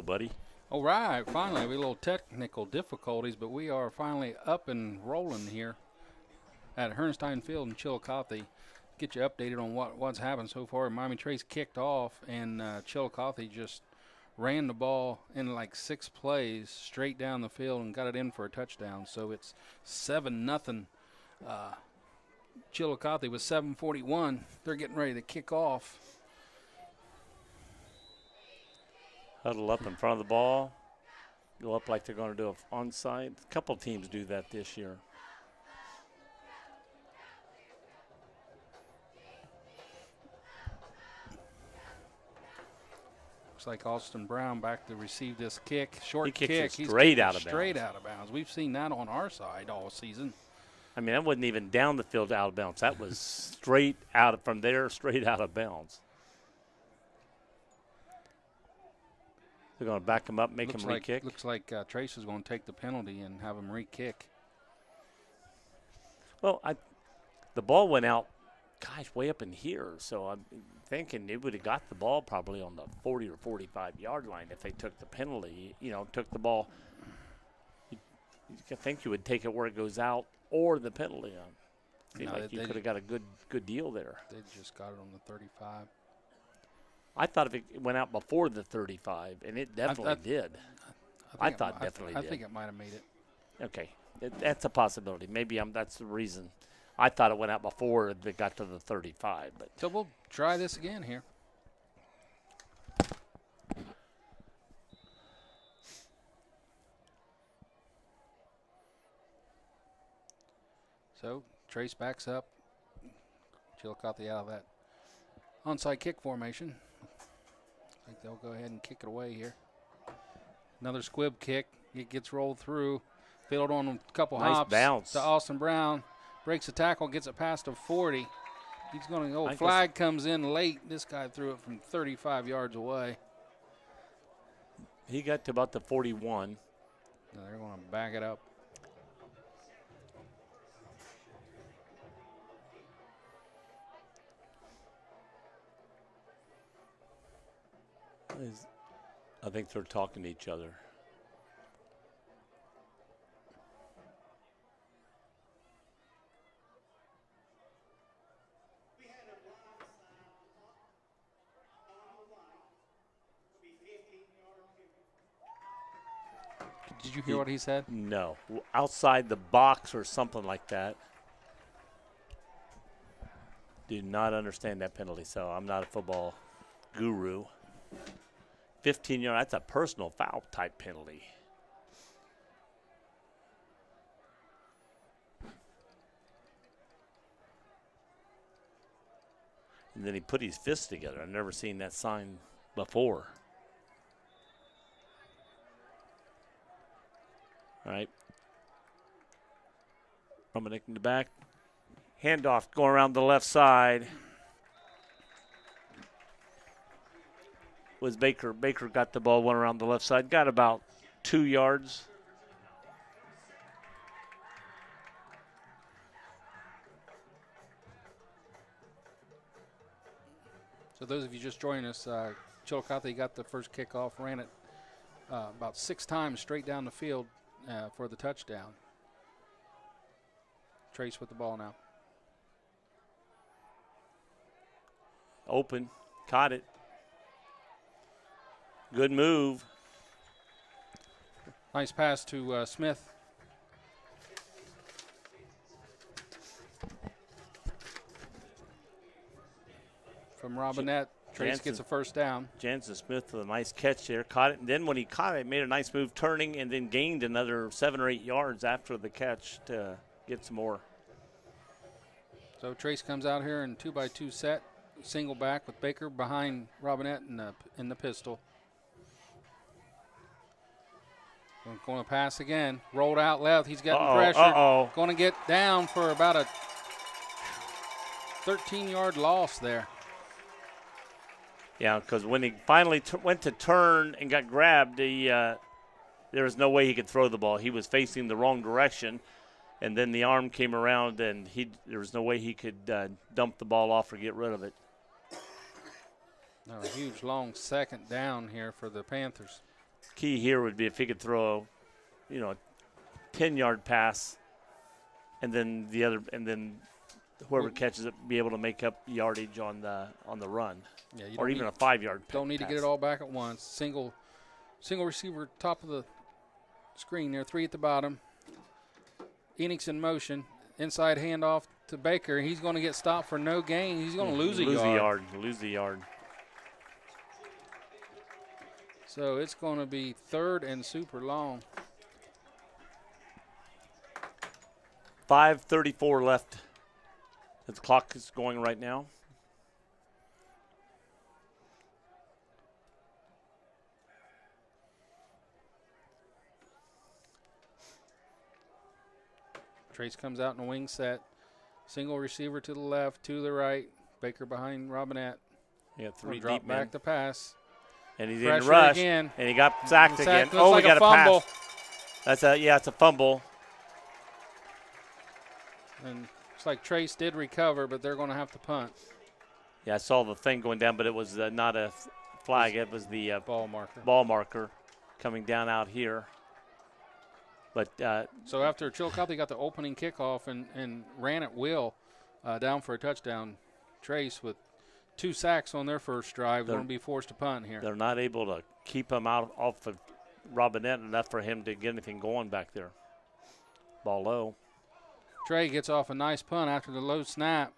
buddy. All right, finally, we had a little technical difficulties, but we are finally up and rolling here at Herrstein Field in Chillicothe. Get you updated on what's happened so far. Miami Trace kicked off, and Chillicothe just ran the ball in like 6 plays straight down the field and got it in for a touchdown. So it's 7-0. Chillicothe with 7:41. They're getting ready to kick off. Huddle up in front of the ball. Go up like they're going to do an onside. A couple teams do that this year. Looks like Austin Brown back to receive this kick. Short kick. He's straight out of straight bounds. out of bounds. We've seen that on our side all season. I mean, that wasn't even down the field out of bounds. That was straight out from there, straight out of bounds. They're going to back him up, make him re-kick. Looks like Trace is going to take the penalty and have him re-kick. Well, the ball went out, way up in here. So I'm thinking it would have got the ball probably on the 40 or 45-yard line if they took the penalty. Took the ball. I think you would take it where it goes out or the penalty on. Seemed like you could have got a good deal there. They just got it on the 35. I thought if it went out before the 35, and it definitely did. I thought it definitely did. I think it might have made it. Okay, that's a possibility. Maybe that's the reason. I thought it went out before it got to the 35. But so we'll try this again here. So Trace backs up. Chillicothe out of that onside kick formation. I think they'll go ahead and kick it away here. Another squib kick. It gets rolled through. Field on a couple hops. Bounce to Austin Brown. Breaks the tackle, gets it past the 40. He's going to go. Flag comes in late. This guy threw it from 35 yards away. He got to about the 41. Now they're going to back it up. I think they're talking to each other. Did you hear what he said? No. Outside the box or something like that. Do not understand that penalty, so I'm not a football guru. 15 yards, that's a personal foul type penalty. And then he put his fists together. I've never seen that sign before. All right. Romanek in the back. Handoff going around the left side. Was Baker. Baker got the ball, went around the left side, got about 2 yards. So those of you just joining us, Chillicothe got the first kickoff, ran it about 6 times straight down the field for the touchdown. Trace with the ball now. Open, caught it. Good move. Nice pass to Smith. From Robinette. Trace gets a first down. Jansen Smith with a nice catch there. Caught it. And then when he caught it, made a nice move turning and then gained another 7 or 8 yards after the catch to get some more. So Trace comes out here in 2-by-2 set. Single back with Baker behind Robinette in the pistol. Going to pass again. Rolled out left. He's getting pressure. Going to get down for about a 13-yard loss there. Yeah, because when he finally went to turn and got grabbed, there was no way he could throw the ball. He was facing the wrong direction, and then the arm came around, and there was no way he could dump the ball off or get rid of it. A huge, long second down here for the Panthers. key here would be if he could throw, a 10-yard pass, and then whoever catches it be able to make up yardage on the run, or even a 5-yard pass. Don't need to get it all back at once. Single receiver, top of the screen there, 3 at the bottom. Enix in motion, inside handoff to Baker. He's going to get stopped for no gain. He's going to lose a yard. Lose the yard. So it's going to be 3rd and super long. 5:34 left. The clock is going right now. Trace comes out in a wing set. Single receiver to the left, to the right. Baker behind Robinette. Yeah, 3 drop deep back men. the pass. And he's Pressure in the rush. again. And he got sacked again. Looks like we got a fumble. Pass. It's a fumble. And it's like Trace did recover, but they're going to have to punt. Yeah, I saw the thing going down, but it was not a flag. It was the ball marker. Ball marker coming down out here. But so after Chillicothe got the opening kickoff and ran at will down for a touchdown, Trace with 2 sacks on their first drive going to be forced to punt here. They're not able to keep him off of Robinette enough for him to get anything going back there. Ball low. Trey gets off a nice punt after the low snap.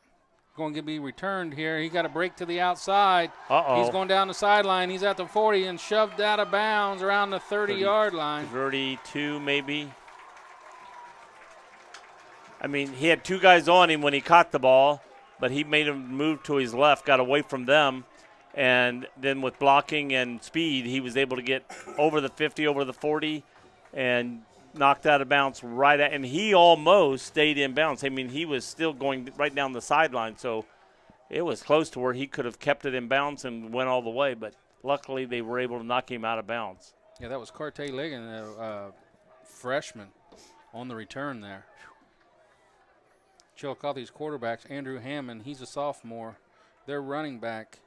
Going to be returned here. He got a break to the outside. He's going down the sideline. He's at the 40 and shoved out of bounds around the 30-yard line. 32 maybe. I mean, he had 2 guys on him when he caught the ball, but he made him move to his left, got away from them, and then with blocking and speed, he was able to get over the 50, over the 40, and knocked out of bounds and he almost stayed in bounds. I mean, he was still going right down the sideline, so it was close to where he could have kept it in bounds and went all the way, but luckily they were able to knock him out of bounds. Yeah, that was Carte Ligon, a freshman, on the return there. Chillicothe's quarterbacks, Andrew Hammond, he's a sophomore. Their running back,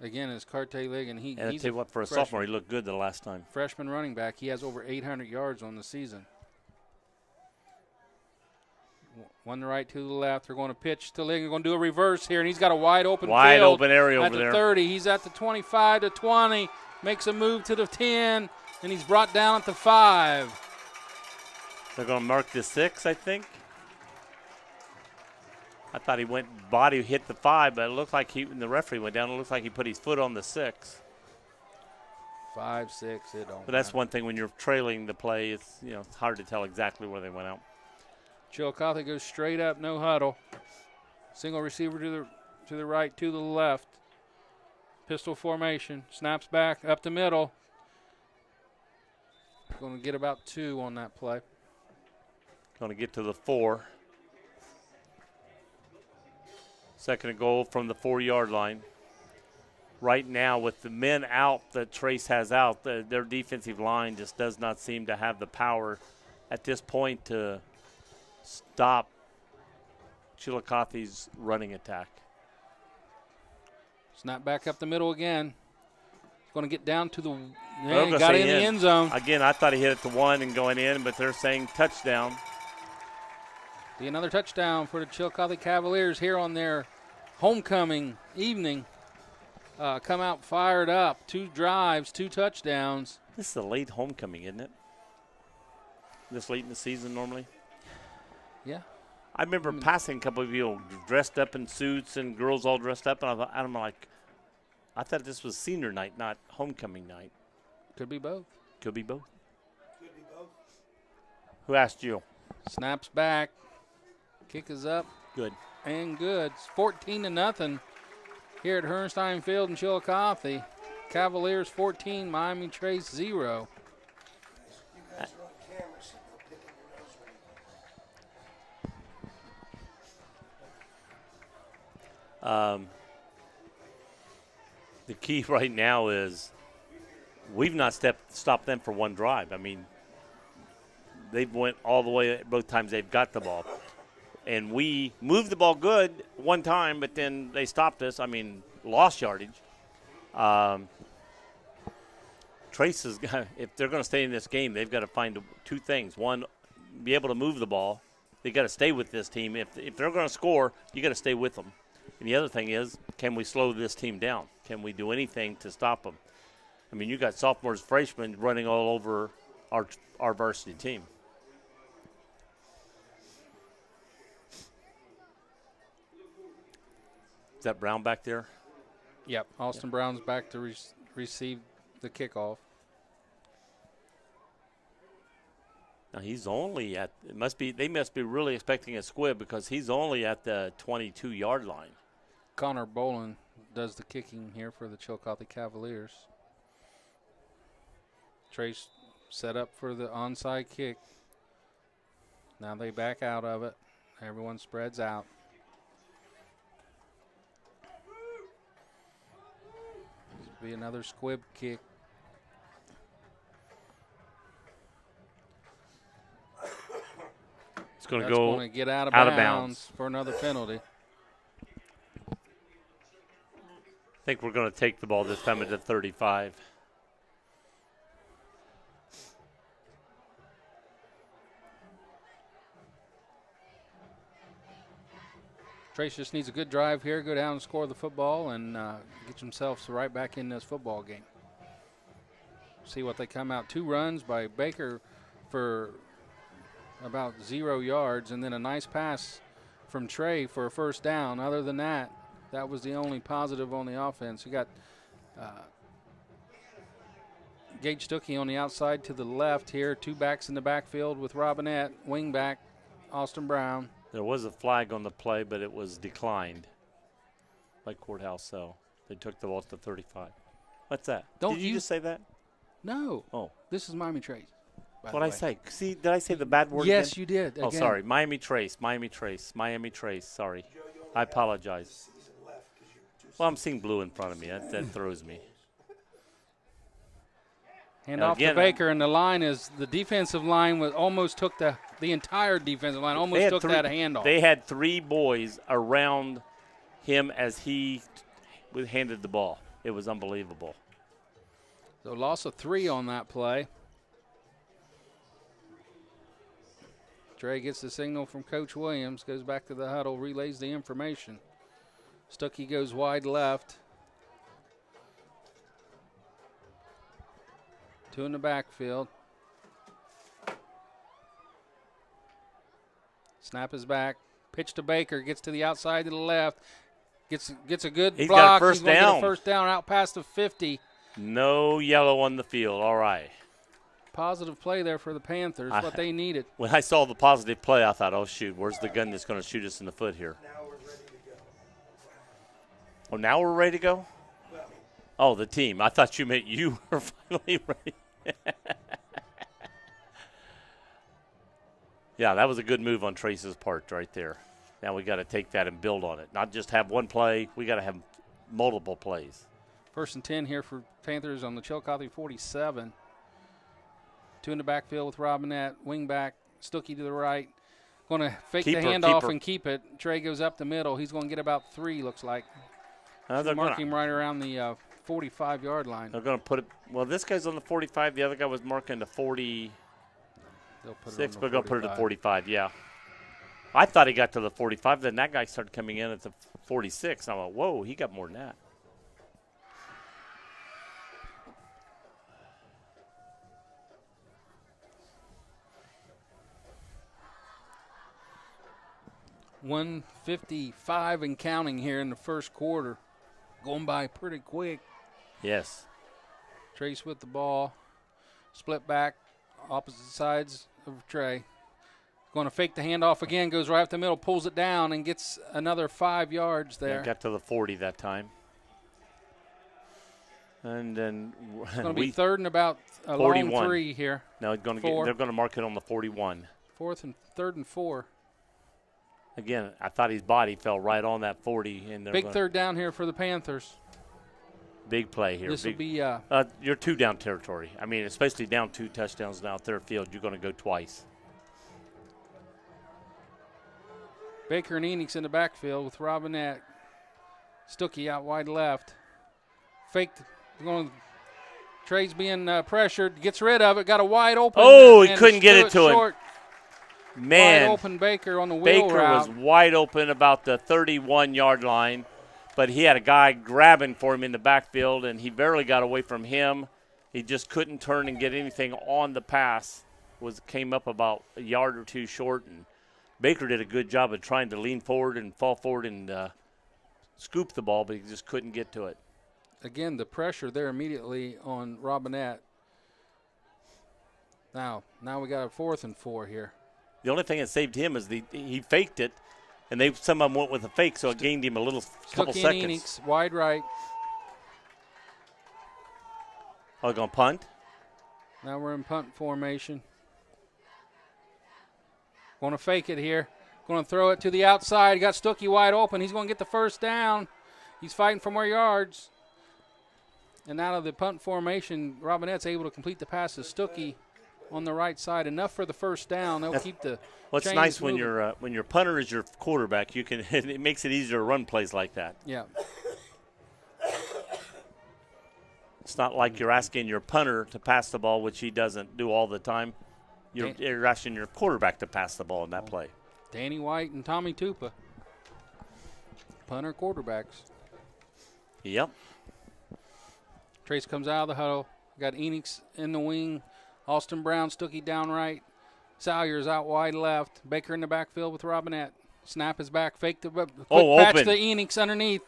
again, is Carte Ligon. And I tell you what, for a sophomore, he looked good the last time. Freshman running back. He has over 800 yards on the season. 1 to the right, 2 to the left. They're going to pitch to Ligon. They're going to do a reverse here, and he's got a wide open area over there. At the 30. He's at the 25 to 20. Makes a move to the 10, and he's brought down at the 5. They're going to mark the 6, I think. I thought he body hit the 5, but it looked like when the referee went down, it looks like he put his foot on the 6. 5, 6, it don't. But that's one thing when you're trailing the play, it's hard to tell exactly where they went out. Chillicothe goes straight up, no huddle. Single receiver to the right, 2 to the left. Pistol formation, snaps back up the middle. Going to get about 2 on that play. Going to get to the 4. 2nd and goal from the 4-yard line. Right now, with the men out that Trace has out, their defensive line just does not seem to have the power at this point to stop Chillicothe's running attack. Snap back up the middle again. Going to get down to the got in the end zone. Again, I thought he hit it to 1 and going in, but they're saying touchdown. Another touchdown for the Chillicothe Cavaliers here on their homecoming evening. Come out fired up. 2 drives, 2 touchdowns. This is a late homecoming, isn't it? This late in the season normally? Yeah. I remember passing a couple of people dressed up in suits and girls all dressed up, and I thought this was senior night, not homecoming night. Could be both. Could be both. Who asked you? Snaps back. Kick is up. Good. And good. It's 14-0 here at Herrstein Field in Chillicothe. Cavaliers 14, Miami Trace 0. The key right now is we've not stopped them for 1 drive. I mean, they've went all the way both times they've got the ball. And we moved the ball good 1 time, but then they stopped us. I mean, lost yardage. Trace has got, if they're going to stay in this game, they've got to find two things. One, be able to move the ball. They got to stay with this team. If they're going to score, you got to stay with them. And the other thing is, can we slow this team down? Can we do anything to stop them? I mean, you got sophomores, freshmen running all over our varsity team. Is that Brown back there? Yep. Austin Brown's back to receive the kickoff. Now he's only at they must be really expecting a squib because he's only at the 22-yard line. Connor Boland does the kicking here for the Chillicothe Cavaliers. Trace set up for the onside kick. Now they back out of it. Everyone spreads out. This will be another squib kick. It's going to That's go going to get out of bounds for another penalty. I think we're going to take the ball this time at the 35. Trace just needs a good drive here, go down and score the football, and get themselves right back in this football game. See what they come out. 2 runs by Baker for about 0 yards, and then a nice pass from Trey for a first down. Other than that, that was the only positive on the offense. You got Gage Stuckey on the outside to the left here. 2 backs in the backfield with Robinette, wing back, Austin Brown. There was a flag on the play, but it was declined by Courthouse, so they took the ball to 35. What's that? Did you just say that? No. Oh. This is Miami Trace. What'd I say? See, did I say the bad word Yes, again? you did. Oh, sorry. Miami Trace. Sorry. I apologize. Well, I'm seeing blue in front of me. That throws me. Hand off to Baker, and the line is the defensive line was almost took the entire defensive line almost took that handoff. They had 3 boys around him as he handed the ball. It was unbelievable. So loss of 3 on that play. Trey gets the signal from Coach Williams, goes back to the huddle, relays the information. Stuckey goes wide left. 2 in the backfield. Snap is back. Pitch to Baker. Gets to the outside to the left. Gets a good He's block. Got a first down. Get a first down out past the 50. No yellow on the field. All right. Positive play there for the Panthers, what they needed. When I saw the positive play, I thought, oh, shoot, where's the gun that's going to shoot us in the foot here? Now we're ready to go. Oh, now we're ready to go? Oh, the team. I thought you meant you were finally ready. Yeah, that was a good move on Trace's part right there. Now we got to take that and build on it. Not just have one play. We got to have multiple plays. 1st and 10 here for Panthers on the Chillicothe 47. 2 in the backfield with Robinette, wing back, Stuckey to the right. Going to fake the handoff and keep it. Trey goes up the middle. He's going to get about 3, looks like. Mark him right around the 45-yard line. They're going to put it. Well, this guy's on the 45. The other guy was marking the 46. They're going to put it at 45, yeah. I thought he got to the 45. Then that guy started coming in at the 46. I'm like, whoa, he got more than that. $155 and counting here in the first quarter. Going by pretty quick. Yes. Trace with the ball. Split back, opposite sides of Trey. Going to fake the handoff again, goes right up the middle, pulls it down, and gets another 5 yards there. Yeah, got to the 40 that time. And then it's going to be 3rd and about a 41. long 3 here. No, they're going to mark it on the 41. 3rd and 4. Again, I thought his body fell right on that 40. And big 3rd down here for the Panthers. Big play here. This will be you're 2 down territory. I mean, especially down 2 touchdowns down third field, you're going to go twice. Baker and Enix in the backfield with Robinette. Stuckey out wide left. Faked. Going to Trey's being pressured, gets rid of it, got a wide open. Oh, he couldn't get it to him. Man, wide open Baker on the wheel Baker route. was wide open about the 31-yard line, but he had a guy grabbing for him in the backfield, and he barely got away from him. He just couldn't turn and get anything on the pass. Came up about a yard or two short, and Baker did a good job of trying to lean forward and fall forward and scoop the ball, but he just couldn't get to it. Again, the pressure there immediately on Robinette. Now we got a 4th and 4 here. The only thing that saved him is he faked it, and some of them went with a fake, so it gained him a couple seconds. Enix, wide right. Oh, they're going to punt? Now we're in punt formation. Going to fake it here. Going to throw it to the outside. Got Stuckey wide open. He's going to get the first down. He's fighting for more yards. And out of the punt formation, Robinette's able to complete the pass to Stuckey on the right side. Enough for the first down. They'll keep the What's chains nice moving. when your punter is your quarterback, you can it makes it easier to run plays like that. Yeah. It's not like you're asking your punter to pass the ball, which he doesn't do all the time. You're asking your quarterback to pass the ball in that play. Danny White and Tommy Tupa. Punter quarterbacks. Yep. Trace comes out of the huddle. Got Enix in the wing. Austin Brown, Stuckey down right. Salyers out wide left. Baker in the backfield with Robinette. Snap is back. Fake the quick patch to Enix underneath.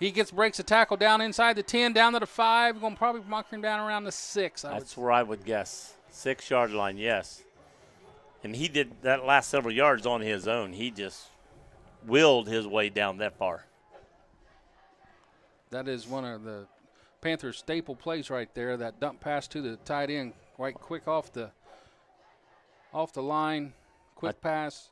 He breaks a tackle down inside the 10, down to the 5. Going to probably mark him down around the 6. That's where I would guess. 6-yard line, yes. And he did that last several yards on his own. He just willed his way down that far. That is one of the Panthers' staple plays right there. That dump pass to the tight end, quite quick off the line, quick pass.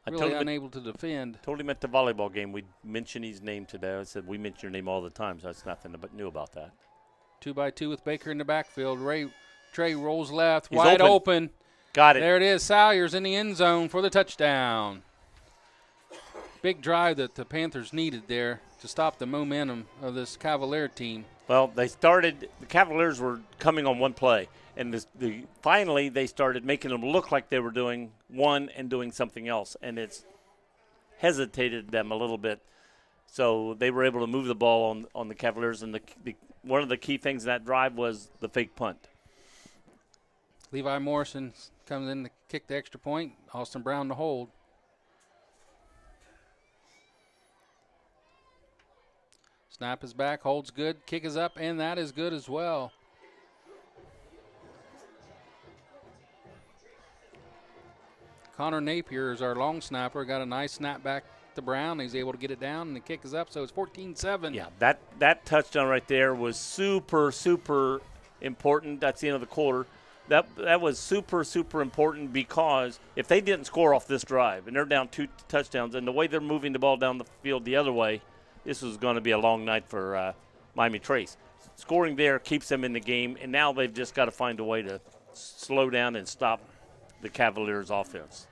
Really unable to defend. Told him at the volleyball game we'd mention his name today. I said we mention your name all the time, so that's nothing new about that. 2-by-2 with Baker in the backfield. Trey rolls left, He's wide open. Got it. There it is. Salyers in the end zone for the touchdown. Big drive that the Panthers needed there to stop the momentum of this Cavalier team. Well, the Cavaliers were coming on one play, and finally they started making them look like they were doing one and doing something else, and it's hesitated them a little bit. So they were able to move the ball on the Cavaliers, and one of the key things in that drive was the fake punt. Levi Morrison comes in to kick the extra point. Austin Brown to hold. Snap is back, holds good, kick is up, and that is good as well. Connor Napier is our long snapper. Got a nice snap back to Brown. He's able to get it down, and the kick is up, so it's 14-7. Yeah, that touchdown right there was super, super important. That's the end of the quarter. That was super, super important because if they didn't score off this drive, and they're down 2 touchdowns, and the way they're moving the ball down the field the other way, this was going to be a long night for Miami Trace. Scoring there keeps them in the game, and now they've just got to find a way to slow down and stop the Cavaliers' offense.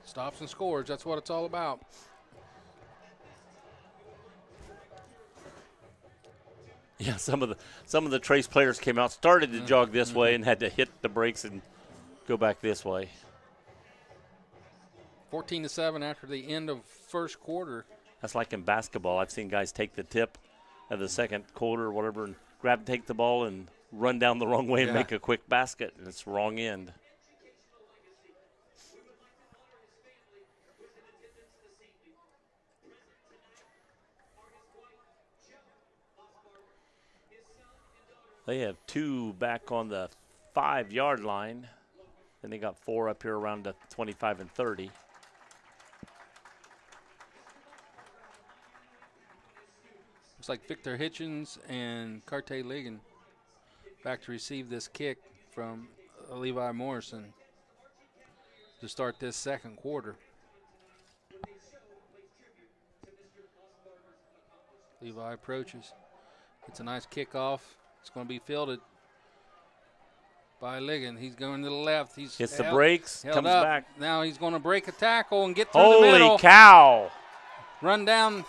Stops and scores. That's what it's all about. Yeah, some of the Trace players came out, started to jog this way, and had to hit the brakes and go back this way. 14-7 after the end of first quarter. That's like in basketball. I've seen guys take the tip of the second quarter or whatever and take the ball and run down the wrong way and make a quick basket, and it's wrong end. They have 2 back on the 5-yard line. Then they got 4 up here around the 25 and 30. Looks like Victor Hitchens and Carte Ligon back to receive this kick from Levi Morrison to start this second quarter. Levi approaches. It's a nice kickoff. It's going to be fielded by Ligon. He's going to the left. He's hits the brakes, comes up. back. Now he's going to break a tackle and get through the middle. Holy cow! Run down.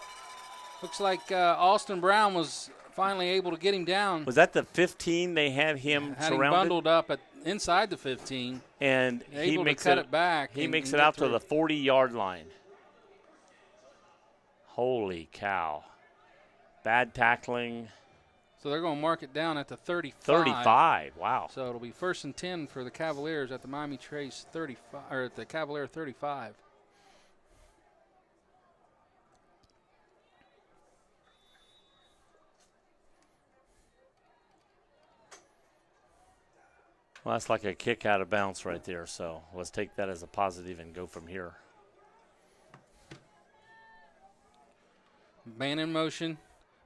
Looks like Austin Brown was finally able to get him down. Was that the 15 they had him Had him surrounded? bundled up inside the 15. And he makes cut it back. He makes it out to the 40-yard line. Holy cow. Bad tackling. So they're going to mark it down at the 35. 35, wow. So it'll be 1st and 10 for the Cavaliers at the Miami Trace 35, or at the Cavalier 35. Well, that's like a kick out of bounds right there, so let's take that as a positive and go from here. Man in motion.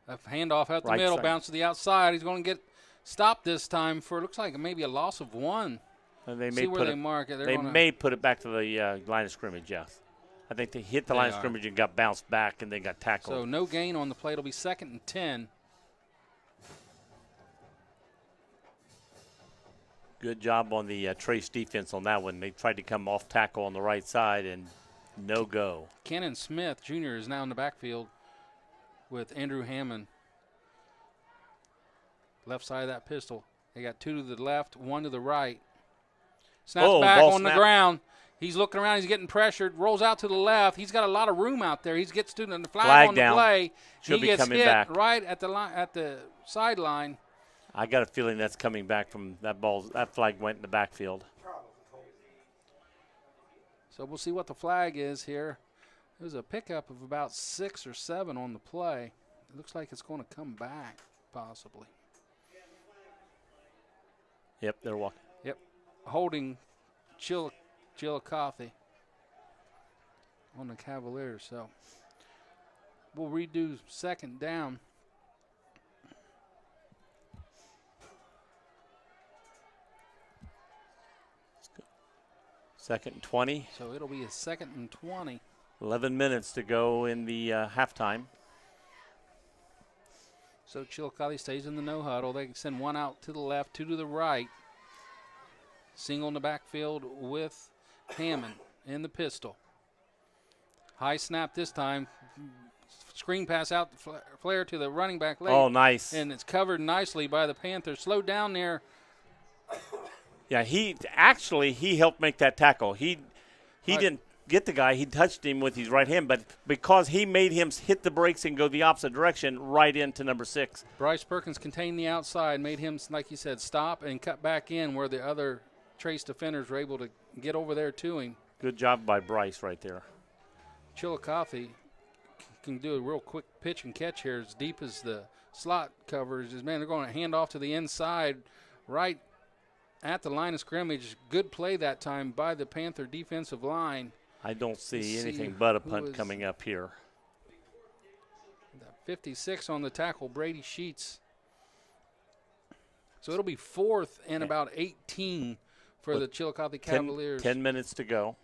A handoff out the Right middle, side. bounce to the outside. He's going to get stopped this time for, it looks like maybe a loss of 1. And they See may where put they it, mark it. They may put it back to the line of scrimmage, yes. I think they hit the line of scrimmage and got bounced back and they got tackled. So no gain on the play. It'll be 2nd and 10. Good job on the Trace defense on that one. They tried to come off tackle on the right side and no go. Kennon Smith Jr. is now in the backfield with Andrew Hammond. Left side of that pistol. They got 2 to the left, 1 to the right. Snaps back on the ground. He's looking around. He's getting pressured. Rolls out to the left. He's got a lot of room out there. He gets to the flag on down. the play. Should he be gets coming hit back. right at the sideline. I got a feeling that's coming back from that ball. That flag went in the backfield. So we'll see what the flag is here. There's a pickup of about 6 or 7 on the play. It looks like it's going to come back, possibly. Yep, they're walking. Yep. Holding Chilicoathe on the Cavaliers. So we'll redo 2nd down. Second and 20. So it'll be a 2nd and 20. 11 minutes to go in the halftime. So Chillicothe stays in the no huddle. They can send 1 out to the left, 2 to the right. Single in the backfield with Hammond in the pistol. High snap this time. Screen pass out the flare to the running back late. Oh, nice. And it's covered nicely by the Panthers. Slowed down there. Yeah, he helped make that tackle. He didn't get the guy. He touched him with his right hand, but because he made him hit the brakes and go the opposite direction right into number 6. Bryce Perkins contained the outside, made him, like you said, stop and cut back in where the other Trace defenders were able to get over there to him. Good job by Bryce right there. Chillicothe can do a real quick pitch and catch here as deep as the slot covers. Man, they're going to hand off to the inside right at the line of scrimmage. Good play that time by the Panther defensive line. I don't see anything but a punt coming up here. 56 on the tackle, Brady Sheets. So it'll be 4th and about 18 for the Chillicothe Cavaliers. 10 minutes to go.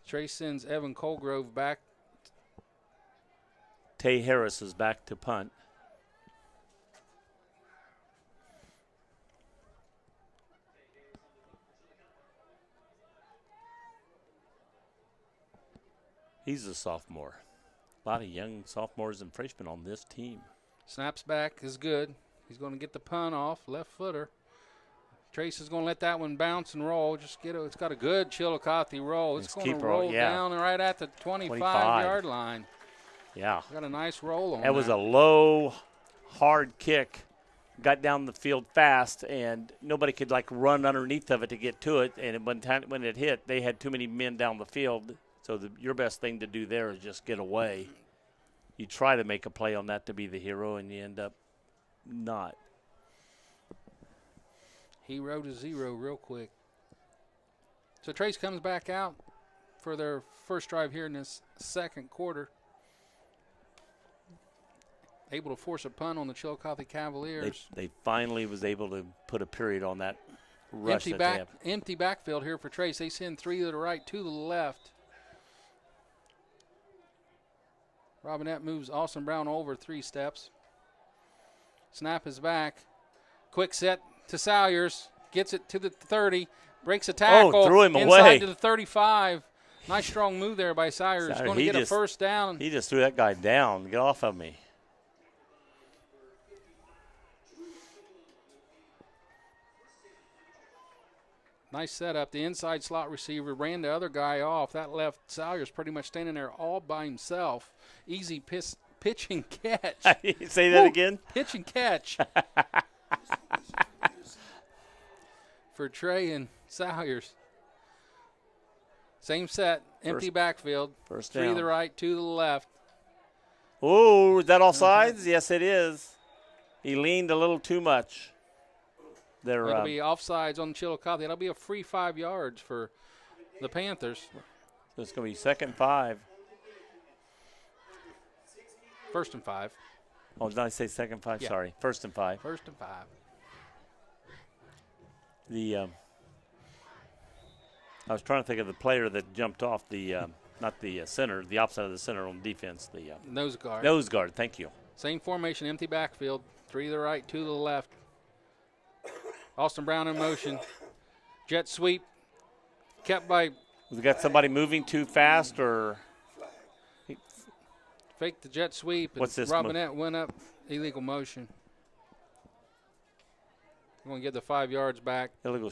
Trace sends Evan Colgrove back. Tay Harris is back to punt. He's a sophomore. A lot of young sophomores and freshmen on this team. Snaps back is good. He's going to get the punt off, left footer. Trace is going to let that one bounce and roll. It's got a good Chillicothe roll. It's going to roll down right at the 25-yard line. Yeah. Got a nice roll on that. That was a low, hard kick. Got down the field fast, and nobody could, run underneath of it to get to it. And when it hit, they had too many men down the field. So your best thing to do there is just get away. You try to make a play on that to be the hero, and you end up not. Hero to 0 real quick. So Trace comes back out for their first drive here in this second quarter. Able to force a punt on the Chillicothe Cavaliers. They finally was able to put a period on that rush Empty backfield here for Trace. They send 3 to the right, 2 to the left. Robinette moves Austin Brown over 3 steps. Snap is back. Quick set to Salyers. Gets it to the 30. Breaks a tackle. Oh, threw him inside away. To the 35. Nice strong move there by Sayers. Sayers, Going to get a first down. He just threw that guy down. Get off of me. Nice setup. The inside slot receiver ran the other guy off. That left Sayers pretty much standing there all by himself. Easy pitch and catch. Say that again? Pitch and catch. For Trey and Sayers. Same set. Empty backfield. First down. 3 to the right, 2 to the left. Oh, is that offsides? Yes, it is. He leaned a little too much. It'll be offsides on Chillicothe. It'll be a free 5 yards for the Panthers. So it's going to be 2nd and 5. 1st and 5. Oh, did I say 2nd and 5? Yeah. Sorry. 1st and 5. 1st and 5. I was trying to think of the player that jumped off not the center, the opposite of the center on defense. The nose guard. Nose guard, thank you. Same formation, empty backfield. 3 to the right, 2 to the left. Austin Brown in motion. Jet sweep. Kept by. We got somebody moving too fast or. Faked the jet sweep. What's this? Robinette went up. Illegal motion. We're going to get the 5 yards back. Illegal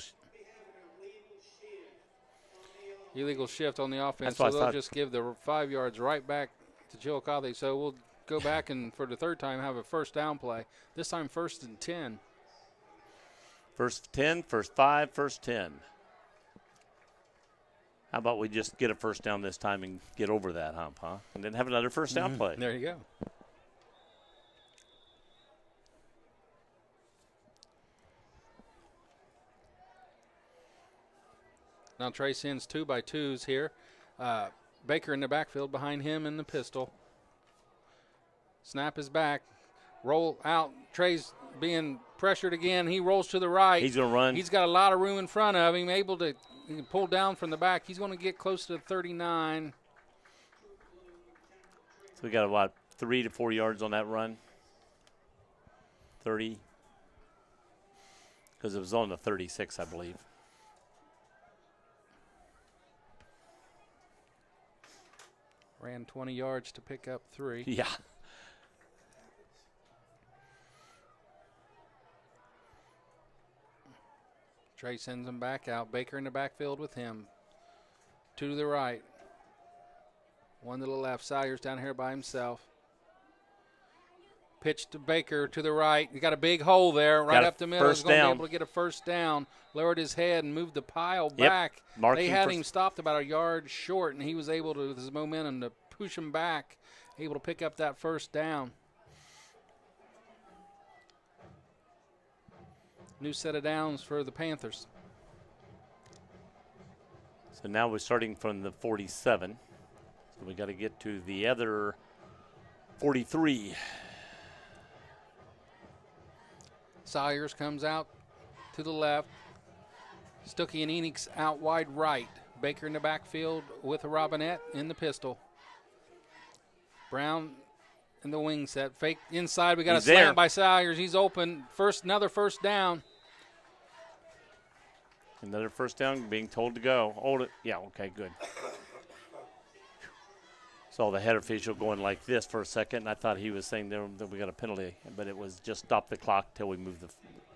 shift on the offense. So they'll just give the 5 yards right back to Chillicothe. So we'll go back and for the 3rd time have a first down play. This time 1st and 10. 1st 10, 1st 5, 1st 10. How about we just get a first down this time and get over that hump, huh? And then have another first down play. There you go. Now Trey sends 2x2s here. Baker in the backfield behind him in the pistol. Snap is back. Roll out. Trey's being pressured again. He rolls to the right. He's going to run. He's got a lot of room in front of him, able to pull down from the back. He's going to get close to the 39. So we got about 3 to 4 yards on that run. 30. Because it was on the 36, I believe. Ran 20 yards to pick up 3. Yeah. Trey sends him back out. Baker in the backfield with him. 2 to the right. 1 to the left. Sayers down here by himself. Pitch to Baker to the right. You got a big hole there right up the middle. He's going to be able to get a first down. Lowered his head and moved the pile back. They had him stopped about a yard short, and he was able to, with his momentum, to push him back, able to pick up that first down. New set of downs for the Panthers. So now we're starting from the 47. So we got to get to the other 43. Sayers comes out to the left. Stuckey and Enix out wide right. Baker in the backfield with a Robinette in the pistol. Brown in the wing set. Fake inside. We got a slant by Sayers. He's open. Another first down. Another first down, being told to go. Hold it. Yeah, okay, good. Saw the head official going like this for a second, and I thought he was saying that we got a penalty, but it was just stop the clock till we move the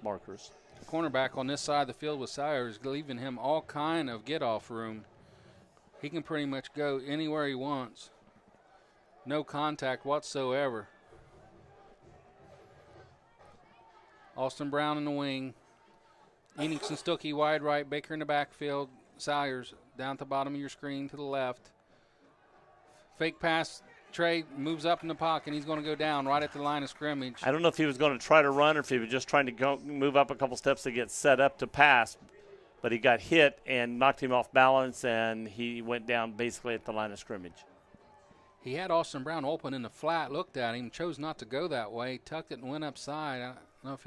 markers. The cornerback on this side of the field with Sayers, leaving him all kind of get-off room. He can pretty much go anywhere he wants. No contact whatsoever. Austin Brown in the wing. Enix and Stuckey wide right. Baker in the backfield. Sayers down at the bottom of your screen to the left. Fake pass. Trey moves up in the pocket. He's going to go down right at the line of scrimmage. I don't know if he was going to try to run or if he was just trying to move up a couple steps to get set up to pass, but he got hit and knocked him off balance, and he went down basically at the line of scrimmage. He had Austin Brown open in the flat, looked at him, chose not to go that way, tucked it and went upside. I don't know if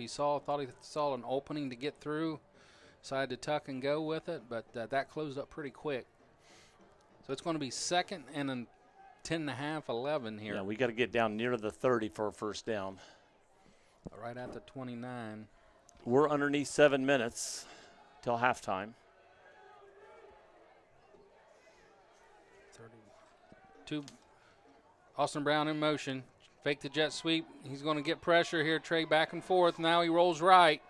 thought he saw an opening to get through, decided to tuck and go with it, but that closed up pretty quick. So it's going to be 2nd and 10.5, 11 here. Yeah, we got to get down near the 30 for a first down. Right at the 29. We're underneath 7 minutes till halftime. Austin Brown in motion. Fake the jet sweep. He's going to get pressure here. Trey back and forth. Now he rolls right.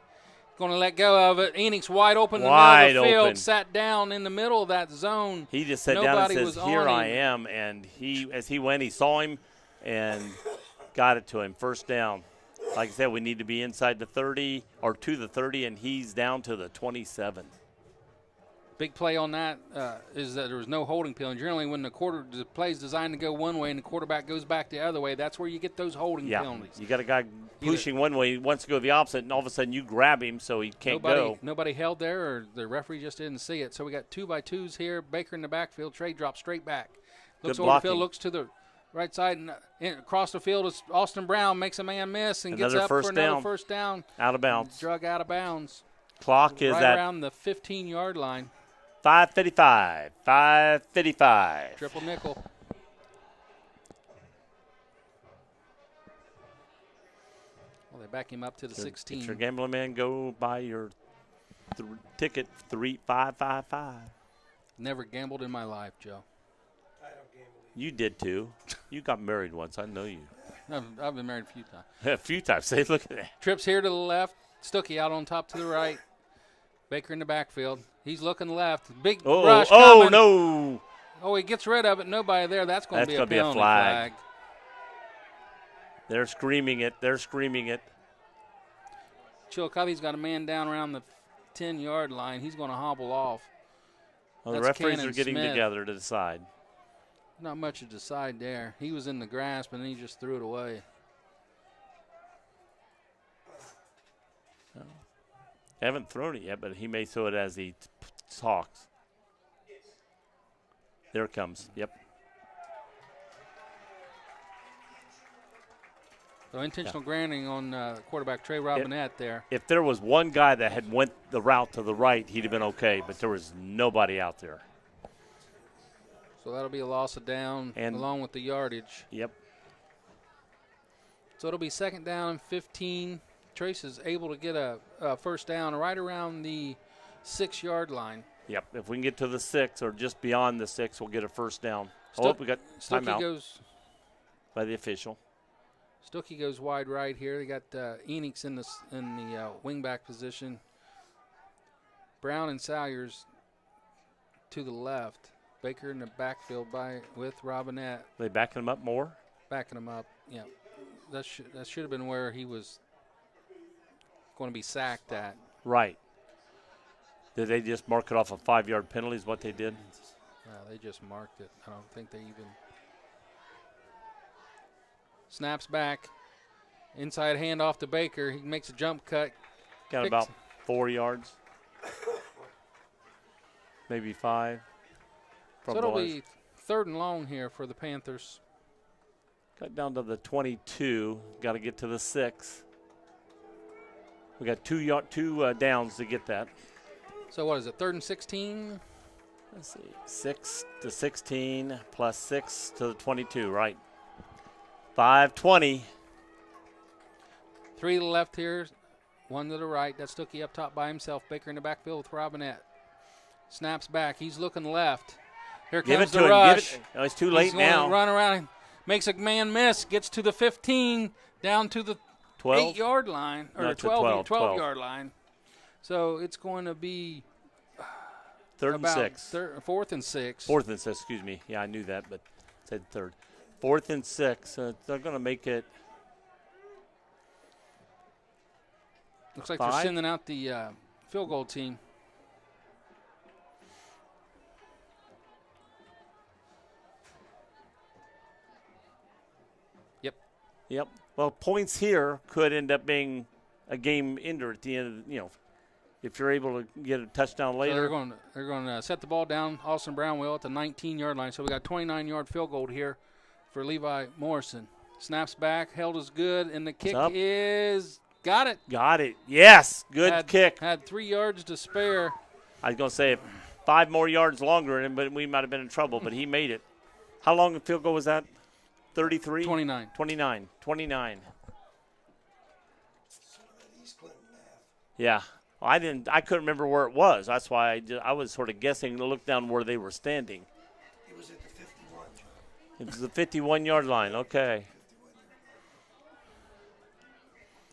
Going to let go of it. Enix wide open in the middle of the field. Open. Sat down in the middle of that zone. He just sat down and says, "Here I am." And as he went, he saw him and got it to him. First down. Like I said, we need to be inside the 30 or to the 30, and he's down to the 27. Big play on that is that there was no holding penalty. Generally, when the play is designed to go one way and the quarterback goes back the other way, that's where you get those holding penalties. You got a guy pushing one way, he wants to go the opposite, and all of a sudden you grab him so he can't go. Nobody held there, or the referee just didn't see it. So we got 2-by-2s here. Baker in the backfield. Trey drops straight back. Looks over the field, looks to the right side, and across the field is Austin Brown, makes a man miss and gets up for another first down. Out of bounds. Drug out of bounds. Clock is right around the 15-yard line. 5:55. 5:55. Triple nickel. Well, they back him up to the 16. If you're a gambling man, go buy your ticket 3555. Never gambled in my life, Joe. I don't gamble. You did too. You got married once. I know you. I've been married a few times. A few times. Say, look at that. Trips here to the left. Stuckey out on top to the right. Baker in the backfield. He's looking left. Big rush coming. Oh, no. Oh, he gets rid of it. Nobody there. That's going to be a penalty flag. They're screaming it. They're screaming it. Chilicothe's got a man down around the 10-yard line. He's going to hobble off. Well, the referees are getting together to decide. Not much to decide there. He was in the grasp, and he just threw it away. I haven't thrown it yet, but he may throw it as he talks. There it comes. Yep. So intentional grounding on quarterback Trey Robinette there. If there was one guy that had went the route to the right, he'd have been okay, but there was nobody out there. So that'll be a loss of down along with the yardage. Yep. So it'll be second down and 15. Trace is able to get a first down right around the 6-yard line. Yep. If we can get to the 6 or just beyond the 6, we'll get a first down. We got timeout goes by the official. Stuckey goes wide right here. They got Enix in the wingback position. Brown and Salyers to the left. Baker in the backfield with Robinette. They backing him up more? Backing him up, yeah. That should have been where he was going to be sacked at. Right. Did they just mark it off a 5-yard penalty is what they did? They just marked it. I don't think they even. Snaps back. Inside handoff to Baker. He makes a jump cut. Got about 4 yards. Maybe 5. So it'll be third and long here for the Panthers. Got down to the 22. Got to get to the 6. We got two downs to get that. So what is it, 3rd and 16? Let's see, 6 to 16 plus 6 to the 22, right? 5:20. 3 to the left here, 1 to the right. That's Stuckey up top by himself. Baker in the backfield with Robinette. Snaps back. He's looking left. Here comes the rush. Oh, it's too late now. Run around. Makes a man miss. Gets to the 15. Down to the 8-yard line. Or the 12-yard line. So it's going to be 3rd and 6. 4th and 6. 4th and 6, excuse me. Yeah, I knew that, but said 3rd. 4th and 6. They're going to make it. Looks like 5? they're sending out the field goal team. Yep. Well, points here could end up being a game ender at the end of, if you're able to get a touchdown later. So they're going to set the ball down. Austin Brown will at the 19-yard line. So we got 29-yard field goal here for Levi Morrison. Snaps back, held is good, and the kick is got it. Got it. Yes, good kick. Had 3 yards to spare. I was going to say 5 more yards longer, but we might have been in trouble, but he made it. How long a field goal was that? 33? 29. 29. Yeah. I couldn't remember where it was. That's why I was sort of guessing to look down where they were standing. It was at the 51. It's the 51-yard line. Okay.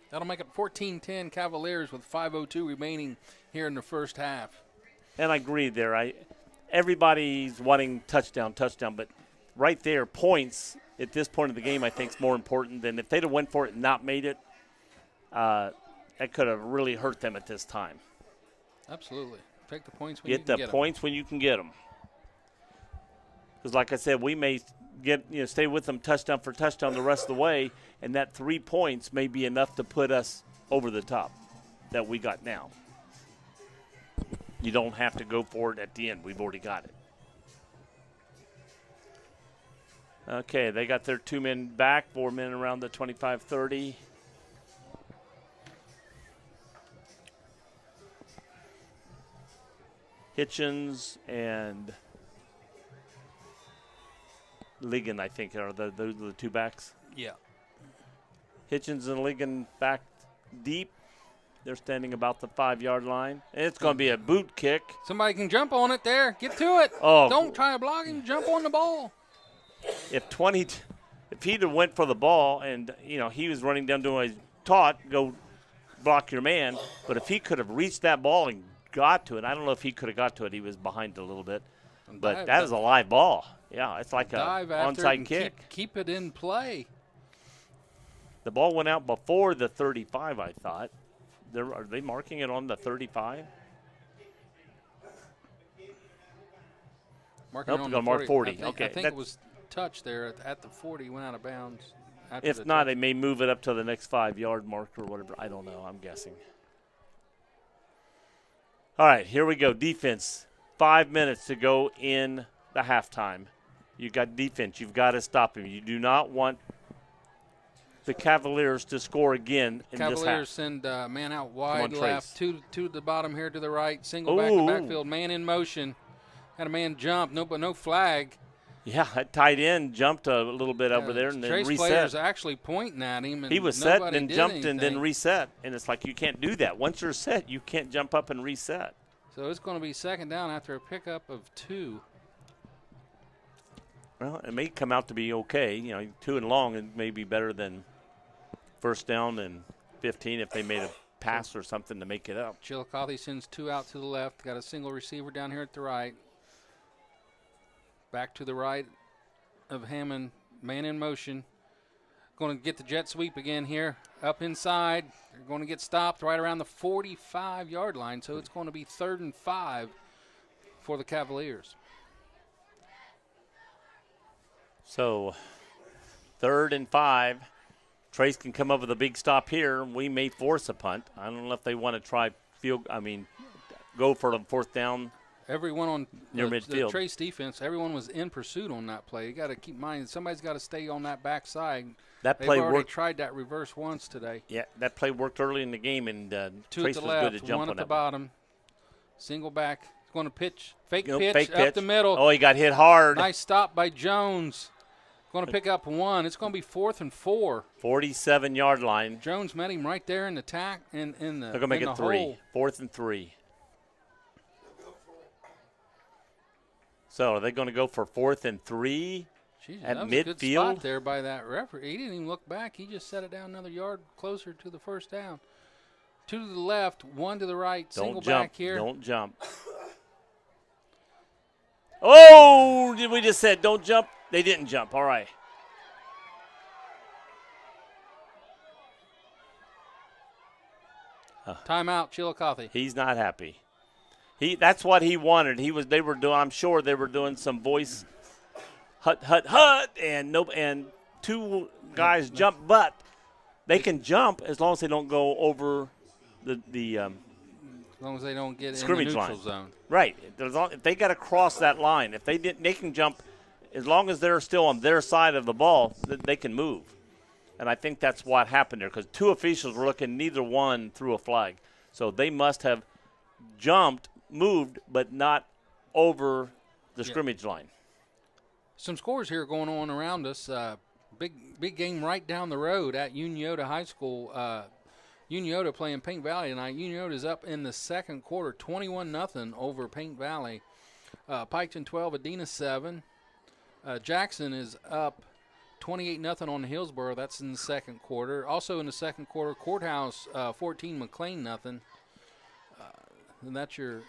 That'll make it 14-10 Cavaliers with 5:02 remaining here in the first half. And I agree there. Everybody's wanting touchdown, but right there, points at this point of the game I think is more important than if they'd have went for it and not made it. That could have really hurt them at this time. Absolutely. Take the points when you can get get the points when you can get them. Because like I said, we may stay with them touchdown for touchdown the rest of the way, and that 3 points may be enough to put us over the top that we got now. You don't have to go for it at the end. We've already got it. Okay, they got their 2 men back, 4 men around the 25-30. Hitchens and Ligon, I think, are those are the 2 backs. Yeah. Hitchens and Ligon back deep. They're standing about the 5-yard line. And it's going to be a boot kick. Somebody can jump on it there. Get to it. Oh. Don't try to block him. Jump on the ball. If he'd have went for the ball and, he was running down to his go block your man. But if he could have reached that ball and got to it, I don't know if he could have got to it. He was behind a little bit. But that is a live ball. Yeah, it's like an onside kick. Keep it in play. The ball went out before the 35, I thought. Are they marking it on the 35? Marking it on the 40. Mark 40. I think it was touched there at the 40. Went out of bounds. If not, they may move it up to the next 5-yard mark or whatever. I don't know. I'm guessing. All right, here we go. Defense. 5 minutes to go in the halftime. You got defense. You've got to stop him. You do not want the Cavaliers to score again in this half. Cavaliers send man out wide left, two to the bottom here to the right, single back to backfield, man in motion. Had a man jump, no flag. Yeah, that tight end jumped a little bit over there and then Trace reset. players actually pointing at him. And he was set and then jumped anything. And then reset. And it's like you can't do that. Once you're set, you can't jump up and reset. So it's going to be second down after a pickup of 2. Well, it may come out to be okay. 2 and long and may be better than first down and 15 if they made a pass or something to make it up. Chillicothe sends 2 out to the left. Got a single receiver down here at the right. Back to the right of Hammond. Man in motion. Going to get the jet sweep again here. Up inside. They're going to get stopped right around the 45-yard line. So it's going to be 3rd and 5 for the Cavaliers. So 3rd and 5. Trace can come up with a big stop here. We may force a punt. I don't know if they want to try go for the 4th down. Everyone on near the midfield. Trace defense, everyone was in pursuit on that play. You got to keep in mind, somebody's got to stay on that backside. That play They've already worked. tried that reverse once today. Yeah, that play worked early in the game, and 2 Trace at the was left, good to jump 1 on at the that bottom. Going back. He's going to pitch. Fake pitch up the middle. Oh, he got hit hard. Nice stop by Jones. Going to pick up 1. It's going to be 4th and 4. 47-yard line. Jones met him right there in the tack in the They're going to make it 3. Hole. 4th and 3. So are they going to go for 4th and 3 at that was midfield? a good spot there by that referee. He didn't even look back. He just set it down another yard closer to the first down. 2 to the left, 1 to the right. Don't Single jump. back here. Don't jump. Oh, did we just said don't jump? They didn't jump. All right. Timeout, Chillicothe. He's not happy. That's what he wanted. I'm sure they were doing some voice hut, and 2 guys jump, but they can jump as long as they don't go over the as long as they don't get scrimmage in the neutral line. zone. Right. If they got to cross that line, if they can jump as long as they're still on their side of the ball, they can move. And I think that's what happened there because 2 officials were looking, neither one threw a flag. So they must have jumped, moved, but not over the scrimmage line. Some scores here going on around us. Big game right down the road at Unioda High School. Unioda playing Paint Valley tonight. Unioda's up in the second quarter, 21-0 over Paint Valley. Piketon 12, Adena 7. Jackson is up 28-0 on Hillsboro. That's in the second quarter. Also in the second quarter, Courthouse 14, McLean nothing. And that's your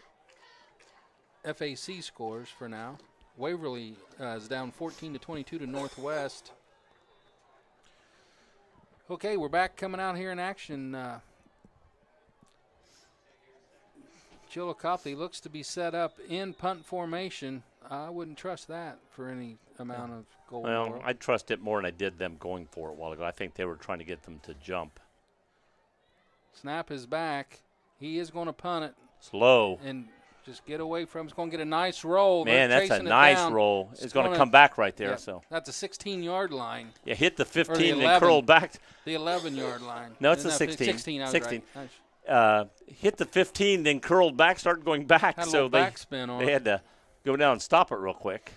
FAC scores for now. Waverly is down 14-22 to Northwest. Okay, we're back coming out here in action. Chillicothe looks to be set up in punt formation. I wouldn't trust that for any amount of goal. Well, I trust it more than I did them going for it a while ago. I think they were trying to get them to jump. Snap is back. He is going to punt it. Slow. And just get away from. It's going to get a nice roll. Man, that's a nice roll. It's going to come back right there. Yeah, so that's a 16-yard line. Yeah, hit the 15 and curled back. The 11-yard line. No, it's a 16. 16. 16. Right. Hit the 15, then curled back, started going back. Had a so little backspin on they had to go down and stop it real quick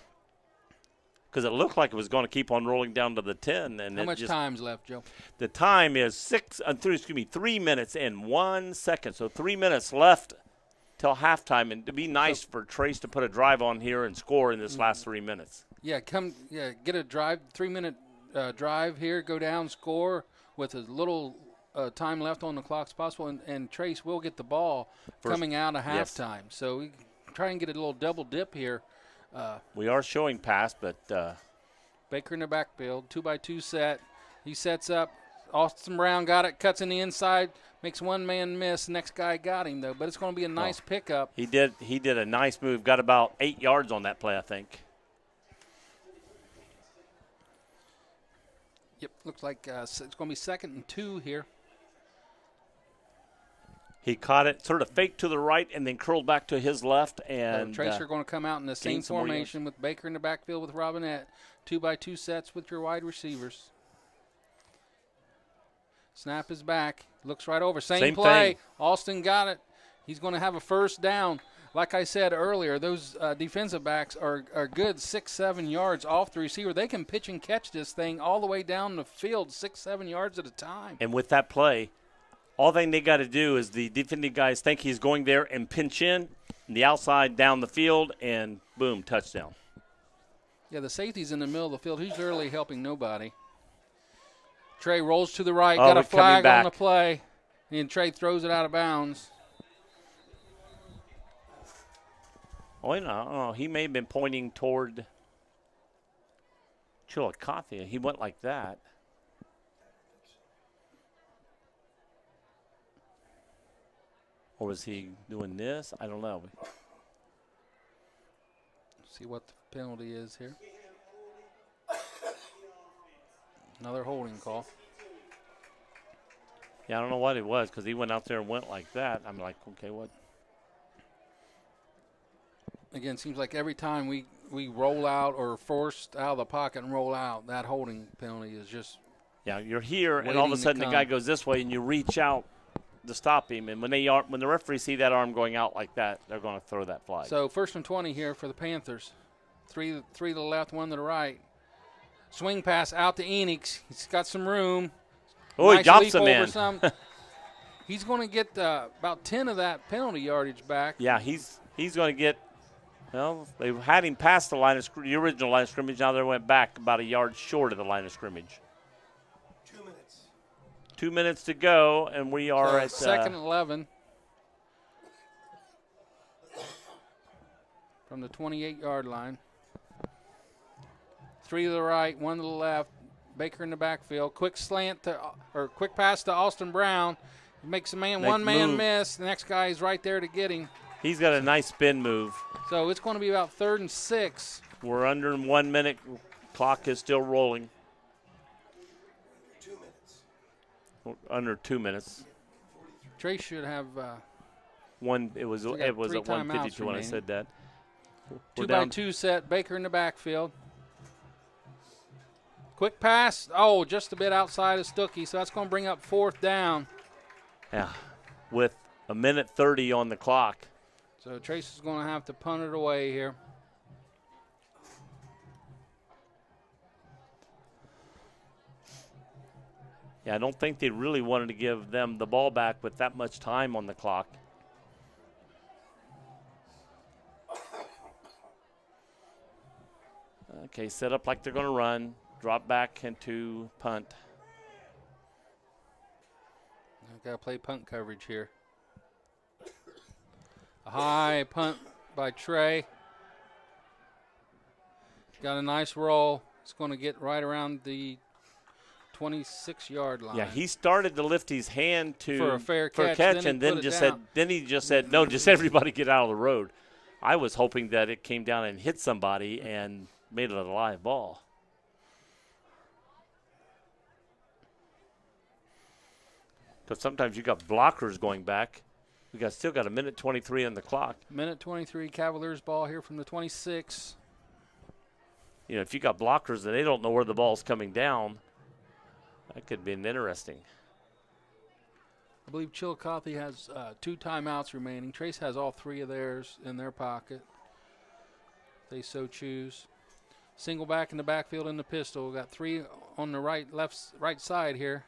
because it looked like it was going to keep on rolling down to the 10. And how much time's left, Joe? The time is 3 minutes and 1 second. So 3 minutes left till halftime, and to be nice for Trace to put a drive on here and score in this last 3 minutes. Yeah, get a drive, 3-minute drive here, go down, score with as little time left on the clock as possible, and Trace will get the ball coming out of halftime. Yes. So we try and get a little double dip here. We are showing pass, but Baker in the backfield, 2-by-2 set. He sets up. Austin Brown got it, cuts in the inside, makes one man miss. Next guy got him, though. But it's going to be a nice pickup. He did a nice move. Got about 8 yards on that play, I think. Yep, looks like it's going to be 2nd and 2 here. He caught it, sort of faked to the right, and then curled back to his left. And Tracer going to come out in the same formation with Baker in the backfield with Robinette. 2-by-2 sets with your wide receivers. Snap is back. Looks right over. Same play. Thing. Austin got it. He's going to have a first down. Like I said earlier, those defensive backs are good 6-7 yards off the receiver. They can pitch and catch this thing all the way down the field 6-7 yards at a time. And with that play, all thing they got to do is the defending guys think he's going there and pinch in the outside down the field, and boom, touchdown. Yeah, the safety's in the middle of the field. He's really helping nobody. Trey rolls to the right, got a flag on the play, and Trey throws it out of bounds. Oh, no, he may have been pointing toward Chillicothe. He went like that. Or was he doing this? I don't know. See what the penalty is here. Another holding call. Yeah, I don't know what it was because he went out there and went like that. I'm like, okay, what? Again, seems like every time we roll out or forced out of the pocket and roll out, that holding penalty is just. Yeah, you're here, and all of a sudden the guy goes this way, and you reach out to stop him. And when the referees see that arm going out like that, they're going to throw that flag. So 1st and 20 here for the Panthers. Three to the left, 1 to the right. Swing pass out to Enix. He's got some room. Oh, nice, he drops him in. He's going to get about 10 of that penalty yardage back. Yeah, he's going to get. Well, they had him past the the original line of scrimmage. Now they went back about a yard short of the line of scrimmage. 2 minutes. 2 minutes to go, and we are at 2nd and 11 from the 28-yard line. 3 to the right, 1 to the left. Baker in the backfield. Quick pass to Austin Brown. He makes a one man miss. The next guy is right there to get him. He's got a nice spin move. So it's going to be about 3rd and 6. We're under 1 minute. Clock is still rolling. 2 minutes. Under 2 minutes. Trey should have it was at 1:52 when I said that. 2-by-2 set. Baker in the backfield. Quick pass. Oh, just a bit outside of Stuckey, so that's going to bring up 4th down. Yeah, with 1:30 on the clock. So Trace is going to have to punt it away here. Yeah, I don't think they really wanted to give them the ball back with that much time on the clock. Okay, set up like they're going to run. Drop back into punt. I've got to play punt coverage here. A high punt by Trey. Got a nice roll. It's going to get right around the 26-yard line. Yeah, he started to lift his hand for a fair catch, and then he just said, no, just everybody get out of the road. I was hoping that it came down and hit somebody and made it a live ball. Because sometimes you got blockers going back. We still got a minute 23 on the clock. Minute 23, Cavaliers ball here from the 26. You know, if you got blockers and they don't know where the ball's coming down, that could be interesting. I believe Chillicothe has 2 timeouts remaining. Trace has all 3 of theirs in their pocket. They so choose. Single back in the backfield in the pistol. Got 3 on the right side here.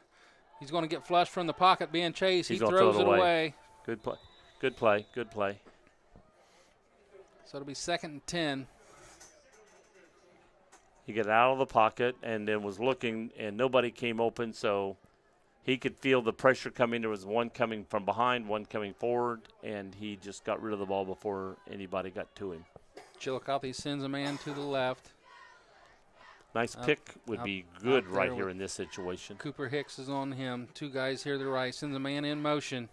He's going to get flushed from the pocket being chased. He throws it away. Good play. Good play. Good play. So it'll be 2nd and 10. He got out of the pocket and then was looking, and nobody came open, so he could feel the pressure coming. There was one coming from behind, one coming forward, and he just got rid of the ball before anybody got to him. Chillicothe sends a man to the left. Nice pick would be good right here in this situation. Cooper Hicks is on him. 2 guys here to the right. Sends a man in motion.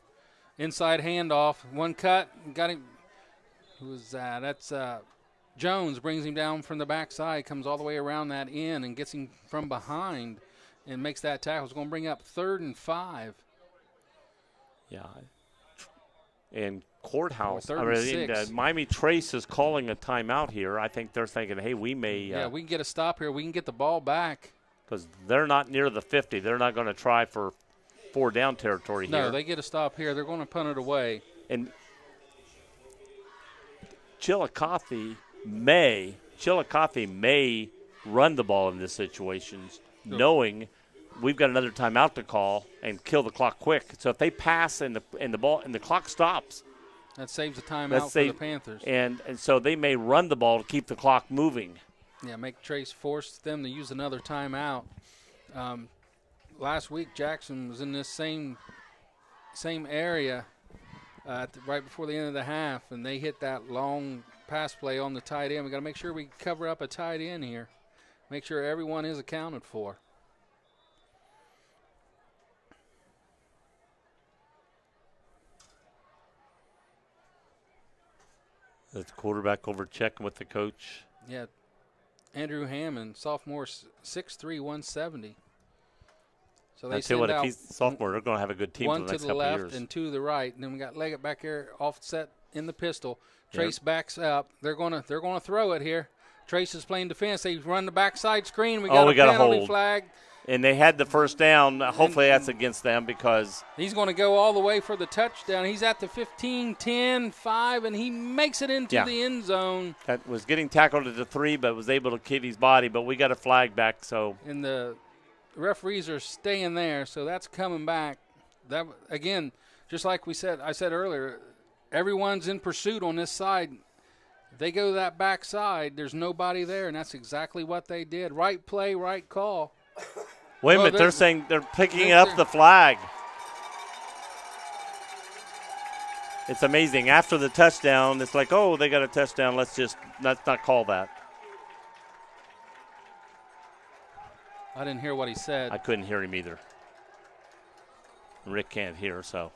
Inside handoff. One cut. Got him. Who was that? That's Jones. Brings him down from the backside. Comes all the way around that end and gets him from behind and makes that tackle. It's going to bring up 3rd and 5. Yeah. And Courthouse. Or 3rd and 6. Miami Trace is calling a timeout here. I think they're thinking, hey, we may. We can get a stop here. We can get the ball back. Because they're not near the 50. They're not going to try for 4 down territory here. No, they get a stop here. They're going to punt it away. And Chillicothe may run the ball in this situation, knowing we've got another timeout to call and kill the clock quick. So if they pass and the clock stops, that saves a timeout for the Panthers. And so they may run the ball to keep the clock moving. Yeah, make Trace force them to use another timeout. Last week Jackson was in this same area right before the end of the half, and they hit that long pass play on the tight end. We got to make sure we cover up a tight end here. Make sure everyone is accounted for. The quarterback over checking with the coach. Yeah, Andrew Hammond, sophomore, 6'3", 170. So they send out if he's sophomore, they're going to have a good team for the next couple of years. 1 to the left and 2 to the right. And then we got Leggett back here offset in the pistol. Trace backs up. They're going to throw it here. Trace is playing defense. They run the backside screen. We got a penalty flag. And they had the first down. Hopefully that's against them because he's going to go all the way for the touchdown. He's at the 15, 10, 5, and he makes it into the end zone. That was getting tackled at the 3, but was able to keep his body. But we got a flag back. So and the referees are staying there, so that's coming back. That again, just like I said earlier, everyone's in pursuit on this side. If they go to that backside, there's nobody there, and that's exactly what they did. Right play, right call. Wait a minute, they're saying they're picking up the flag. It's amazing. After the touchdown, it's like, oh, they got a touchdown. Let's not call that. I didn't hear what he said. I couldn't hear him either. Rick can't hear, so.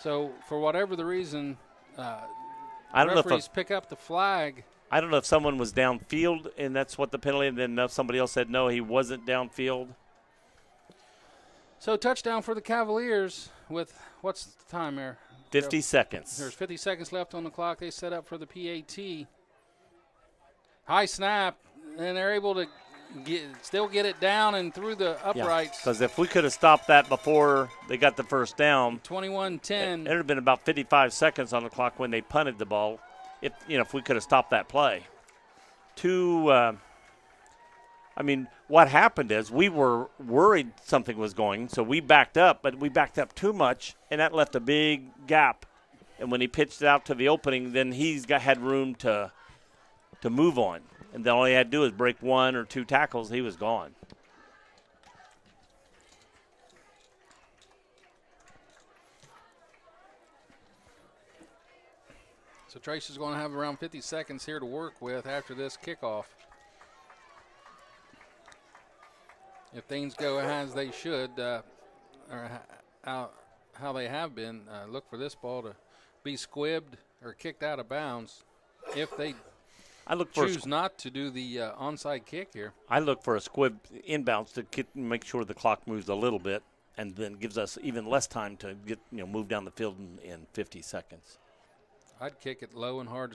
So, for whatever the reason, I don't referees pick up the flag. I don't know if someone was downfield and that's what the penalty, and then somebody else said no, he wasn't downfield. So touchdown for the Cavaliers with, what's the time there? 50 seconds. There's 50 seconds left on the clock. They set up for the PAT. High snap, and they're able to still get it down and through the uprights. Because if we could have stopped that before they got the first down, 21-10. It would have been about 55 seconds on the clock when they punted the ball. If we could have stopped that play. What happened is we were worried something was going, so we backed up, but we backed up too much, and that left a big gap. and when he pitched it out to the opening, then had room to move on. And then all he had to do was break 1 or 2 tackles. He was gone. So Trace is going to have around 50 seconds here to work with after this kickoff. If things go as they should, or how they have been, look for this ball to be squibbed or kicked out of bounds. If they choose not to do the onside kick here. I look for a squib inbounds to make sure the clock moves a little bit, and then gives us even less time to move down the field in 50 seconds. I'd kick it low and hard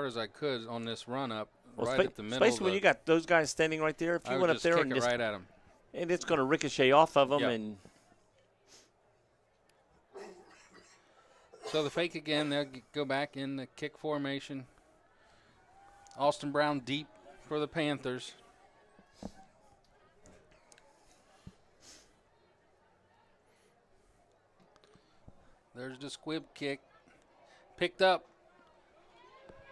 as I could on this run up, right at the middle. Especially when you got those guys standing right there. If you went up there and kick it right at them, and it's going to ricochet off of them. Yep. And so the fake again. They'll go back in the kick formation. Austin Brown deep for the Panthers. There's the squib kick. Picked up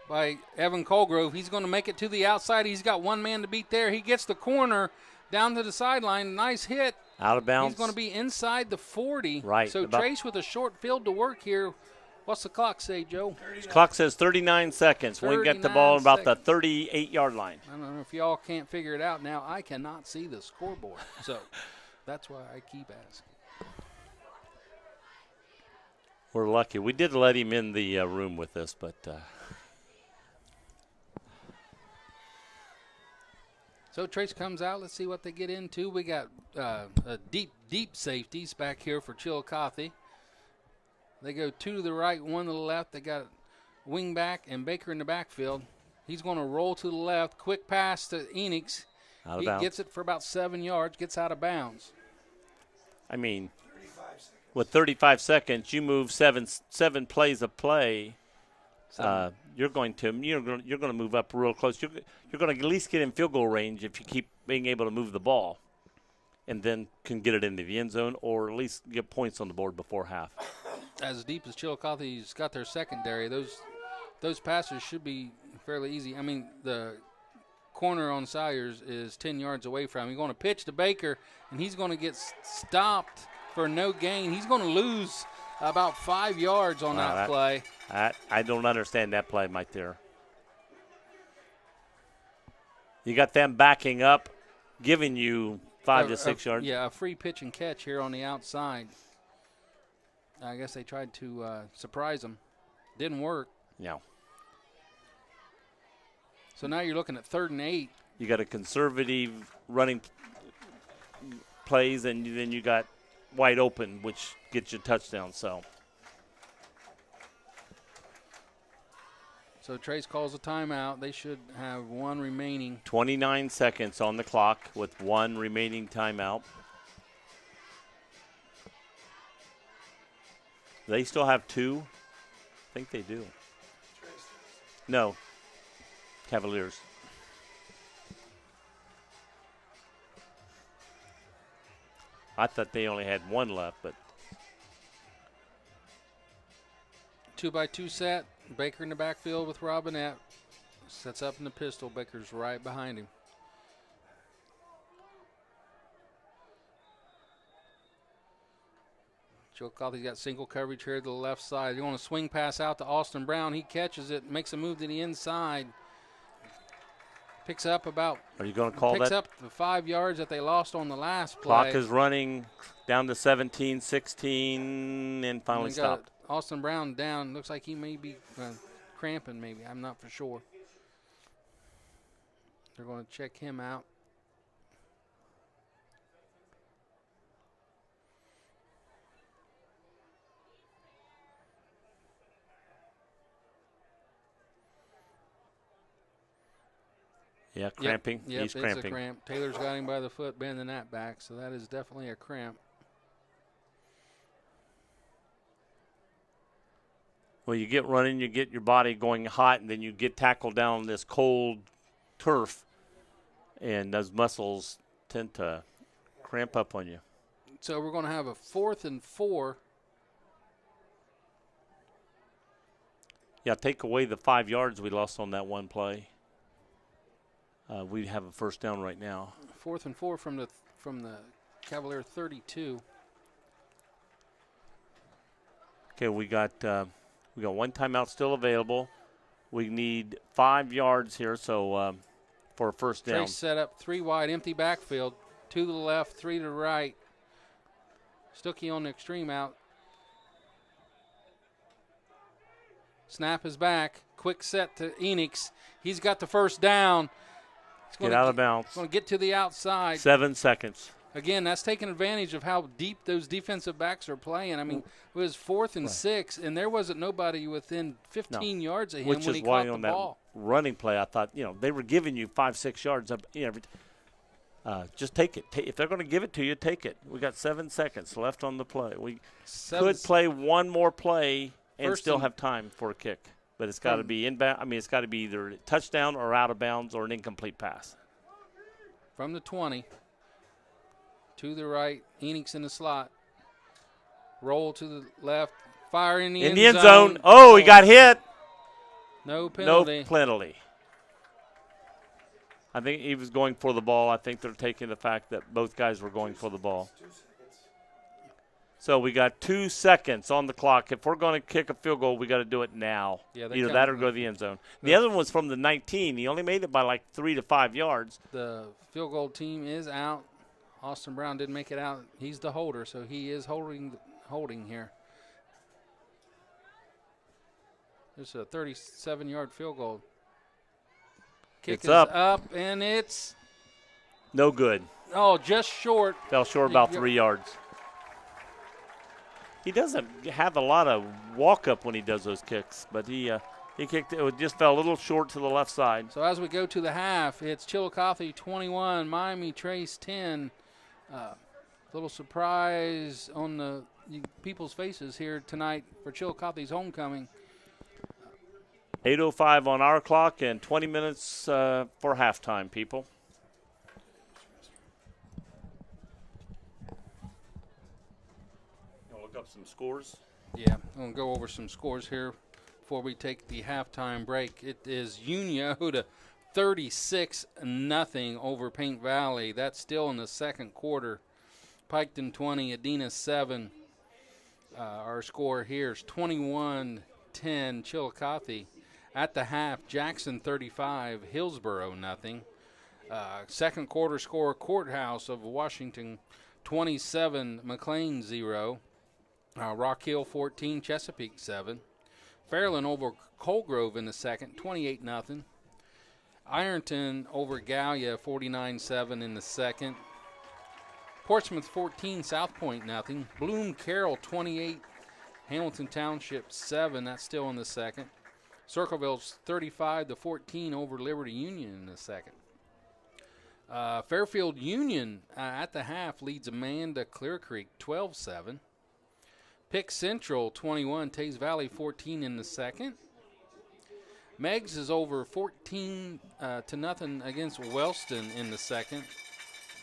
by Evan Colgrove. He's going to make it to the outside. He's got one man to beat there. He gets the corner down to the sideline. Nice hit. Out of bounds. He's going to be inside the 40. Right. So Trace with a short field to work here. What's the clock say, Joe? Clock says 39 seconds. We get the ball about the 38-yard line. I don't know if y'all can't figure it out now. I cannot see the scoreboard. So that's why I keep asking. We're lucky. We did let him in the room with us, but so Trace comes out. Let's see what they get into. We got deep safeties back here for Chillicothe. They go 2 to the right, 1 to the left. They got wing back and Baker in the backfield. He's going to roll to the left. Quick pass to Enix. He gets it for about 7 yards, gets out of bounds. I mean, with 35 seconds, you move seven plays of play. You're going to move up real close. You're going to at least get in field goal range if you keep being able to move the ball, and then can get it into the end zone or at least get points on the board before half. As deep as Chillicothe's got their secondary, those passes should be fairly easy. I mean, the corner on Salyers is 10 yards away from him. He's going to pitch to Baker, and he's going to get stopped for no gain. He's going to lose about 5 yards on that play. I don't understand that play right there. You got them backing up, giving you 5 to 6 yards. Yeah, a free pitch and catch here on the outside. I guess they tried to surprise him. Didn't work. No. So now you're looking at 3rd and 8. You got a conservative running plays, and then you got wide open, which gets you a touchdown. So Trace calls a timeout. They should have 1 remaining. 29 seconds on the clock with 1 remaining timeout. They still have 2? I think they do. No. Cavaliers. I thought they only had 1 left, but 2-by-2 set. Baker in the backfield with Robinette. Sets up in the pistol. Baker's right behind him. Chillicothe's got single coverage here to the left side. They're going to swing pass out to Austin Brown. He catches it, makes a move to the inside. Picks up about. Are you going to call picks that? Picks up the 5 yards that they lost on the last play. Clock is running down to 17, 16, and finally stopped. Austin Brown down. Looks like he may be cramping maybe. I'm not for sure. They're going to check him out. Yeah, cramping. Yep, He's it's cramping. A cramp. Taylor's got him by the foot, bending that back, so that is definitely a cramp. Well, you get running, you get your body going hot, and then you get tackled down on this cold turf, and those muscles tend to cramp up on you. So we're going to have a 4th and 4. Yeah, take away the 5 yards we lost on that one play. We have a first down right now. 4th and 4 from the Cavalier 32. Okay, we got one timeout still available. We need 5 yards here, so for a first down. Trace set up 3 wide, empty backfield. 2 to the left, 3 to the right. Stuckey on the extreme out. Snap is back. Quick set to Enix. He's got the first down. Get out of bounds. Going to get to the outside. 7 seconds. Again, that's taking advantage of how deep those defensive backs are playing. I mean, it was 4th and 6, and there wasn't nobody within 15 yards of him when he caught the ball. Running play, I thought, they were giving you 5-6 yards up. Just take it. If they're going to give it to you, take it. We got 7 seconds left on the play. We could play one more play and still have time for a kick, but it's got to be inbound. I mean, it's got to be either a touchdown or out of bounds or an incomplete pass. From the 20 to the right, Enix in the slot. Roll to the left, fire in the end zone. Oh, he got hit. No penalty. No penalty. I think he was going for the ball. I think they're taking the fact that both guys were going for the ball. So we got 2 seconds on the clock. If we're going to kick a field goal, we got to do it now. Yeah, either that or go to the end zone. The other one was from the 19. He only made it by like 3 to 5 yards. The field goal team is out. Austin Brown didn't make it out. He's the holder, so he is holding here. There's a 37-yard field goal. Kick is up, and it's no good. Oh, just short. Fell short about 3 yards. He doesn't have a lot of walk-up when he does those kicks, but he kicked it. It just fell a little short to the left side. So as we go to the half, it's Chillicothe 21, Miami Trace 10. Little surprise on the people's faces here tonight for Chillicothe's homecoming. 8:05 on our clock and 20 minutes for halftime, people. Look up some scores. Yeah, I'm going to go over some scores here before we take the halftime break. It is Uniontown 36-0 over Paint Valley. That's still in the second quarter. Piketon 20, Adena 7. Our score here is 21-10 Chillicothe. At the half, Jackson 35, Hillsboro 0. Second quarter score, Courthouse of Washington 27, McLean 0. Rock Hill 14, Chesapeake 7. Fairland over Colgrove in the second, 28-0. Ironton over Gallia 49-7 in the second. Portsmouth 14, South Point 0. Bloom Carroll 28, Hamilton Township 7. That's still in the second. Circleville's 35-14 over Liberty Union in the second. Fairfield Union at the half leads Amanda Clear Creek 12-7. Pick Central 21, Taze Valley 14 in the second. Meggs is over 14-0 against Wellston in the second.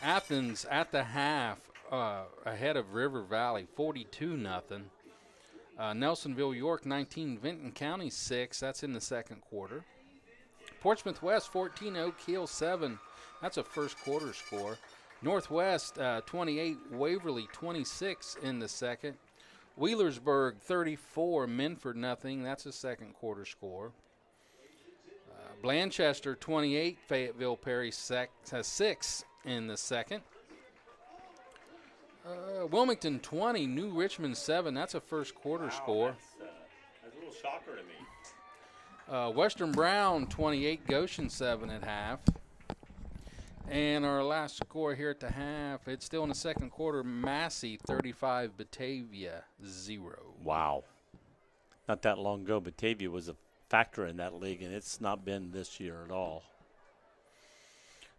Athens at the half ahead of River Valley 42-0. Nelsonville York 19, Vinton County 6. That's in the second quarter. Portsmouth West 14, Oak Hill 7. That's a first quarter score. Northwest 28, Waverly 26 in the second. Wheelersburg 34, Minford 0. That's a second quarter score. Blanchester 28, Fayetteville Perry 6 in the second. Wilmington 20, New Richmond 7. That's a first quarter score. That's a little shocker to me. Western Brown 28, Goshen 7 at half. And our last score here at the half, it's still in the second quarter, Massey 35, Batavia 0. Wow. Not that long ago, Batavia was a factor in that league, and it's not been this year at all.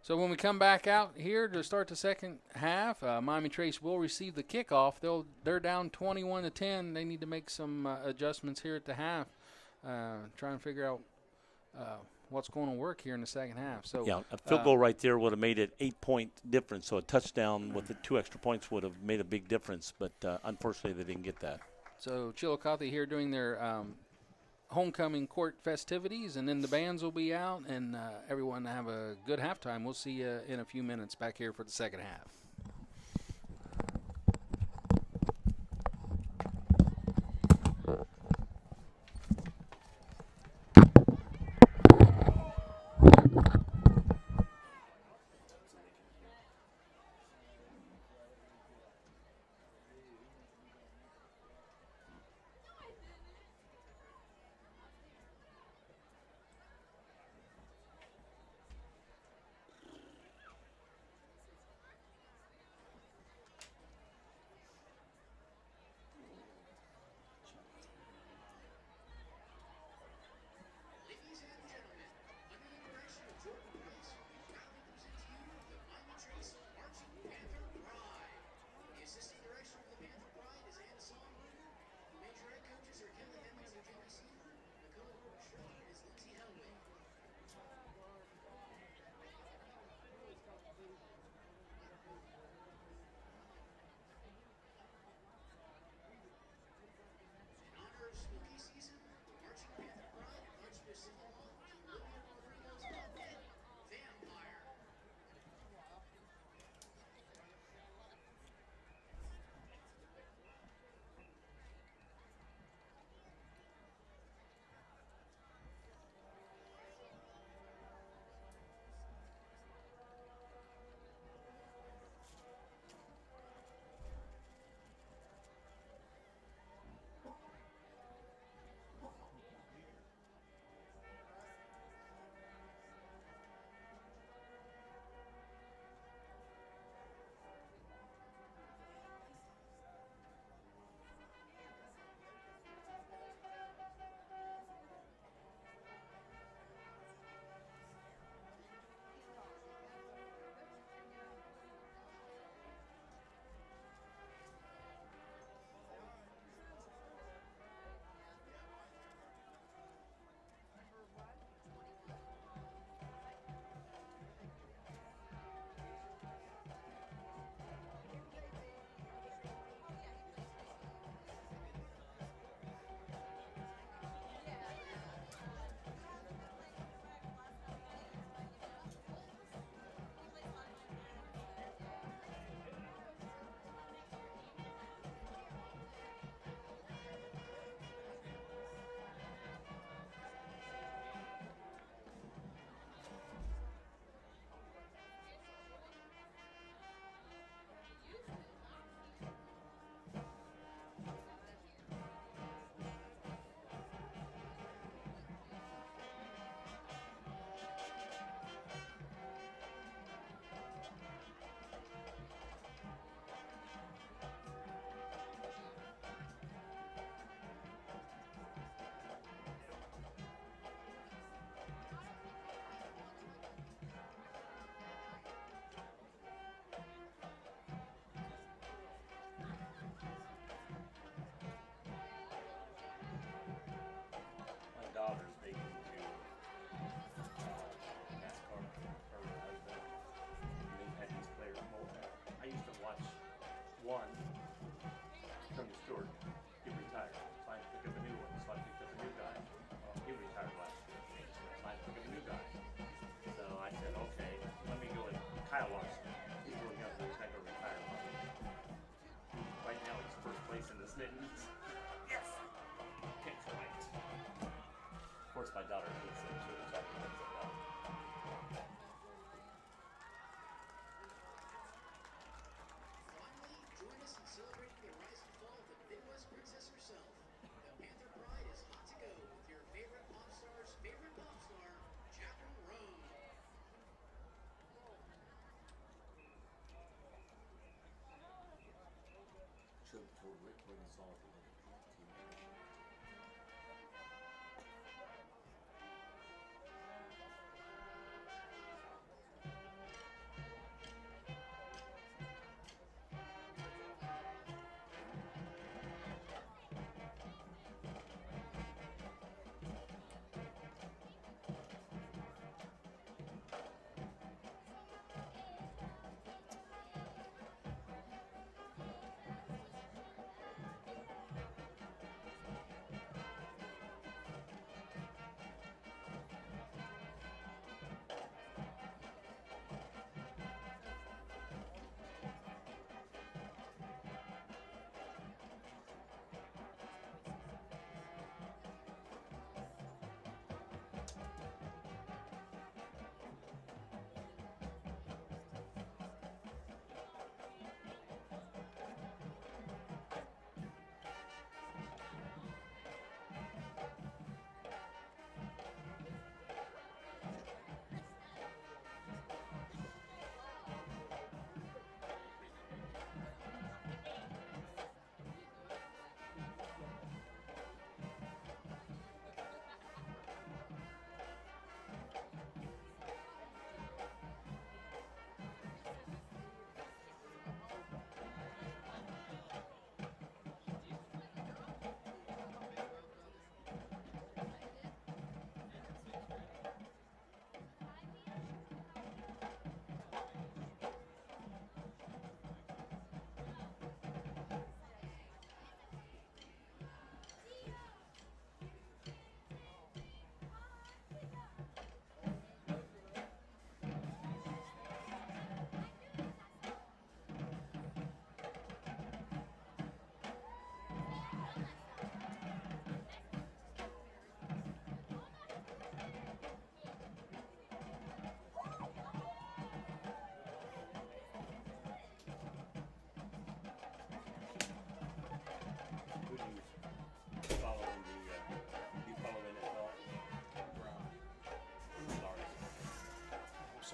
So when we come back out here to start the second half, Miami Trace will receive the kickoff. They're down 21-10. They need to make some adjustments here at the half, try and figure out what's going to work here in the second half. So yeah, a field goal right there would have made it 8-point difference. So a touchdown with the 2 extra points would have made a big difference. But unfortunately, they didn't get that. So Chillicothe here doing their homecoming court festivities, and then the bands will be out, and everyone have a good halftime. We'll see you in a few minutes back here for the second half. My daughter hates it too, so I can mix it up. Finally, join us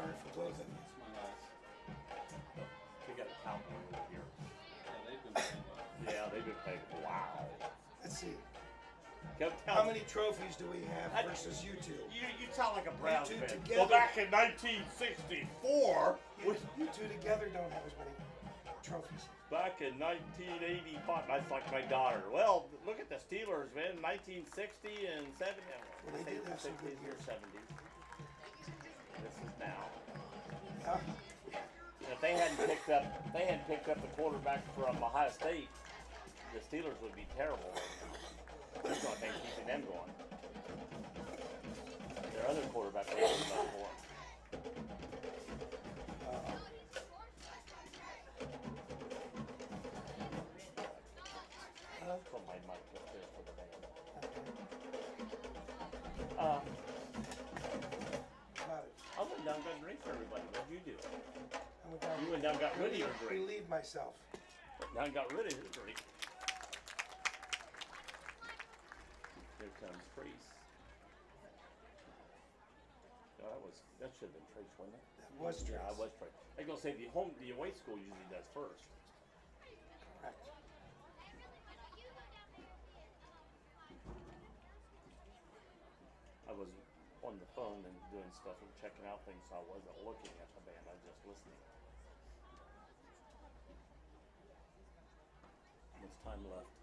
Sorry for both of you. That's my nice. We got a cowboy over here. Yeah, they've been playing well. Yeah, they've been playing. Wow. Let's see. Go tell How me. many trophies do we have versus you two? You sound like a Browns You two fan. together- Well, back in 1964, You two together don't have as many trophies. back in 1985, that's like my daughter. Well, look at the Steelers, man. 1960 and 70. Well, they did have some good 60s or years. 70s. This is now. Yeah. If they hadn't picked up the quarterback from Ohio State, the Steelers would be terrible. That's the only thing keeping them going. Their other quarterback was about for them. Put my mic up there for the band. About it. I went down and got a drink for everybody. What did you do? I went down You went down and got rid of your drink. relieve myself. Now I got rid of his drink. Here comes Trace. Oh, that should have been Trace, wasn't it? That was true. Yeah, I was Trace. I was gonna say the away school usually does first. Correct. I was on the phone and doing stuff and checking out things, so I wasn't looking at the band. I was just listening. How much time left?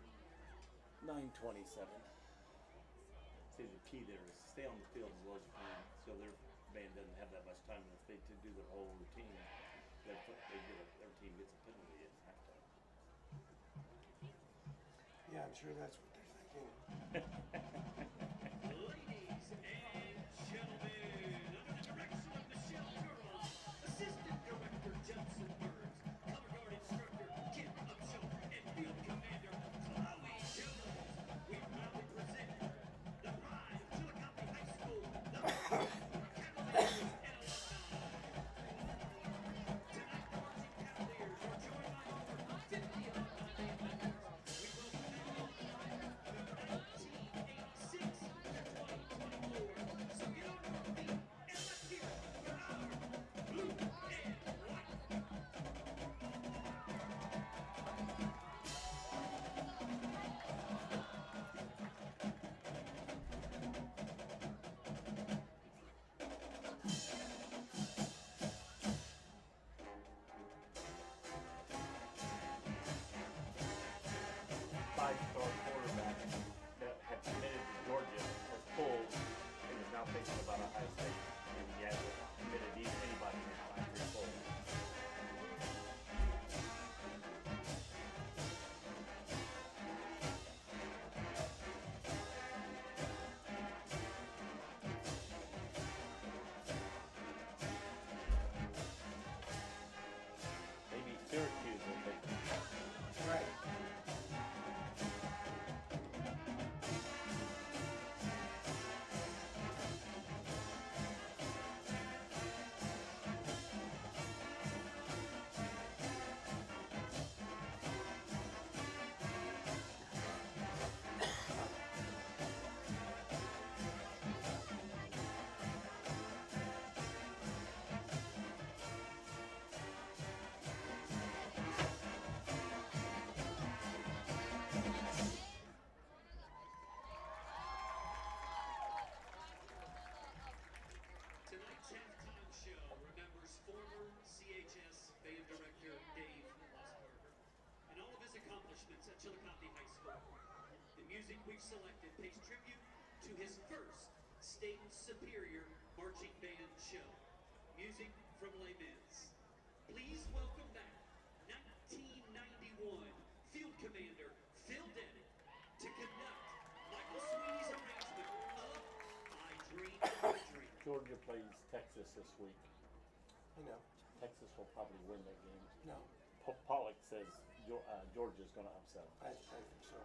9:27. See, the key there is stay on the field as well as you can, so their band doesn't have that much time. If they to do their whole routine, their team gets a penalty at halftime. Yeah, I'm sure that's what they're thinking. Ladies and gentlemen, under the direction of Michelle Turles, Assistant Director Johnson Burns, Color Guard Instructor Kim Upshaw, and Field Commander Chloe Jones, we proudly present the pride of Chillicothe High School, the Cavaliers and alumni. Tonight, the Marching Cavaliers are joined by over 50 alumni and members. We welcome them all from 1986 to 2024. So get on your feet and let's hear it for our blue and white. Five-star quarterback that had committed to Georgia has pulled and is now thinking about Ohio State. And he hasn't committed to anybody now after he pulled. Maybe Syracuse will take him. Right. Tonight's halftime show remembers former CHS band director Dave Mossberger and all of his accomplishments at Chillicothe High School. The music we've selected pays tribute to his first state superior marching band show. Music from Les Mis. Please welcome back 1991 Field Commander Phil Dennett to conduct Michael Sweeney's arrangement of I Dream a Dream. Georgia plays Texas this week. You know. Texas will probably win that game. No. Pollock says Georgia's going to upset them. I think so.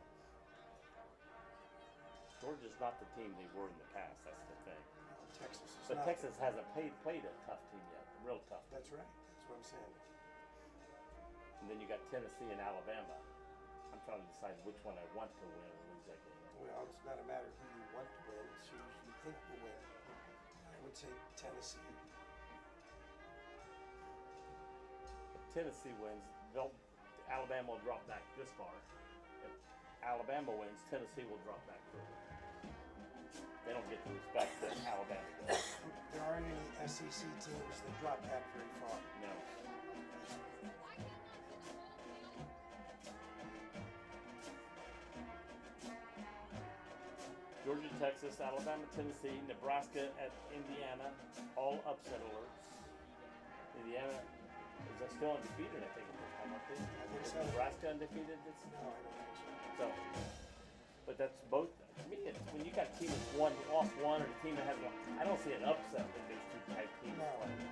Georgia's not the team they were in the past. That's the thing. Texas is But not. Texas hasn't played a tough team yet. Real tough. That's right. That's what I'm saying. And then you got Tennessee and Alabama. I'm trying to decide which one I want to win or lose that game. Well, it's not a matter of who you want to win, it's who you think will win. I would say Tennessee. Tennessee wins, Alabama will drop back this far. If Alabama wins, Tennessee will drop back further. They don't get the respect that Alabama does. There aren't any SEC teams that drop back very far. No. Georgia, Texas, Alabama, Tennessee, Nebraska at Indiana, all upset alerts. Indiana is still undefeated, I think, at this time, aren't they? I think so. Nebraska undefeated? No, I don't think So, so. but that's both. To me, it's when you got a team that's lost one, or a team that has one. I don't see an upset with these two type teams No. playing.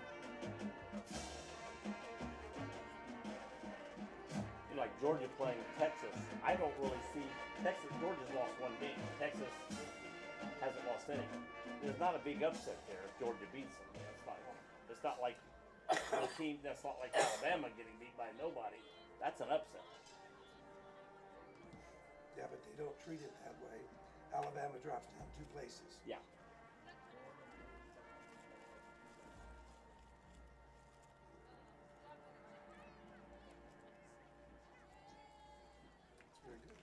You know, like Georgia playing Texas. I don't really see Texas. Georgia's lost one game. Texas hasn't lost any. There's not a big upset there if Georgia beats them. It's not like a team that's not like Alabama getting beat by nobody. That's an upset. Yeah, but they don't treat it that way. Alabama drops down 2 places. Yeah. It's very good.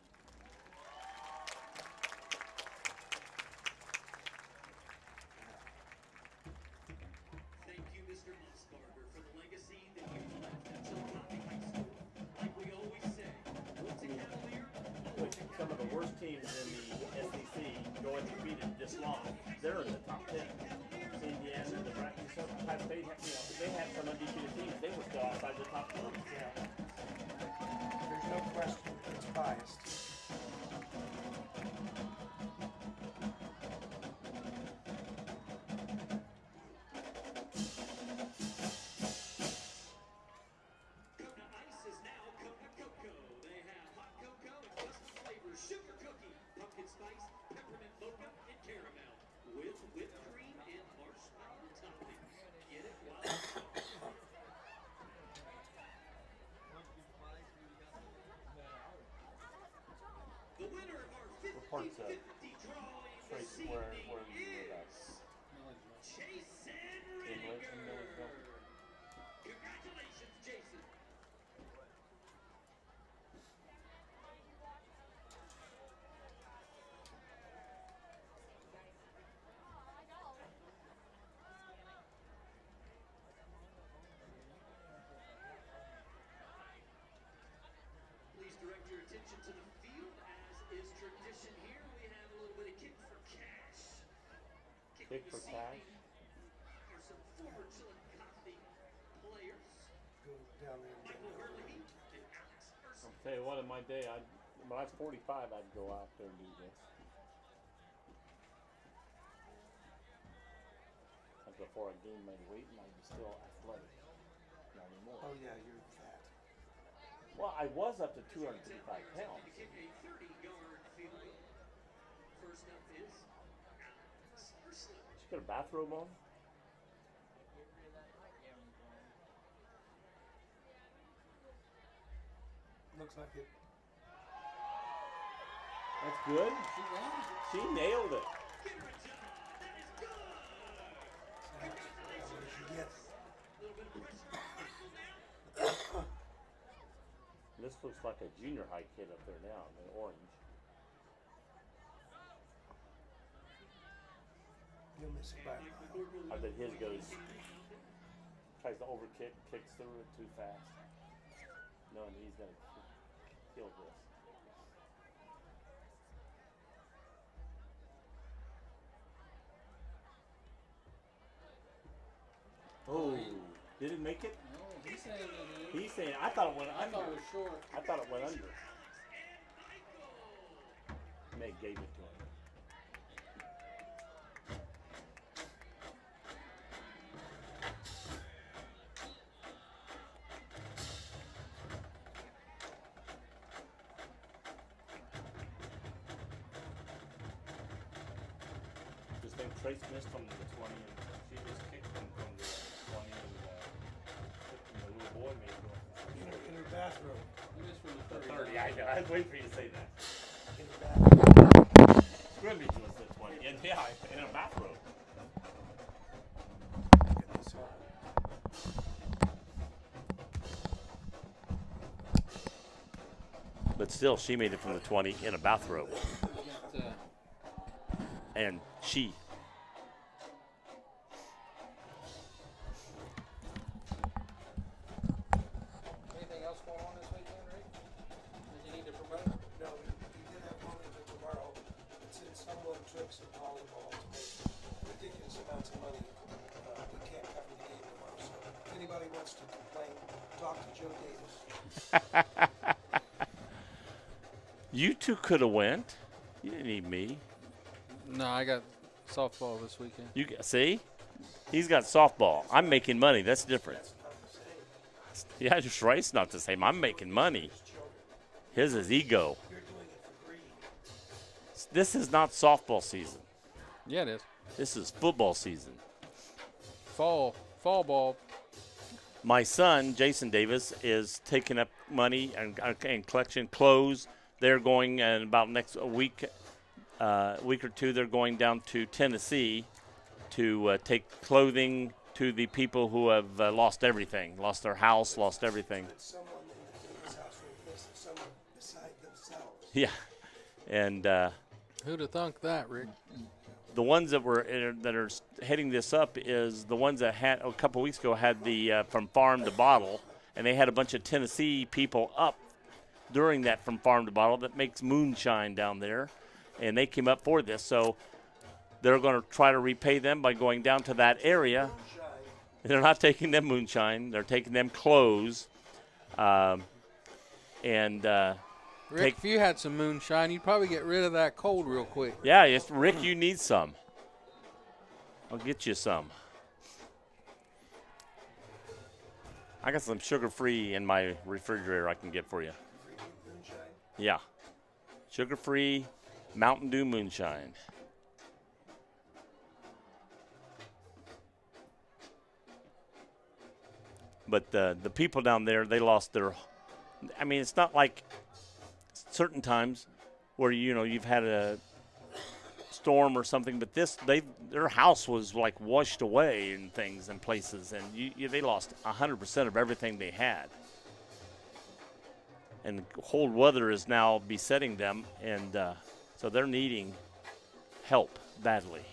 Thank you, Mr. Musbarger, for the legacy that you've left at Chillicothe High School. Like we always say, once a Cavalier, always a Some of the worst teams in the SEC go undefeated this long. They're in the top 10. Indiana, Nebraska, sometimes they have some undefeated teams. They were still outside the top 20. Yeah. There's no question it's biased. Kona Ice is now Kona Cocoa. They have hot cocoa and custom flavors, sugar cookie, pumpkin spice, peppermint mocha, and caramel, with whipped cream and marshmallow toppings. Get it while it's hot. The winner of our parts of 50-50 draw Trace, this where evening you live at? is Jason In Rittinger. Milledgeville? Congratulations, Jason. Please direct your attention to the field. As is tradition here, we have a little bit of kick for cash. Kick for this cash? evening are some former Chillicothe players, Go down there and get Michael it over Hurley with. and Alex Herrstein. I'll tell you what, in my day, when I was 45, I'd go out there and do this. That's before I gained my weight and I was still athletic. Not anymore. Oh yeah, you're fat. Well, I was up to 255 pounds. To kick a 30-yard field goal. First up is Alex Herrstein. Did you get a bathrobe on? Looks like it. That's good. She nailed it. Give her a job. That is good. That's what she gets. A little bit of pressure on Michael now. This looks like a junior high kid up there now in orange. You'll miss it by a mile. I bet his goes, tries to overkick, kicks through it too fast. Knowing he's going to kill this. Oh, did it make it? No, he's saying that it is. He's saying, I thought it went I under. thought it was short. I thought it went under. And Michael. Meg gave it to him. Just think Trace missed from the 20 and she just kicked him from the 20 and the little boy made it. In her bathroom. He missed from the The 30. 30, I know. I was waiting for you to say that. In her bathroom. Scrimmage was the 20. And yeah, in a bathrobe. Get this one. still, she made it from the 20 in a bathrobe. And she. Anything else going on this weekend, Rick? That you need to promote? No, we did have one event tomorrow. It's in Sunblood Trips and volleyball to make ridiculous amounts of money. We can't cover the game tomorrow. So if anybody wants to complain, talk to Joe Davis. You two could have went. You didn't need me. No, I got softball this weekend. You see? He's got softball. I'm making money. That's different. Yeah, just right. It's not the same. I'm making money. His is ego. This is not softball season. Yeah, it is. This is football season. Fall ball. My son, Jason Davis, is taking up money and collection clothes. They're going in about next week or two. They're going down to Tennessee to take clothing to the people who have lost everything, lost their house, lost everything. Someone in the Davis house replaced someone beside themselves. Yeah, and Who'd have thunk that, Rick? the ones that are heading this up is the ones that had a couple weeks ago had the from farm to bottle, and they had a bunch of Tennessee people up during that from farm to bottle that makes moonshine down there, and they came up for this. So they're going to try to repay them by going down to that area. They're not taking them moonshine. They're taking them clothes. Rick, if you had some moonshine, you'd probably get rid of that cold real quick. Yeah, Rick, you need some. I'll get you some. I got some sugar-free in my refrigerator I can get for you. Yeah. Sugar-free Mountain Dew moonshine. But the people down there, they lost their – I mean, it's not like certain times where, you've had a storm or something, but their house was, like, washed away and things and places, and they lost 100% of everything they had. And cold weather is now besetting them, and so they're needing help badly.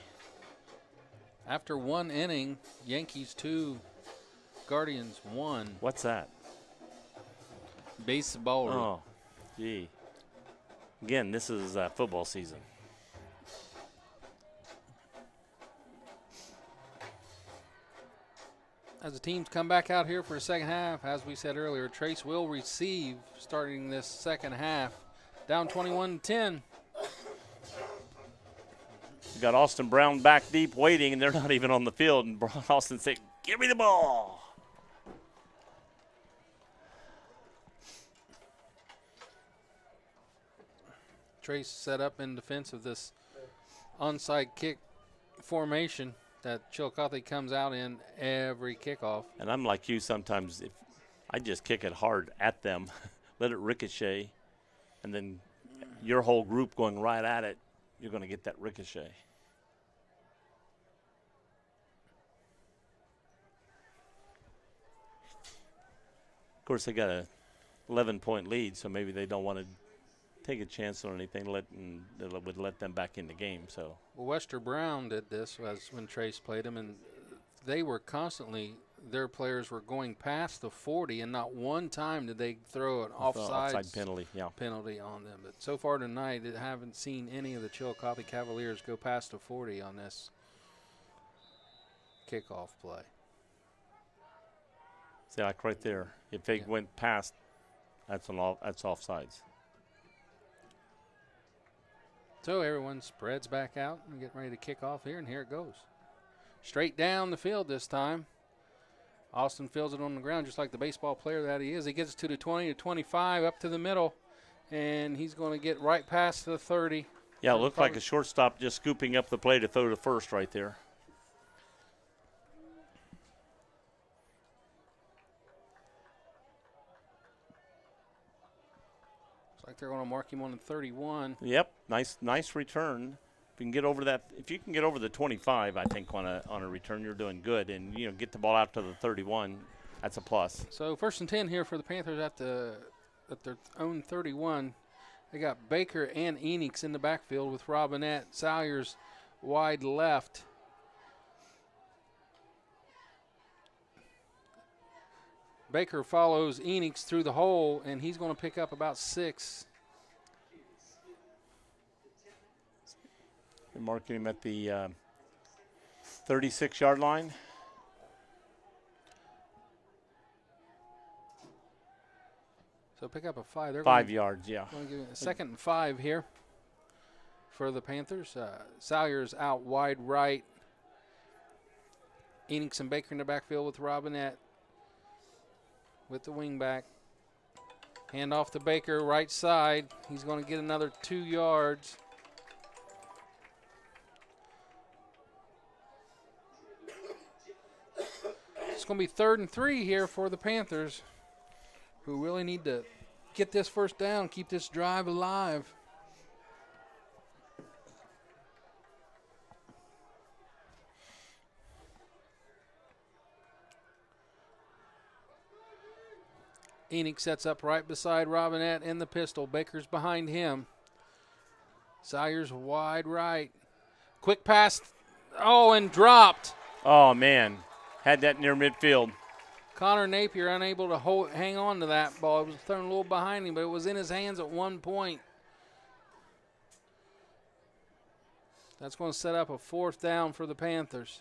After one inning, Yankees 2, Guardians 1. What's that? Baseball. Oh, gee. Again, this is football season. As the teams come back out here for the second half, as we said earlier, Trace will receive starting this second half. Down 21-10. We got Austin Brown back deep waiting, and they're not even on the field. And Austin said, "Give me the ball." Trace set up in defense of this onside kick formation that Chillicothe comes out in every kickoff. And I'm like you sometimes. If I just kick it hard at them, let it ricochet, and then your whole group going right at it, you're going to get that ricochet. Of course, they got a 11-point lead, so maybe they don't want to take a chance on anything. Would let them back in the game. So well, Wester Brown did this when Trace played them, and they were constantly. Their players were going past the 40, and not one time did they throw an offside penalty on them. But so far tonight, I haven't seen any of the Chillicothe Cavaliers go past the 40 on this kickoff play. See, like right there, if they went past, that's offsides. So everyone spreads back out and getting ready to kick off here, and here it goes. Straight down the field this time. Austin fields it on the ground just like the baseball player that he is. He gets it to the 20 to 25, up to the middle, and he's going to get right past the 30. Yeah, it looked like a shortstop just scooping up the play to throw to first right there. Looks like they're going to mark him on the 31. Yep, nice return. If you can get over the 25, I think on a return, you're doing good, and get the ball out to the 31. That's a plus. So 1st and 10 here for the Panthers at their own 31. They got Baker and Enix in the backfield with Robinette. Salyers wide left. Baker follows Enix through the hole, and he's going to pick up about 6. They're marking him at the 36-yard line. So pick up a 5. They're 5 going yards, yeah. to give it a 2nd and 5 here for the Panthers. Salyers out wide right. Enix and Baker in the backfield with Robinette with the wingback. Hand off to Baker, right side. He's going to get another 2 yards. It's going to be 3rd and 3 here for the Panthers, who really need to get this first down, keep this drive alive. Enix sets up right beside Robinette in the pistol. Baker's behind him. Salyers wide right. Quick pass. Oh, and dropped. Oh, man. Had that near midfield. Connor Napier unable to hang on to that ball. It was thrown a little behind him, but it was in his hands at one point. That's going to set up a 4th down for the Panthers.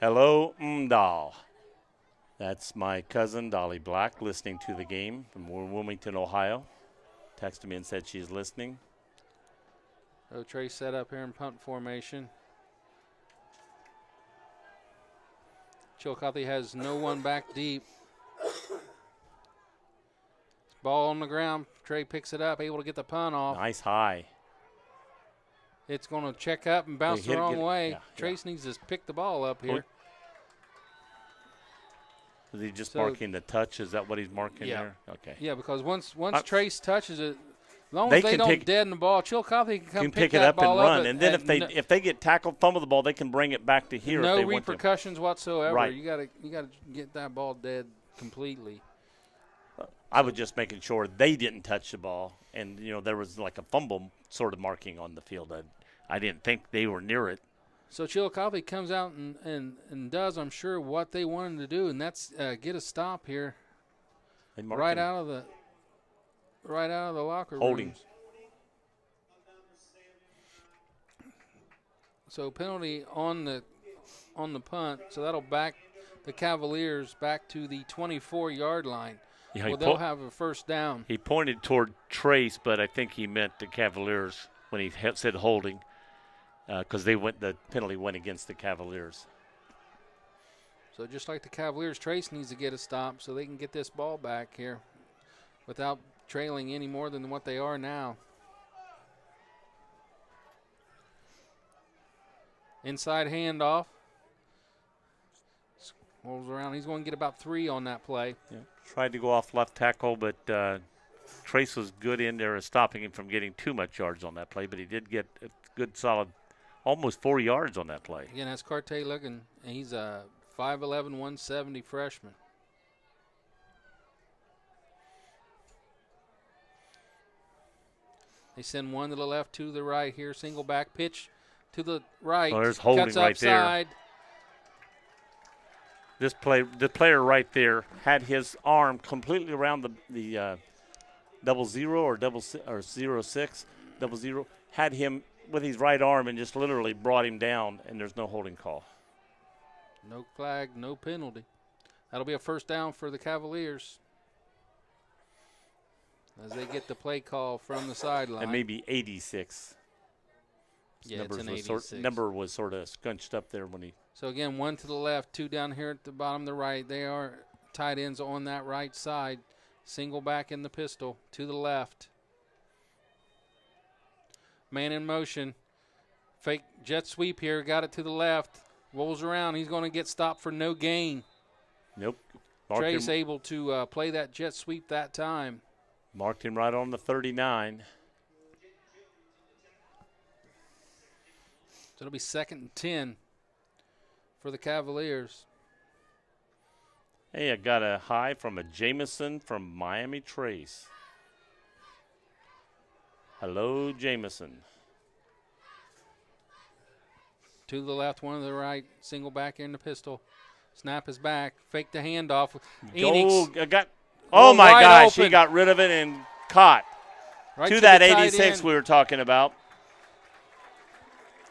Hello, Mdal. That's my cousin, Dolly Black, listening to the game from Wilmington, Ohio. Texted me and said she's listening. So Trey set up here in punt formation. Chillicothe has no one back deep. Ball on the ground. Trey picks it up, able to get the punt off. Nice high. It's going to check up and bounce the wrong way. Yeah, Trace needs to pick the ball up here. Is he just marking the touch? Is that what he's marking there? Okay. Yeah, because once Trace touches it, as long They as they can don't deaden the ball, Chillicothe can come pick it that up and ball run. up And then if they get tackled, fumble the ball, they can bring it back to here if no they want to. repercussions whatsoever. Right. You got to get that ball dead completely. I was just making sure they didn't touch the ball, and there was like a fumble sort of marking on the field. I didn't think they were near it. So Chillicothe comes out and does, I'm sure, what they wanted to do, and that's get a stop here. Right out of the locker room. Holding. So penalty on the punt. So that'll back the Cavaliers back to the 24-yard line. Yeah, well, they'll have a 1st down. He pointed toward Trace, but I think he meant the Cavaliers when he said holding, because the penalty went against the Cavaliers. So just like the Cavaliers, Trace needs to get a stop so they can get this ball back here without trailing any more than what they are now. Inside handoff. Rolls around. He's going to get about 3 on that play. Yeah. Tried to go off left tackle, but Trace was good in there as stopping him from getting too much yards on that play, but he did get a good solid almost 4 yards on that play. Again, that's Carte looking, and he's a 5'11", 170 freshman. They send one to the left, 2 to the right here. Single back pitch to the right. Oh, there's holding cuts right upside. There. The player right there had his arm completely around the 00 or 06, 00, had him with his right arm and just literally brought him down, and there's no holding call. No flag, no penalty. That'll be a 1st down for the Cavaliers as they get the play call from the sideline. And maybe 86. Yeah, it's an 86. Number was sort of scunched up there when he. So, again, 1 to the left, 2 down here at the bottom of the right. They are tight ends on that right side. Single back in the pistol to the left. Man in motion. Fake jet sweep here. Got it to the left. Rolls around. He's going to get stopped for no gain. Nope. Trace able to play that jet sweep that time. Marked him right on the 39. So it'll be 2nd and 10 for the Cavaliers. Hey, I got a high from a Jameson from Miami Trace. Hello, Jameson. To the left, one to the right. Single back in the pistol. Snap is back. Fake the handoff. Enix. Oh, my wide gosh. open. He got rid of it and caught. Right to the that tight 86 end. we were talking about.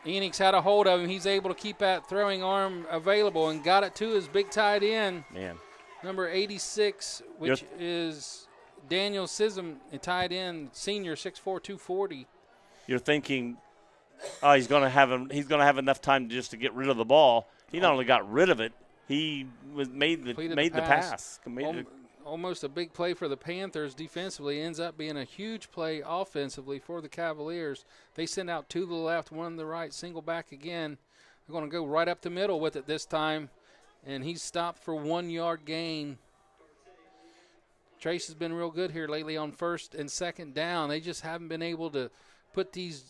Enix had a hold of him. He's able to keep that throwing arm available and got it to his big tight end. Man. Number 86, which is Daniel Sism, a tight end, senior, 6'4", 240. You're thinking, oh, he's going to have enough time just to get rid of the ball. He not only got rid of it, he made the pass. Almost a big play for the Panthers defensively. Ends up being a huge play offensively for the Cavaliers. They send out two to the left, one to the right, single back again. They're going to go right up the middle with it this time, and he's stopped for 1 yard gain. Trace has been real good here lately on first and second down. They just haven't been able to put these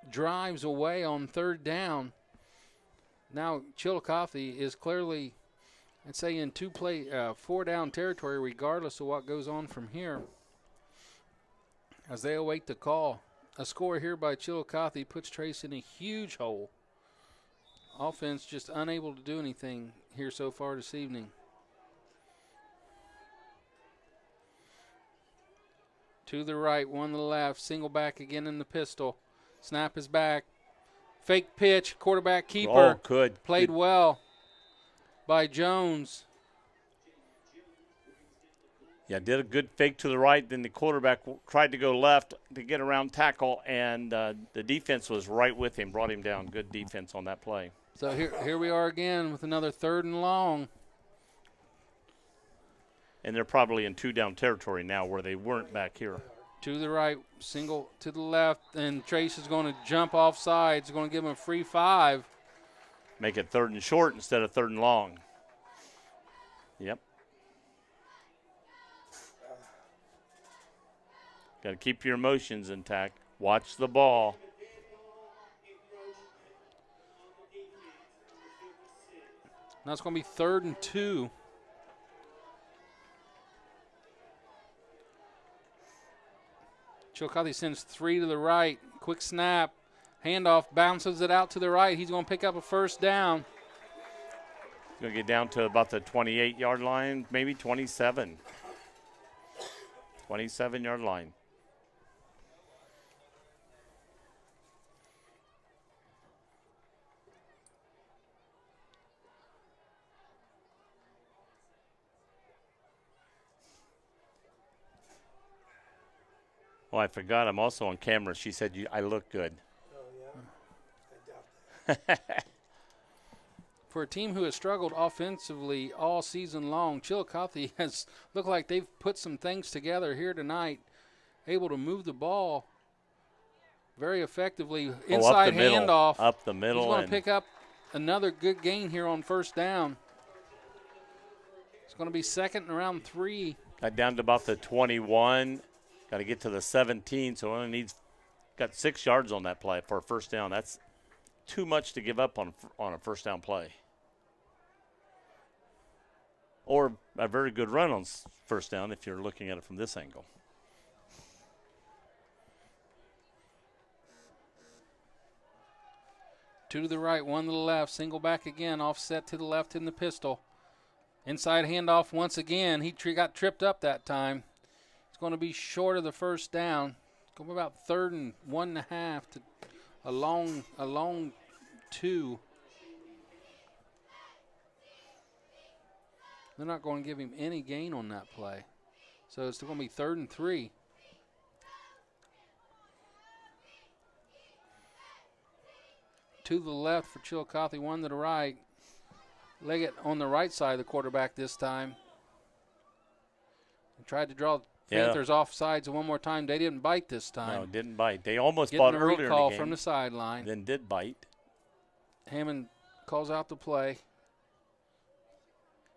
drives away on third down. Now Chillicothe is clearly, I'd say, in four down territory regardless of what goes on from here as they await the call. A score here by Chillicothe puts Trace in a huge hole. Offense just unable to do anything here so far this evening. To the right, one to the left, single back again in the pistol. Snap is back. Fake pitch, quarterback keeper. Oh, good. Played well by Jones. Yeah, did a good fake to the right. Then the quarterback tried to go left to get around tackle, and the defense was right with him, brought him down. Good defense on that play. So here we are again with another third and long. And they're probably in two-down territory now where they weren't back here. To the right, single to the left, and Trace is going to jump off sides. Going to give him a free 5. Make it third and short instead of third and long. Yep. Got to keep your emotions intact. Watch the ball. Now it's going to be 3rd and 2. Chillicothe sends 3 to the right. Quick snap. Handoff, bounces it out to the right. He's going to pick up a first down. Going to get down to about the 28-yard line, maybe 27. 27-yard line. Oh, I forgot. I'm also on camera. She said I look good. Oh, yeah? I doubt that. For a team who has struggled offensively all season long, Chillicothe has looked like they've put some things together here tonight, able to move the ball very effectively. Inside handoff. Up the middle. He's going to pick up another good gain here on first down. It's going to be second and around 3. Got down to about the 21. Got to get to the 17, so got 6 yards on that play for a first down. That's too much to give up on a first down play. Or a very good run on first down if you're looking at it from this angle. Two to the right, one to the left. Single back again, offset to the left in the pistol. Inside handoff once again. He got tripped up that time. Going to be short of the first down. Going about 3rd and 1.5 to a long 2. They're not going to give him any gain on that play. So it's going to be 3rd and 3. To the left for Chillicothe, one to the right. Leggett on the right side of the quarterback this time. He tried to draw Panthers off sides one more time. They didn't bite this time. No, didn't bite. They almost bought earlier in the game. Recall from the sideline. Then did bite. Hammond calls out the play.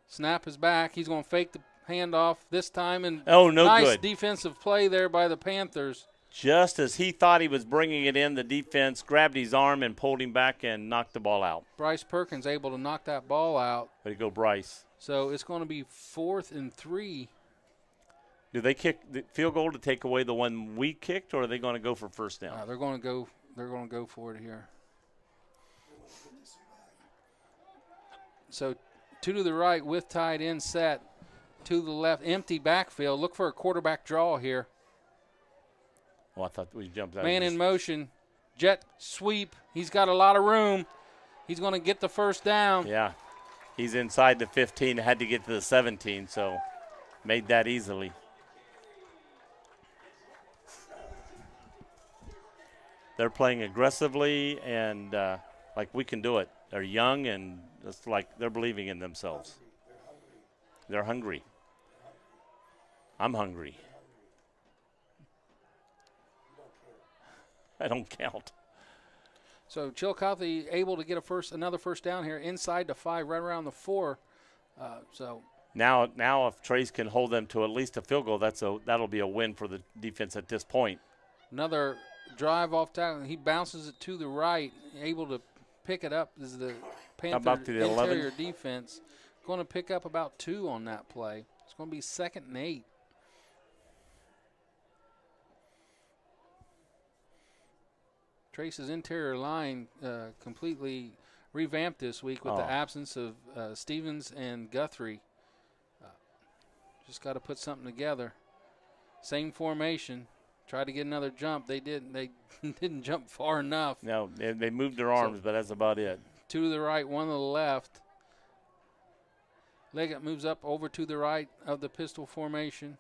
Snap is back. He's going to fake the handoff this time. And nice defensive play there by the Panthers. Just as he thought he was bringing it in, the defense grabbed his arm and pulled him back and knocked the ball out. Bryce Perkins able to knock that ball out. Way to go, Bryce. So it's going to be 4th and 3. Do they kick the field goal to take away the one we kicked, or are they going to go for first down? They're going to go. They're going to go for it here. So 2 to the right with tight end set. 2 to the left, empty backfield. Look for a quarterback draw here. Oh, I thought we jumped out. Man in motion, jet sweep. He's got a lot of room. He's going to get the first down. Yeah, he's inside the 15. Had to get to the 17, so made that easily. They're playing aggressively and like we can do it. They're young and it's like they're believing in themselves. They're hungry. I'm hungry. I don't count. So Chillicothe able to get another first down here inside the 5, right around the 4. So now if Trace can hold them to at least a field goal, that'll be a win for the defense at this point. Another drive off tackle. He bounces it to the right, able to pick it up as the Panther about to the interior 11? defense. Going to pick up about 2 on that play. It's going to be 2nd and 8. Trace's interior line completely revamped this week with the absence of Stevens and Guthrie. Just got to put something together. Same formation. Tried to get another jump. They didn't. They didn't jump far enough. No, they moved their arms, but that's about it. 2 to the right, 1 to the left. Leggett moves up over to the right of the pistol formation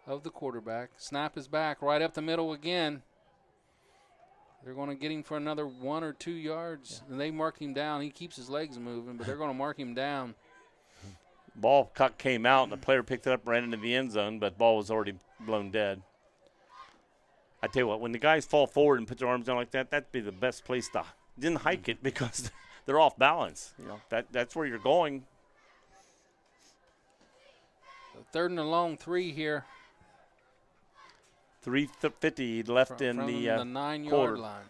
of the quarterback. Snap is back, right up the middle again. They're going to get him for another 1 or 2 yards. Yeah. And they mark him down. He keeps his legs moving, but they're going to mark him down. Ball came out, and the player picked it up, ran into the end zone, but ball was already blown dead. I tell you what, when the guys fall forward and put their arms down like that, that'd be the best place to didn't hike it because they're off balance. You know, that's where you're going. So 3rd and a long 3 here. 3:50 left in the the 9-yard line.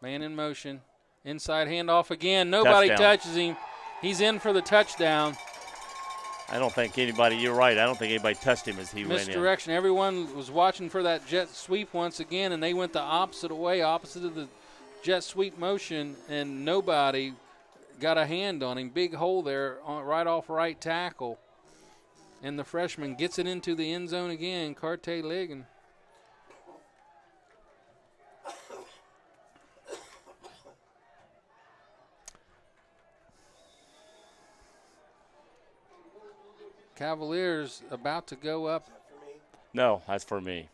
Man in motion. Inside handoff again. Nobody touches him. He's in for the touchdown. I don't think anybody, you're right, I don't think anybody touched him as he went in. Misdirection. Everyone was watching for that jet sweep once again, and they went the opposite way, opposite of the jet sweep motion, and nobody got a hand on him. Big hole there right off right tackle. And the freshman gets it into the end zone again, Carte Ligon. Cavaliers about to go up. No, that's for me.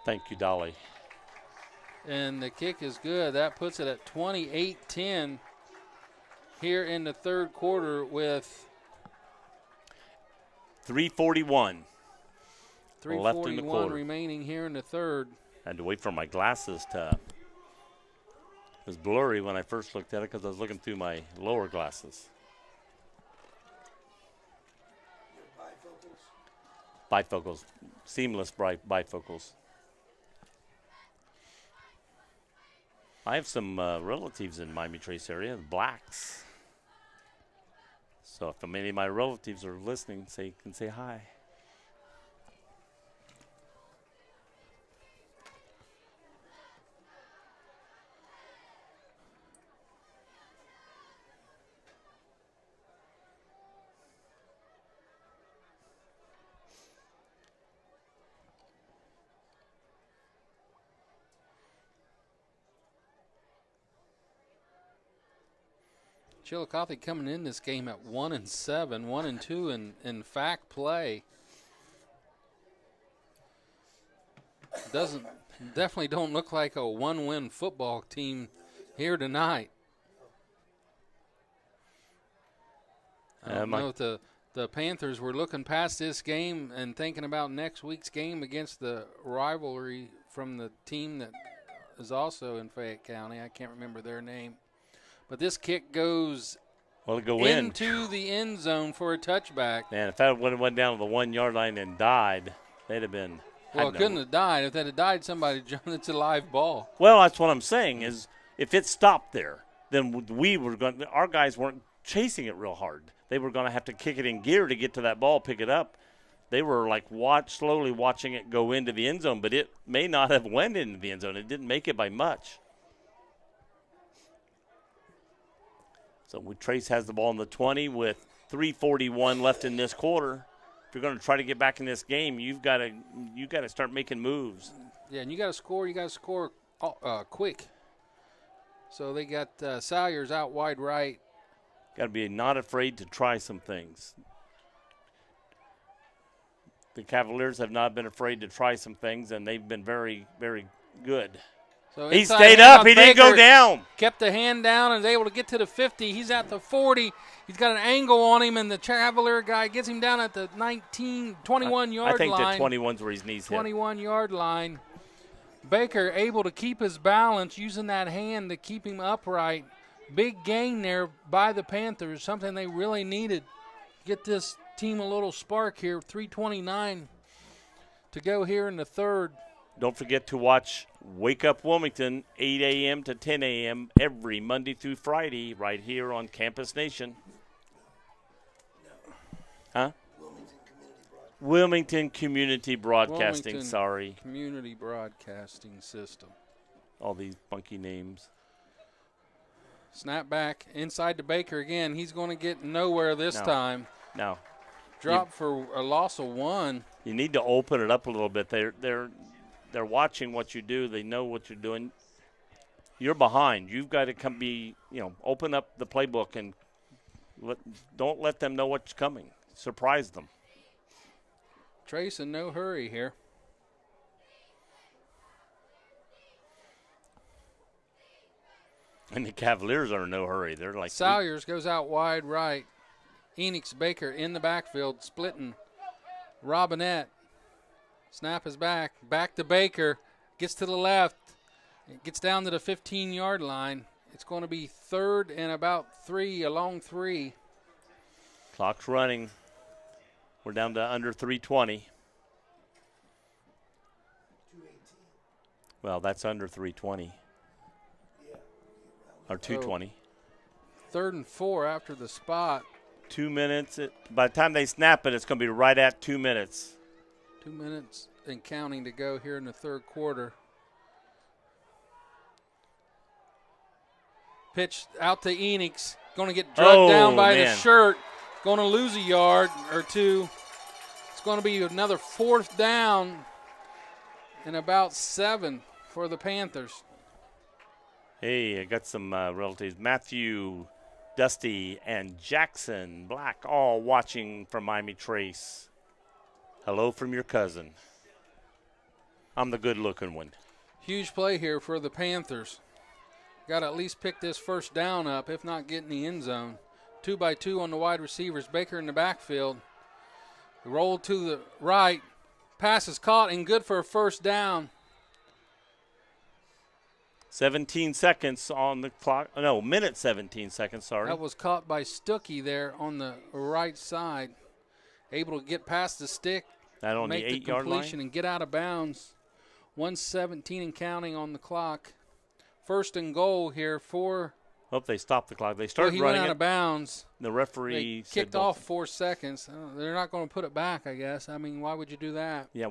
Thank you, Dolly. And the kick is good. That puts it at 28-10 here in the 3rd quarter with 3:41 left in the quarter. Remaining here in the 3rd. I had to wait for my glasses to. It was blurry when I first looked at it because I was looking through my lower glasses. Bifocals, seamless bifocals. I have some relatives in Miami Trace area, blacks. So if any of my relatives are listening, can say hi. Chillicothe coming in this game at 1-7, 1-2 in fact play. Definitely don't look like a 1-win football team here tonight. I don't know if the Panthers were looking past this game and thinking about next week's game against the rivalry from the team that is also in Fayette County. I can't remember their name. But this kick goes Well, go in. into the end zone for a touchback. Man, if that would have went down to the 1 yard line and died, they'd have been. Well, it couldn't have died. If that had died, somebody jumped. It's a live ball. Well, that's what I'm saying is if it stopped there, then our guys weren't chasing it real hard. They were going to have to kick it in gear to get to that ball, pick it up. They were like slowly watching it go into the end zone, but it may not have went into the end zone. It didn't make it by much. So Trace has the ball in the 20 with 3:41 left in this quarter. If you're going to try to get back in this game, you've got to start making moves. Yeah, and you got to score. You got to score quick. So they got Salyers out wide right. Got to be not afraid to try some things. The Cavaliers have not been afraid to try some things, and they've been very, very good. So he stayed up. He didn't go down. Kept the hand down and was able to get to the 50. He's at the 40. He's got an angle on him, and the Cavalier guy gets him down at the 21-yard line. I think the 21's where his knees hit. 21-yard line. Baker able to keep his balance, using that hand to keep him upright. Big gain there by the Panthers, something they really needed. Get this team a little spark here. 3:29 to go here in the third. Don't forget to watch Wake Up Wilmington, 8 a.m. to 10 a.m. every Monday through Friday right here on Campus Nation. Huh? Wilmington Community Broadcasting, Wilmington sorry. Community Broadcasting System. All these funky names. Snap back inside to Baker again. He's going to get nowhere this time. No. Drop for a loss of 1. You need to open it up a little bit. They're watching what you do. They know what you're doing. You're behind. You've got to open up the playbook and don't let them know what's coming. Surprise them. Trace in no hurry here. And the Cavaliers are in no hurry. They're like Salyers goes out wide right. Enix Baker in the backfield, splitting. Robinette. Snap is back. Back to Baker. Gets to the left. Gets down to the 15-yard line. It's going to be 3rd and about 3, a long 3. Clock's running. We're down to under 3:20. Well, that's under 3:20. Or 2:20. 3rd and 4 after the spot. 2 minutes. By the time they snap it, it's going to be right at 2 minutes. 2 minutes and counting to go here in the third quarter. Pitch out to Enix. Going to get drugged down by the shirt. Going to lose a yard or 2. It's going to be another 4th down and about 7 for the Panthers. Hey, I got some relatives. Matthew, Dusty, and Jackson Black all watching from Miami Trace. Hello from your cousin. I'm the good-looking one. Huge play here for the Panthers. Got to at least pick this first down up, if not get in the end zone. 2-by-2 on the wide receivers. Baker in the backfield. Roll to the right. Pass is caught and good for a first down. 17 seconds on the clock. No, minute 17 seconds, sorry. That was caught by Stuckey there on the right side. Able to get past the stick. That on make the 8-yard line. And get out of bounds. 1:17 and counting on the clock. 1st and goal here for. Hope they stopped the clock. They started he running went out of bounds. The referee they kicked off 4 seconds. They're not going to put it back, I guess. I mean, why would you do that? Yeah.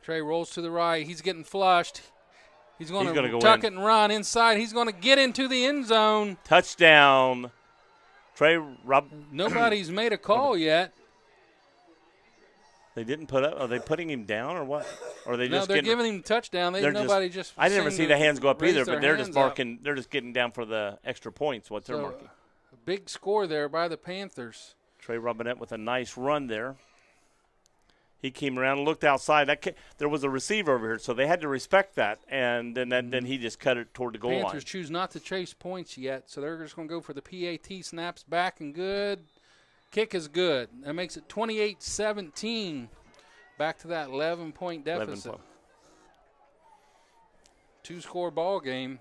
Trey rolls to the right. He's getting flushed. He's going to go tuck it and run inside. He's going to get into the end zone. Touchdown. Trey Nobody's made a call yet. They didn't put up. Are they putting him down or what? Or are they no, just they're giving him touchdown. I didn't see the hands go up either, but they're just marking. Up. They're just getting down for the extra points. What they're marking. A big score there by the Panthers. Trey Robinette with a nice run there. He came around and looked outside. There was a receiver over here, so they had to respect that. And then he just cut it toward the goal line. Panthers choose not to chase points yet, so they're just going to go for the PAT. Snaps back and good. Kick is good. That makes it 28-17. Back to that 11-point deficit. 2-score ball game.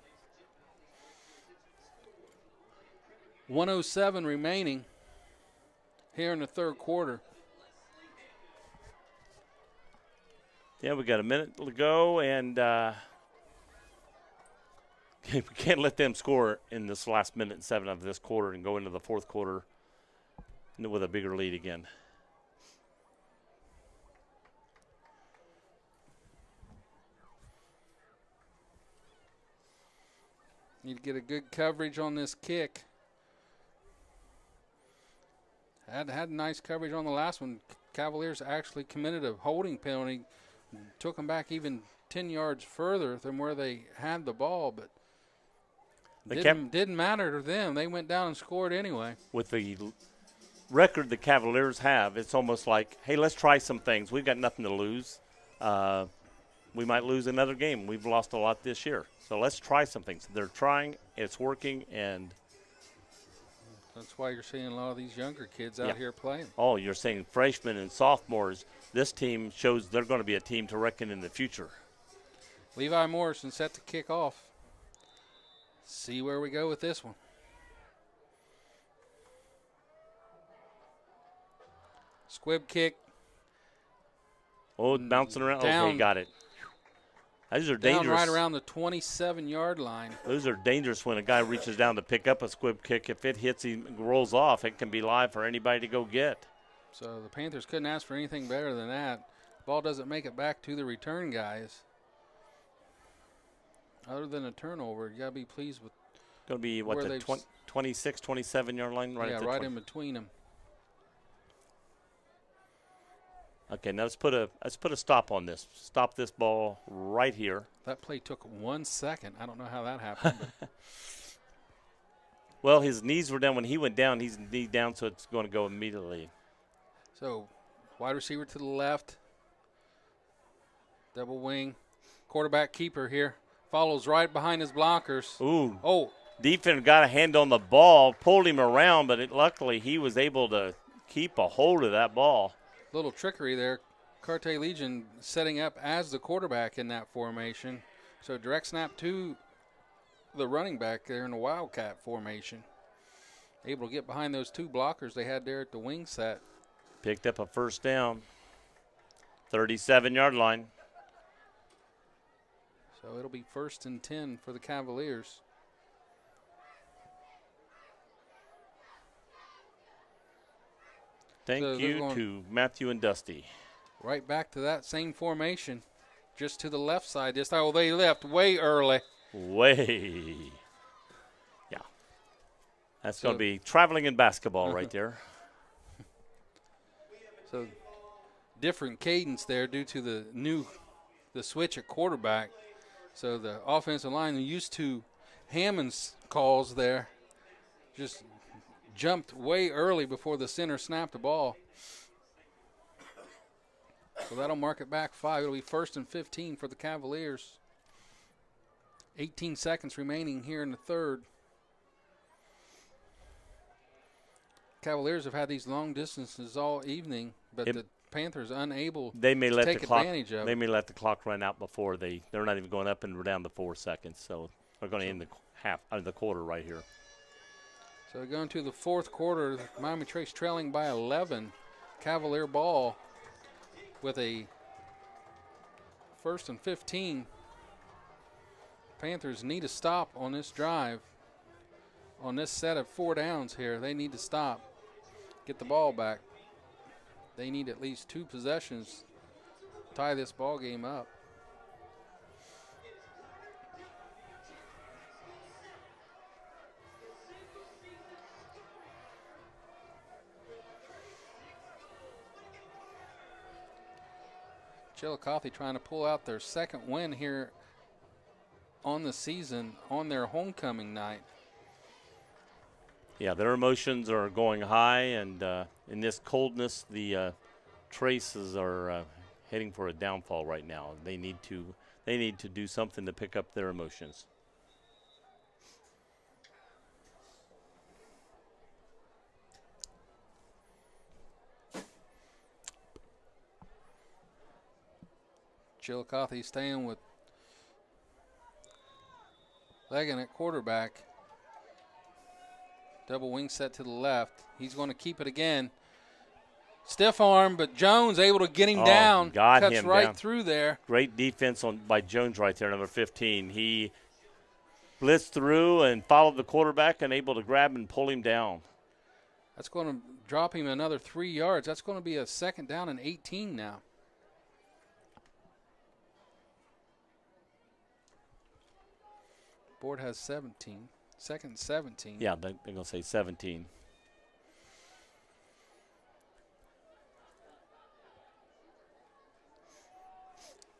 1:07 remaining here in the third quarter. Yeah, we got a minute to go, and we can't let them score in this last minute and 7 of this quarter and go into the fourth quarter with a bigger lead again. Need to get a good coverage on this kick. Had nice coverage on the last one. Cavaliers actually committed a holding penalty, took them back even 10 yards further than where they had the ball, but didn't matter to them. They went down and scored anyway. With the record the Cavaliers have, it's almost like, hey, let's try some things. We've got nothing to lose. We might lose another game. We've lost a lot this year. So let's try some things. They're trying. It's working, and that's why you're seeing a lot of these younger kids out here playing. Oh, you're saying freshmen and sophomores. This team shows they're going to be a team to reckon in the future. Levi Morrison set to kick off. See where we go with this one. Squib kick. Oh, bouncing around. Down. Okay, got it. Those are Down dangerous. right around the 27-yard line. Those are dangerous when a guy reaches down to pick up a squib kick. If it hits him, rolls off, it can be live for anybody to go get. So the Panthers couldn't ask for anything better than that. Ball doesn't make it back to the return guys. Other than a turnover, you got to be pleased with. Going to be, what, the 26, 27-yard line? Right yeah, at the right 20. in between them. Okay, now let's put a stop on this. Stop this ball right here. That play took 1 second. I don't know how that happened. But well, his knees were down when he went down. He's knee down, so it's going to go immediately. So, wide receiver to the left. Double wing. Quarterback keeper here. Follows right behind his blockers. Ooh. Oh. Defense got a hand on the ball, pulled him around, but luckily he was able to keep a hold of that ball. Little trickery there. Chillicothe Legion setting up as the quarterback in that formation. So direct snap to the running back there in the Wildcat formation. Able to get behind those two blockers they had there at the wing set. Picked up a first down. 37-yard line. So it'll be 1st and 10 for the Cavaliers. Thank you to Matthew and Dusty. Right back to that same formation, just to the left side this time. Oh, they left way early. Way. Yeah. That's going to be traveling in basketball right there. So different cadence there due to the switch at quarterback. So the offensive line used to Hammond's calls there just jumped way early before the center snapped the ball. So that'll mark it back 5. It'll be 1st and 15 for the Cavaliers. 18 seconds remaining here in the third. Cavaliers have had these long distances all evening, but the Panthers unable to take advantage of it. They may let the clock run out before they're not even going up and down to 4 seconds. So they're going to end the quarter right here. So going to the fourth quarter, Miami Trace trailing by 11. Cavalier ball with a 1st and 15. Panthers need to stop on this drive. On this set of 4 downs here, they need to stop. Get the ball back. They need at least 2 possessions to tie this ball game up. Chillicothe trying to pull out their second win here on the season on their homecoming night. Yeah, their emotions are going high, and in this coldness, the Traces are heading for a downfall right now. They need to do something to pick up their emotions. Chillicothe staying with Leggin at quarterback. Double wing set to the left. He's going to keep it again. Stiff arm, but Jones able to get him down. Got cuts him right down. through there. Great defense by Jones right there, number 15. He blitzed through and followed the quarterback and able to grab and pull him down. That's going to drop him another 3 yards. That's going to be a 2nd down and 18 now. Board has 17. 2nd and 17. Yeah, they're going to say 17.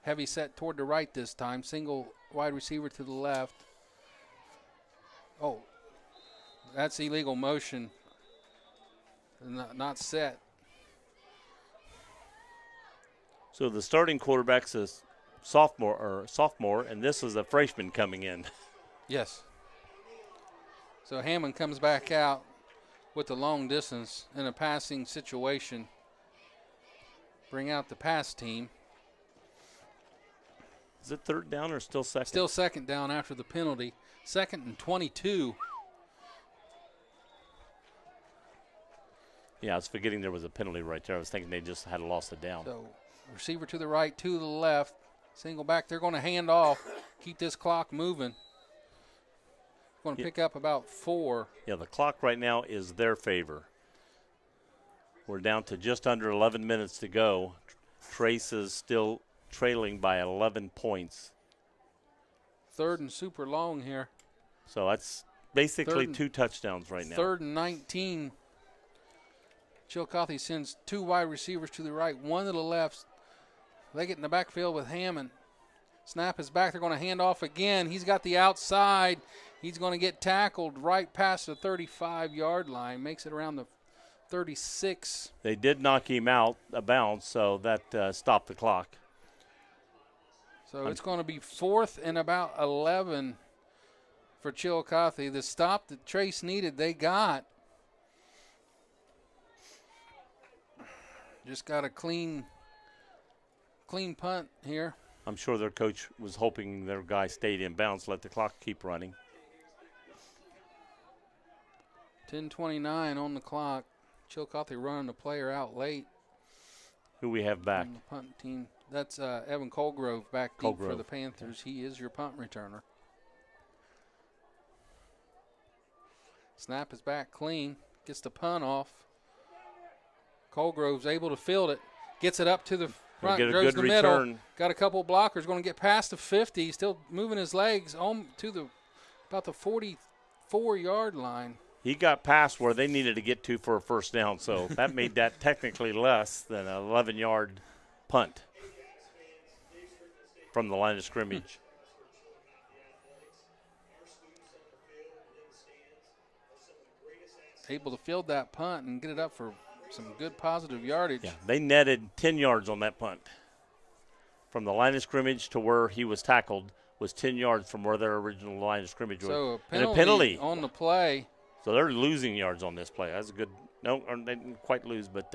Heavy set toward the right this time. Single wide receiver to the left. Oh, that's illegal motion. Not set. So the starting quarterback's a sophomore, and this is a freshman coming in. Yes. So Hammond comes back out with the long distance in a passing situation. Bring out the pass team. Is it 3rd down or still 2nd? Still 2nd down after the penalty. 2nd and 22. Yeah, I was forgetting there was a penalty right there. I was thinking they just had lost it down. So receiver to the right, 2 to the left. Single back. They're going to hand off. Keep this clock moving. Going to pick up about 4. Yeah, the clock right now is their favor. We're down to just under 11 minutes to go. Trace is still trailing by 11 points. 3rd and super long here. So that's basically 2 touchdowns right now. 3rd and 19. Chillicothe sends 2 wide receivers to the right, 1 to the left. They get in the backfield with Hammond. Snap is back. They're going to hand off again. He's got the outside. He's going to get tackled right past the 35-yard line. Makes it around the 36. They did knock him out of bounds, so that stopped the clock. So it's going to be 4th and about 11 for Chillicothe. The stop that Trace needed, they got. Just got a clean punt here. I'm sure their coach was hoping their guy stayed in bounds, let the clock keep running. 10:29 on the clock. Chillicothe running the player out late. Who we have back? On the punt team. That's Evan Colgrove back deep for the Panthers. He is your punt returner. Snap is back clean. Gets the punt off. Colgrove's able to field it. Gets it up to the front. Get a goes good the middle. return. Got a couple blockers. Going to get past the 50. Still moving his legs on to about the 44-yard line. He got past where they needed to get to for a 1st down, so that made that technically less than an 11-yard punt from the line of scrimmage. Able to field that punt and get it up for some good positive yardage. Yeah, they netted 10 yards on that punt. From the line of scrimmage to where he was tackled was 10 yards from where their original line of scrimmage was. So and a penalty on the play. So they're losing yards on this play. That's a good. No, they didn't quite lose, but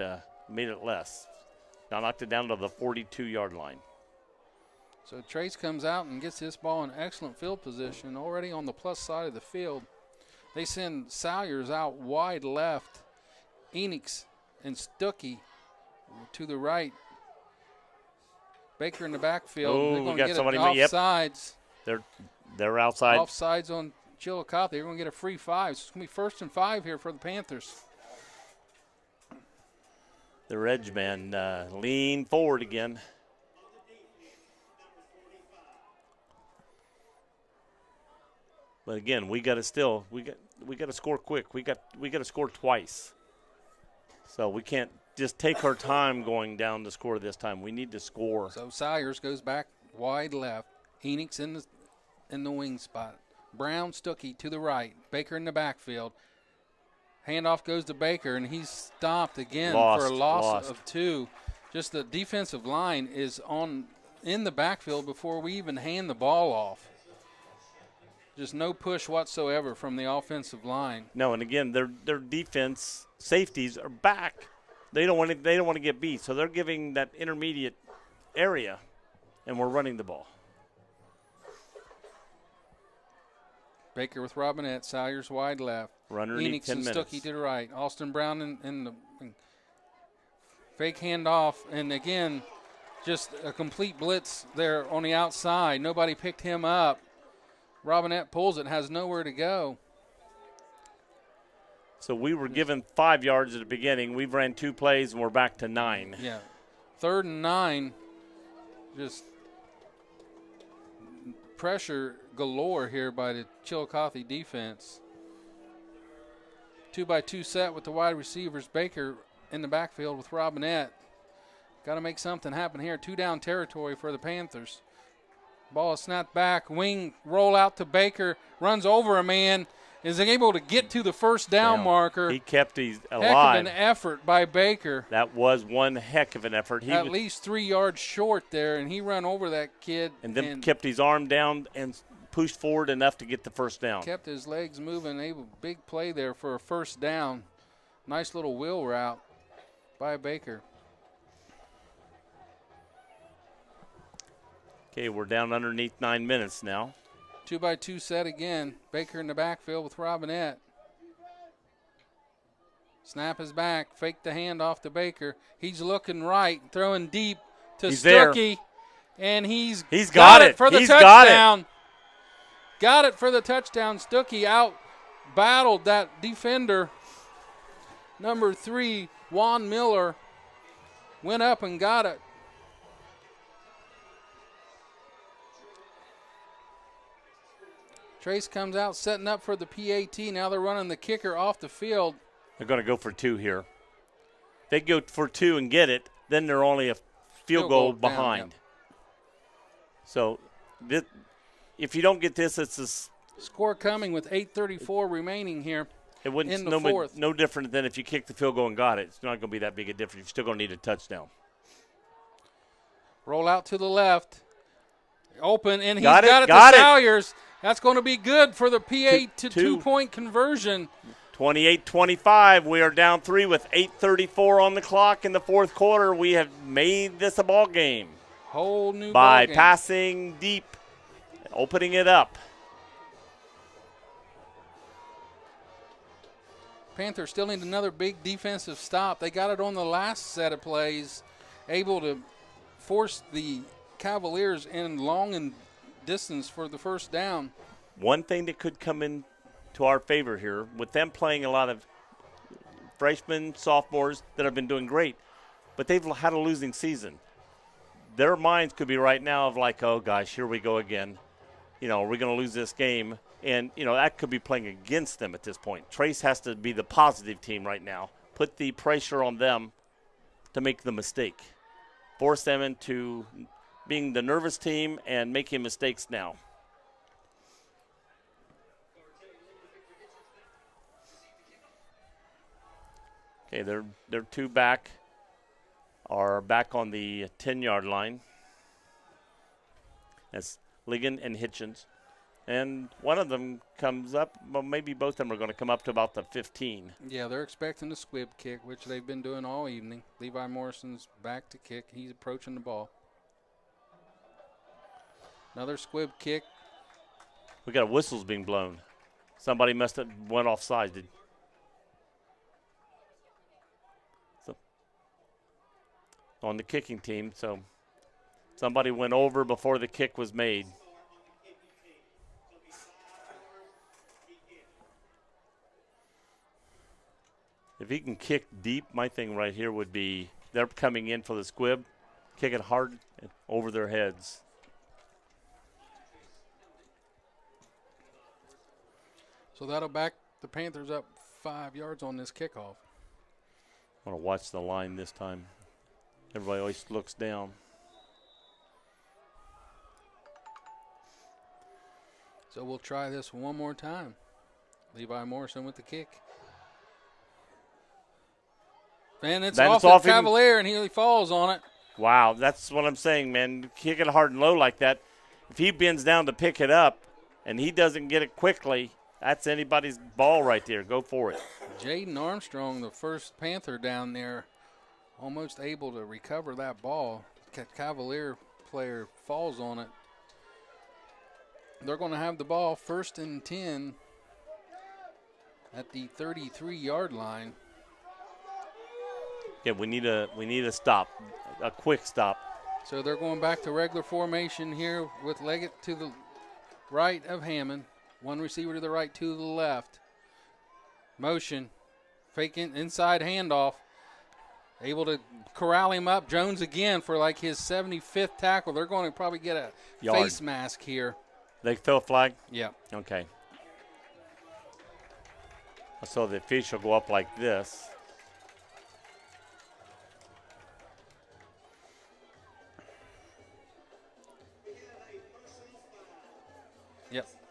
made it less. Now knocked it down to the 42-yard line. So Trace comes out and gets this ball in excellent field position, already on the plus side of the field. They send Salyers out wide left. Enix and Stuckey to the right. Baker in the backfield. Oh, they're going we got to get somebody. it offsides. Yep. They're outside. Offsides on Chillicothe. They're going to get a free 5. So it's going to be 1st and 5 here for the Panthers. Their edge man lean forward again. But again, we got to score quick. We got to score twice. So we can't just take our time going down to score this time. We need to score. So Salyers goes back wide left. Enix in the wing spot. Brown, Stuckey to the right. Baker in the backfield. Handoff goes to Baker, and he's stopped again for a loss of 2. Just the defensive line is in the backfield before we even hand the ball off. Just no push whatsoever from the offensive line. No, and again, their defense safeties are back. They don't want to get beat, so they're giving that intermediate area, and we're running the ball. Baker with Robinette. Salyers wide left. Runner needs Phoenix 10 and minutes. Stuckey to the right. Austin Brown in the fake handoff. And again, just a complete blitz there on the outside. Nobody picked him up. Robinette pulls it, has nowhere to go. So we were given 5 yards at the beginning. We've ran 2 plays, and we're back to 9. Yeah. 3rd and 9. Just pressure galore here by the Chillicothe defense. 2-by-2 set with the wide receivers. Baker in the backfield with Robinette. Got to make something happen here. 2-down territory for the Panthers. Ball is snapped back. Wing roll out to Baker. Runs over a man. Is able to get to the first down marker. He kept these alive. Heck of an effort by Baker. That was one heck of an effort. He At least 3 yards short there, and he ran over that kid. And then kept his arm down and pushed forward enough to get the first down. Kept his legs moving. A big play there for a first down. Nice little wheel route by Baker. Okay, we're down underneath 9 minutes now. 2-by-2 set again. Baker in the backfield with Robinette. Snap is back. Fake the handoff to Baker. He's looking right, throwing deep to Stuckey. And he's got it for the touchdown. Got it for the touchdown. Stuckey out battled that defender. Number 3, Juan Miller, went up and got it. Trace comes out, setting up for the PAT. Now they're running the kicker off the field. They're going to go for 2 here. They go for 2 and get it, then they're only a field goal behind. Down, yep. So if you don't get this, it's a score coming with 8:34 remaining here. It wouldn't in the fourth. No different than if you kicked the field goal and got it. It's not going to be that big a difference. You're still going to need a touchdown. Roll out to the left. Open, and he's got it to Salyers. That's going to be good for the PA to 2-point conversion. 28-25. We are down 3 with 8:34 on the clock in the fourth quarter. We have made this a ball game. Whole new by ball game. Passing deep, opening it up. Panthers still need another big defensive stop. They got it on the last set of plays, able to force the Cavaliers in long and distance for the first down. One thing that could come in to our favor here, with them playing a lot of freshmen, sophomores that have been doing great, but they've had a losing season. Their minds could be right now of like, oh gosh, here we go again. You know, we're going to lose this game. And, you know, that could be playing against them at this point. Trace has to be the positive team right now. Put the pressure on them to make the mistake. Force them into being the nervous team and making mistakes now. Okay, their 2 back are back on the 10-yard line. That's Ligon and Hitchens. And one of them comes up, well, maybe both of them are going to come up to about the 15. Yeah, they're expecting a squib kick, which they've been doing all evening. Levi Morrison's back to kick. He's approaching the ball. Another squib kick. We got whistles being blown. Somebody must have went offside. So on the kicking team, so somebody went over before the kick was made. If he can kick deep, my thing right here would be they're coming in for the squib, kick it hard over their heads. So that'll back the Panthers up 5 yards on this kickoff. I want to watch the line this time. Everybody always looks down. So we'll try this one more time. Levi Morrison with the kick. And it's off the Cavalier, and he falls on it. Wow, that's what I'm saying, man. Kick it hard and low like that. If he bends down to pick it up and he doesn't get it quickly, that's anybody's ball right there. Go for it. Jaden Armstrong, the first Panther down there, almost able to recover that ball. Cavalier player falls on it. They're going to have the ball 1st and 10 at the 33-yard line. Yeah, we need a stop, a quick stop. So they're going back to regular formation here with Leggett to the right of Hammond. One receiver to the right, two to the left. Motion, faking inside handoff. Able to corral him up. Jones again for like his 75th tackle. They're going to probably get a face mask here. They throw a flag? Yeah. Okay. So the official go up like this.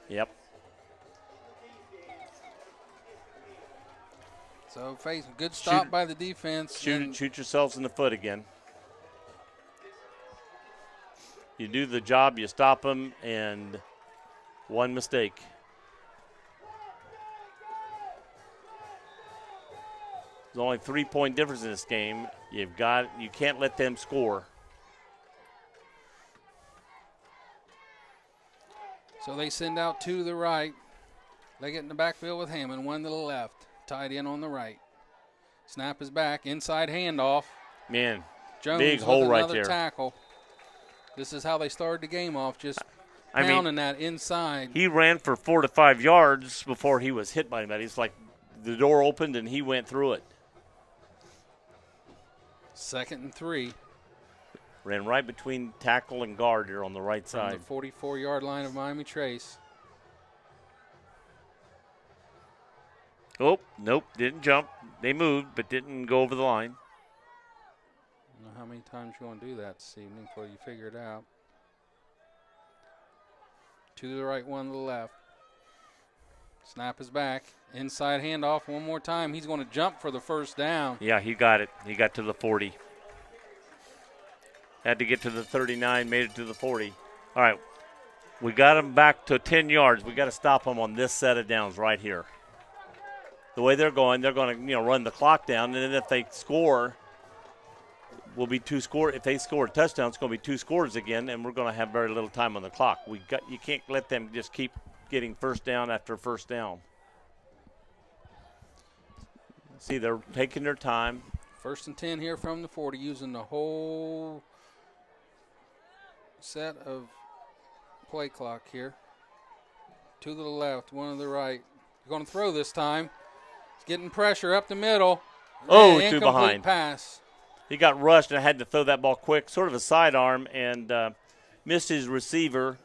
Yep. So face good stop by the defense. Shoot yourselves in the foot again. You do the job, you stop them, and one mistake. There's only 3-point difference in this game. You can't let them score. So they send out two to the right. They get in the backfield with Hammond, one to the left. Tied in on the right. Snap is back. Inside handoff. Man, Jones big hole right another there. Tackle. This is how they started the game off, just pounding that inside. He ran for 4 to 5 yards before he was hit by anybody. It's like the door opened and he went through it. 2nd and 3. Ran right between tackle and guard here on the right side. From the 44-yard line of Miami Trace. Oh, nope, didn't jump. They moved, but didn't go over the line. I don't know how many times you want to do that this evening before you figure it out. Two to the right, one to the left. Snap is back. Inside handoff one more time. He's going to jump for the first down. Yeah, he got it. He got to the 40. Had to get to the 39, made it to the 40. All right, we got him back to 10 yards. We got to stop him on this set of downs right here. The way they're going to run the clock down, and then if they score, will be 2 scores. If they score a touchdown, it's going to be 2 scores again, and we're going to have very little time on the clock. You can't let them just keep getting first down after first down. See, they're taking their time. 1st and 10 here from the 40, using the whole set of play clock here. Two to the left, one to the right. You're going to throw this time. He's getting pressure up the middle. Oh, and threw behind. Pass. He got rushed and had to throw that ball quick, sort of a sidearm, and missed his receiver,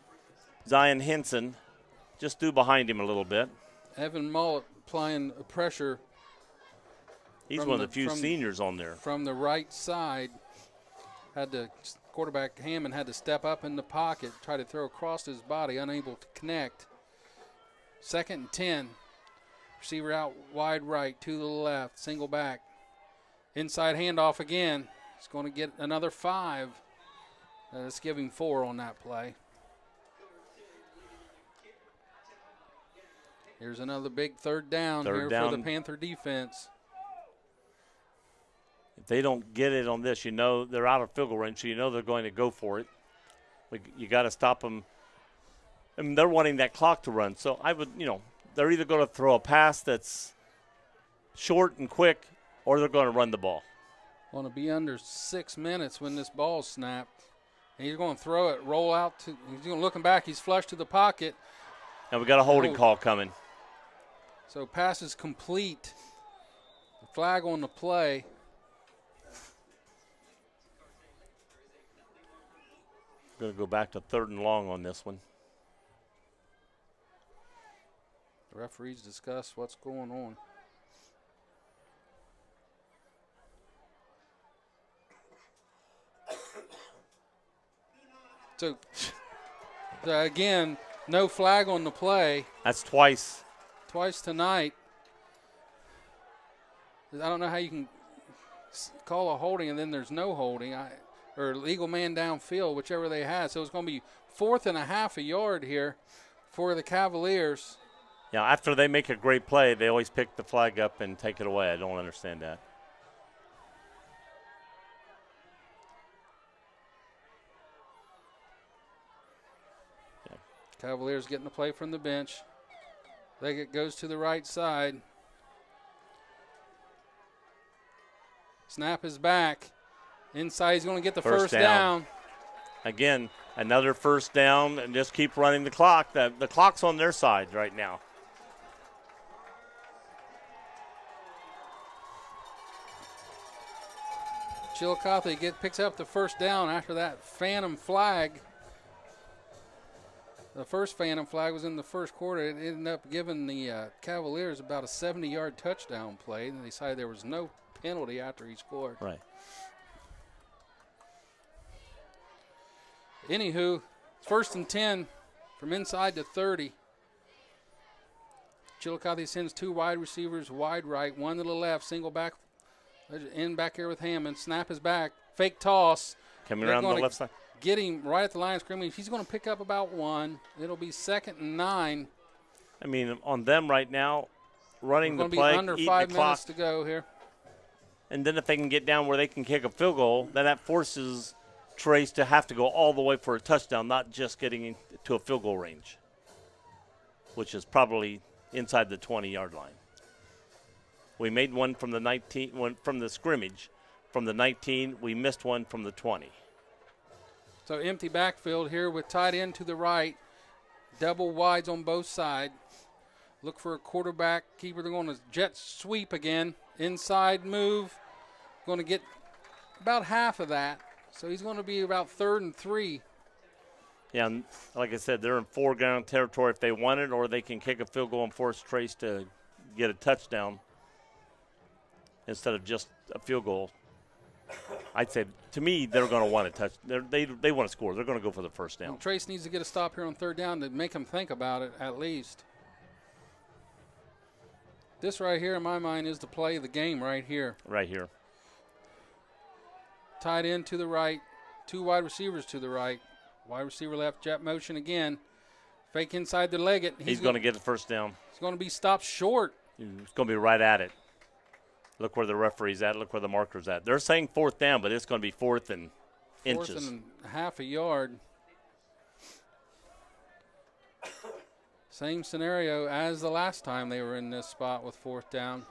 Zion Henson. Just threw behind him a little bit. Evan Mullet applying pressure. He's one of the few seniors on there. From the right side, quarterback Hammond had to step up in the pocket, try to throw across his body, unable to connect. 2nd and 10. Receiver out wide right, two to the left, single back. Inside handoff again. He's going to get another 5. Let's give him 4 on that play. Here's another big third down for the Panther defense. If they don't get it on this, they're out of field goal range, so they're going to go for it. You got to stop them. I mean, they're wanting that clock to run. So I would, they're either going to throw a pass that's short and quick, or they're going to run the ball. Want to be under 6 minutes when this ball's snapped. And he's going to throw it, roll out to. He's going looking back. He's flushed to the pocket. And we got a holding call coming. So pass is complete. The flag on the play. Going to go back to 3rd and long on this one. The referees discuss what's going on. So, again, no flag on the play. That's twice. Twice tonight. I don't know how you can call a holding and then there's no holding. Or legal man downfield, whichever they had. So it's going to be 4th and a half a yard here for the Cavaliers. Yeah, after they make a great play, they always pick the flag up and take it away. I don't understand that. Cavaliers getting the play from the bench. Leggett goes to the right side. Snap is back. Inside, he's going to get the first down. Again, another first down, and just keep running the clock. The clock's on their side right now. Chillicothe picks up the first down after that phantom flag. The first phantom flag was in the first quarter. It ended up giving the Cavaliers about a 70-yard touchdown play, and they decided there was no penalty after he scored. Right. Anywho, first and 10 from inside to 30. Chillicothe sends 2 wide receivers wide right, 1 to the left, single back, in back here with Hammond. Snap is back, fake toss. Coming around the left side. Get him right at the line of scrimmage. He's going to pick up about 1. It'll be 2nd and 9. I mean, on them right now, running the play, be under eating 5 the clock. minutes to go here. And then if they can get down where they can kick a field goal, then that forces Trace to have to go all the way for a touchdown, not just getting to a field goal range, which is probably inside the 20-yard line. We made one from the 19, from the scrimmage. From the 19, we missed one from the 20. So empty backfield here with tight end to the right. Double wides on both sides. Look for a quarterback keeper. They're going to jet sweep again. Inside move. Going to get about half of that. So he's going to be about 3rd and 3. Yeah, and like I said, they're in foreground territory if they want it, or they can kick a field goal and force Trace to get a touchdown instead of just a field goal. I'd say, to me, they're going to want to touch. They want to score. They're going to go for the first down. Well, Trace needs to get a stop here on 3rd down to make him think about it at least. This right here, in my mind, is the play of the game right here. Right here. Tight end to the right. 2 wide receivers to the right. Wide receiver left, jet motion again. Fake inside the Leggett. He's going to get the first down. He's going to be stopped short. He's going to be right at it. Look where the referee's at. Look where the marker's at. They're saying 4th down, but it's going to be 4th and inches. 4th and half a yard. Same scenario as the last time they were in this spot with 4th down.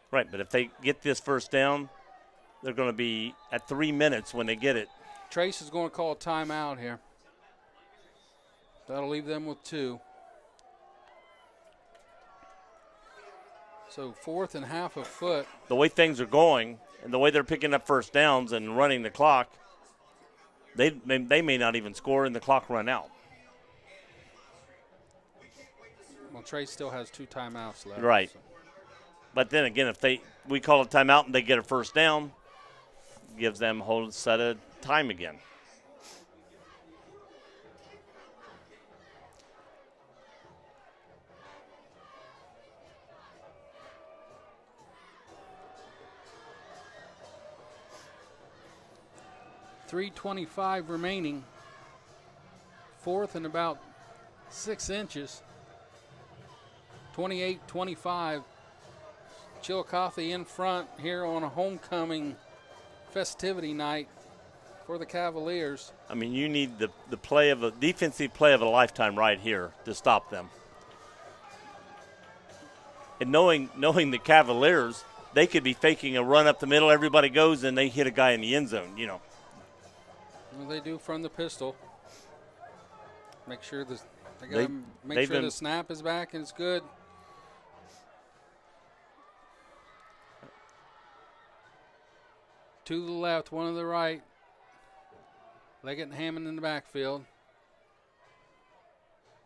Right, but if they get this first down, they're going to be at 3 minutes when they get it. Trace is going to call a timeout here. That'll leave them with 2. So 4th and half a foot. The way things are going and the way they're picking up first downs and running the clock, they may not even score and the clock run out. Well, Trace still has 2 timeouts left. Right. So. But then again, if we call a timeout and they get a first down, gives them a whole set of time again. .325 remaining. 4th and about 6 inches. 28-25. Chillicothe in front here on a homecoming festivity night for the Cavaliers. I mean, you need the play of a defensive play of a lifetime right here to stop them. And knowing the Cavaliers, they could be faking a run up the middle, everybody goes, and they hit a guy in the end zone, you know. Well, they do from the pistol. Make sure the snap is back and it's good. To the left, 1 to the right. Leggett and Hammond in the backfield.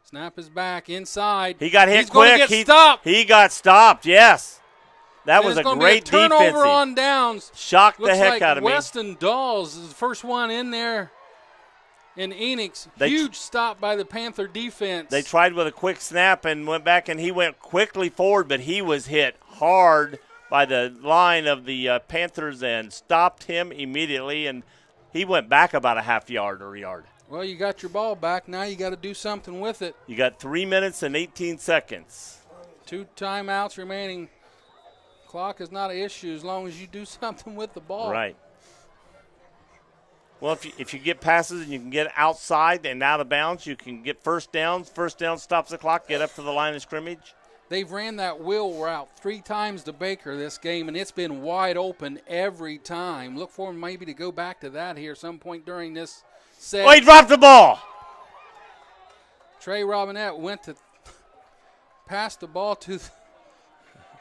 Snap is back inside. He got hit He's quick. Get stopped. He got stopped. Yes, that was a great be a turnover defensive. on downs. Shocked Looks the heck like out of me. Weston Dawes is the first one in there. In Enix, huge stop by the Panther defense. They tried with a quick snap and went back, and he went quickly forward, but he was hit hard by the line of the Panthers and stopped him immediately, and he went back about a half yard or a yard. Well, you got your ball back. Now you got to do something with it. You got 3 minutes and 18 seconds. 2 timeouts remaining. Clock is not an issue as long as you do something with the ball. Right. Well, if you get passes and you can get outside and out of bounds, you can get first downs. First down stops the clock, get up to the line of scrimmage. They've ran that wheel route 3 times to Baker this game, and it's been wide open every time. Look for him maybe to go back to that here some point during this set. Oh, he dropped the ball. Trey Robinette went to pass the ball to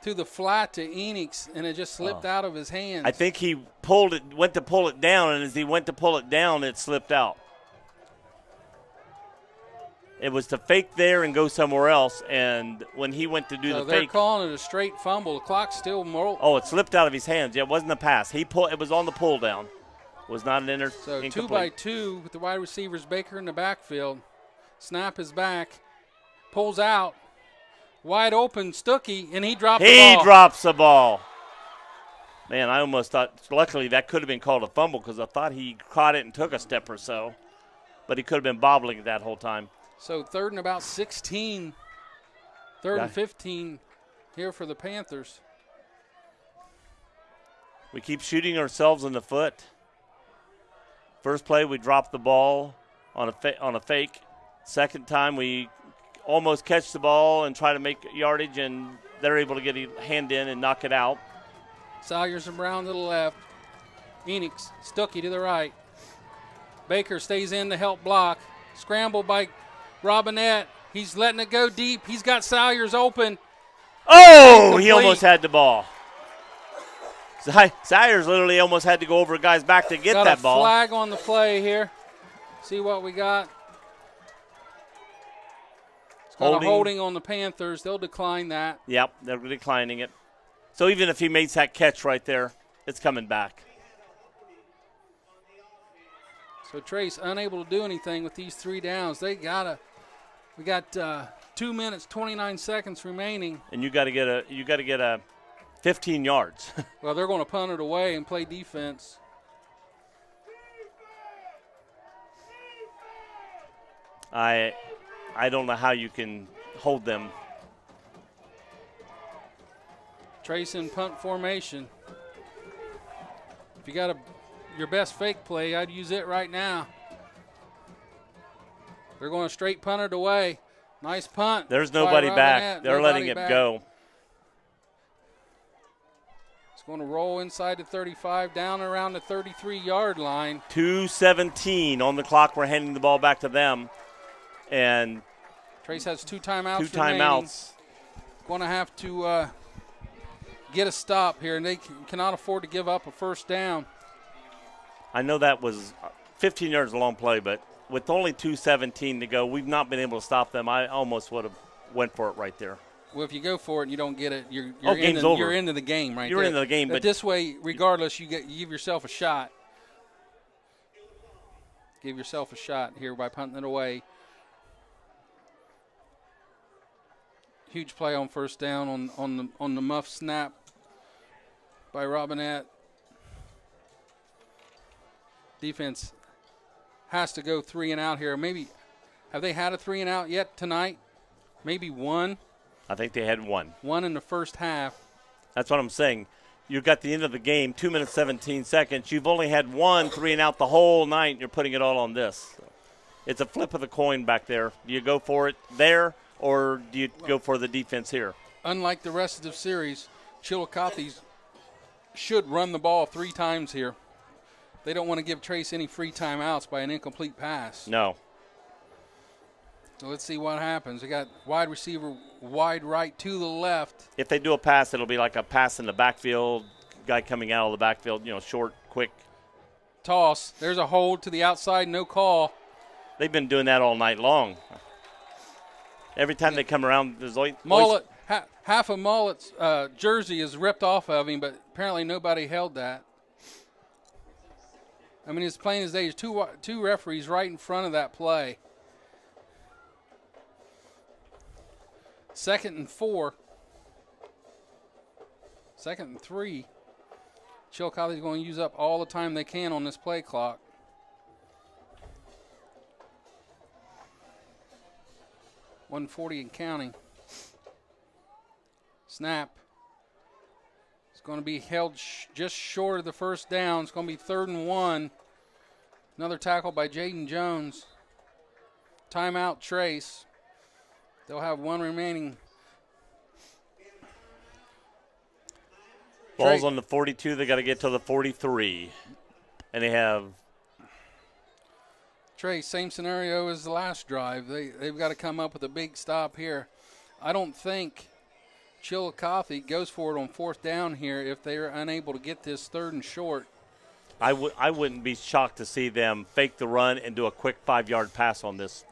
the flat to Enix, and it just slipped out of his hands. I think he went to pull it down, and as he went to pull it down, it slipped out. It was to fake there and go somewhere else, and when he went to do the they're fake. They're calling it a straight fumble. The clock's still more. Oh, it slipped out of his hands. Yeah, it wasn't a pass. It was on the pull down. It was not an So incomplete. 2-by-2 with the wide receivers, Baker in the backfield. Snap is back. Pulls out. Wide open, Stuckey, and he dropped the ball. He drops the ball. Man, I almost thought, luckily that could have been called a fumble because I thought he caught it and took a step or so. But he could have been bobbling that whole time. So 3rd and about 16. 3rd and 15 here for the Panthers. We keep shooting ourselves in the foot. First play, we dropped the ball on a fake. Second time, we almost catch the ball and try to make yardage, and they're able to get a hand in and knock it out. Salyers and Brown to the left. Enix, Stuckey to the right. Baker stays in to help block. Scramble by Robinette. He's letting it go deep. He's got Salyers open. Oh, Incomplete. He almost had the ball. Salyers literally almost had to go over a guy's back to get that ball. Got a flag on the play here. See what we got. Got a holding on the Panthers. They'll decline that. Yep, they're declining it. So even if he makes that catch right there, it's coming back. So Trace unable to do anything with these 3 downs. We got 2 minutes, 29 seconds remaining. And you got to get a 15 yards. Well, they're going to punt it away and play defense. I don't know how you can hold them. Trace in punt formation. If you got your best fake play, I'd use it right now. They're going to straight punt it away. Nice punt. There's nobody back. They're letting it go. It's going to roll inside the 35, down around the 33-yard line. 2:17 on the clock. We're handing the ball back to them. And Trace has 2 timeouts. 2 timeouts. Going to have to get a stop here, and they cannot afford to give up a first down. I know that was 15 yards a long play, but with only 2:17 to go, we've not been able to stop them. I almost would have went for it right there. Well, if you go for it and you don't get it, you're into the game right You're there. into the game, but this way, regardless, you give yourself a shot. Give yourself a shot here by punting it away. Huge play on first down on the muff snap by Robinette. Defense has to go 3 and out here. Maybe have they had a 3 and out yet tonight? Maybe one. I think they had one. One in the first half. That's what I'm saying. You got the end of the game, 2 minutes, 17 seconds. You've only had 1 3 and out the whole night, and you're putting it all on this. So it's a flip of the coin back there. Do you go for it there, or do you go for the defense here? Unlike the rest of the series, Chillicothe should run the ball 3 times here. They don't want to give Trace any free timeouts by an incomplete pass. No. So let's see what happens. We got wide receiver wide right to the left. If they do a pass, it'll be like a pass in the backfield, guy coming out of the backfield, short, quick. Toss. There's a hold to the outside, no call. They've been doing that all night long. Every time they come around, there's always Mullet. Half of Mullet's jersey is ripped off of him, but apparently nobody held that. I mean, it's plain as day. There's two referees right in front of that play. 2nd and 4. 2nd and 3. Chillicothe is going to use up all the time they can on this play clock. .140 and counting. Snap. It's going to be held just short of the first down. It's going to be 3rd and 1. Another tackle by Jaden Jones. Timeout, Trace. They'll have one remaining. Ball's on the 42. They got to get to the 43. And they have Trace, same scenario as the last drive. They've got to come up with a big stop here. I don't think Chillicothe goes for it on 4th down here if they are unable to get this 3rd and short. I wouldn't be shocked to see them fake the run and do a quick 5-yard pass on this.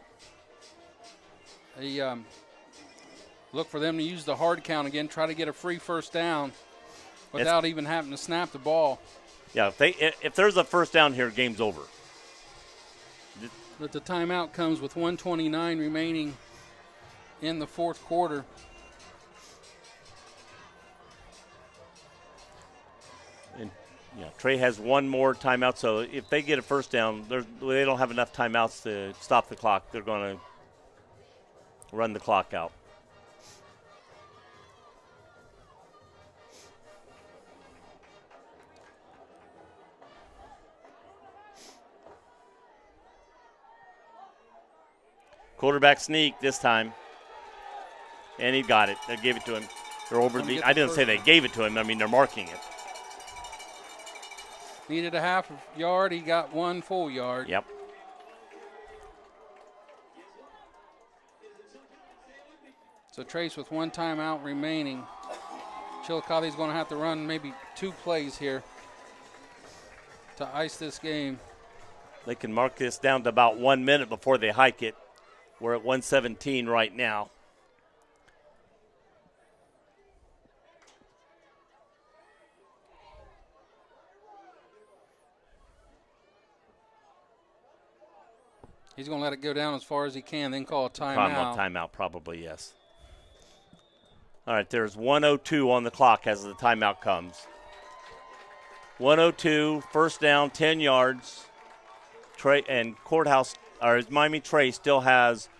They look for them to use the hard count again, try to get a free 1st down without even having to snap the ball. Yeah, if there's a 1st down here, game's over. But the timeout comes with 1:29 remaining in the 4th quarter. And Trey has one more timeout, so if they get a 1st down, they don't have enough timeouts to stop the clock. They're going to run the clock out. Quarterback sneak this time. And he got it. They gave it to him. They're over I didn't say they gave it to him. I mean, they're marking it. Needed a half yard. He got 1 full yard. Yep. So Trace with 1 timeout remaining. Chillicothe's going to have to run maybe 2 plays here to ice this game. They can mark this down to about 1 minute before they hike it. We're at 1:17 right now. He's going to let it go down as far as he can, then call a timeout. Timeout, probably, yes. All right, there's 1:02 on the clock as the timeout comes. 1:02, 1st down, 10 yards. Trey and Miami Trey still has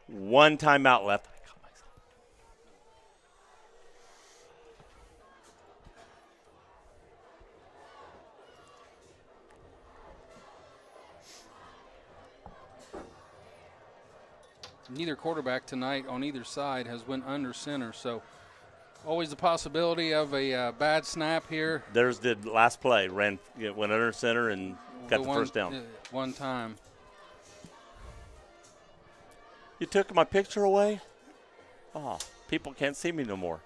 1 timeout left. Neither quarterback tonight on either side has went under center, so always the possibility of a bad snap here. There's the last play. Went under center and got the 1st down. One time. You took my picture away? Oh, people can't see me no more.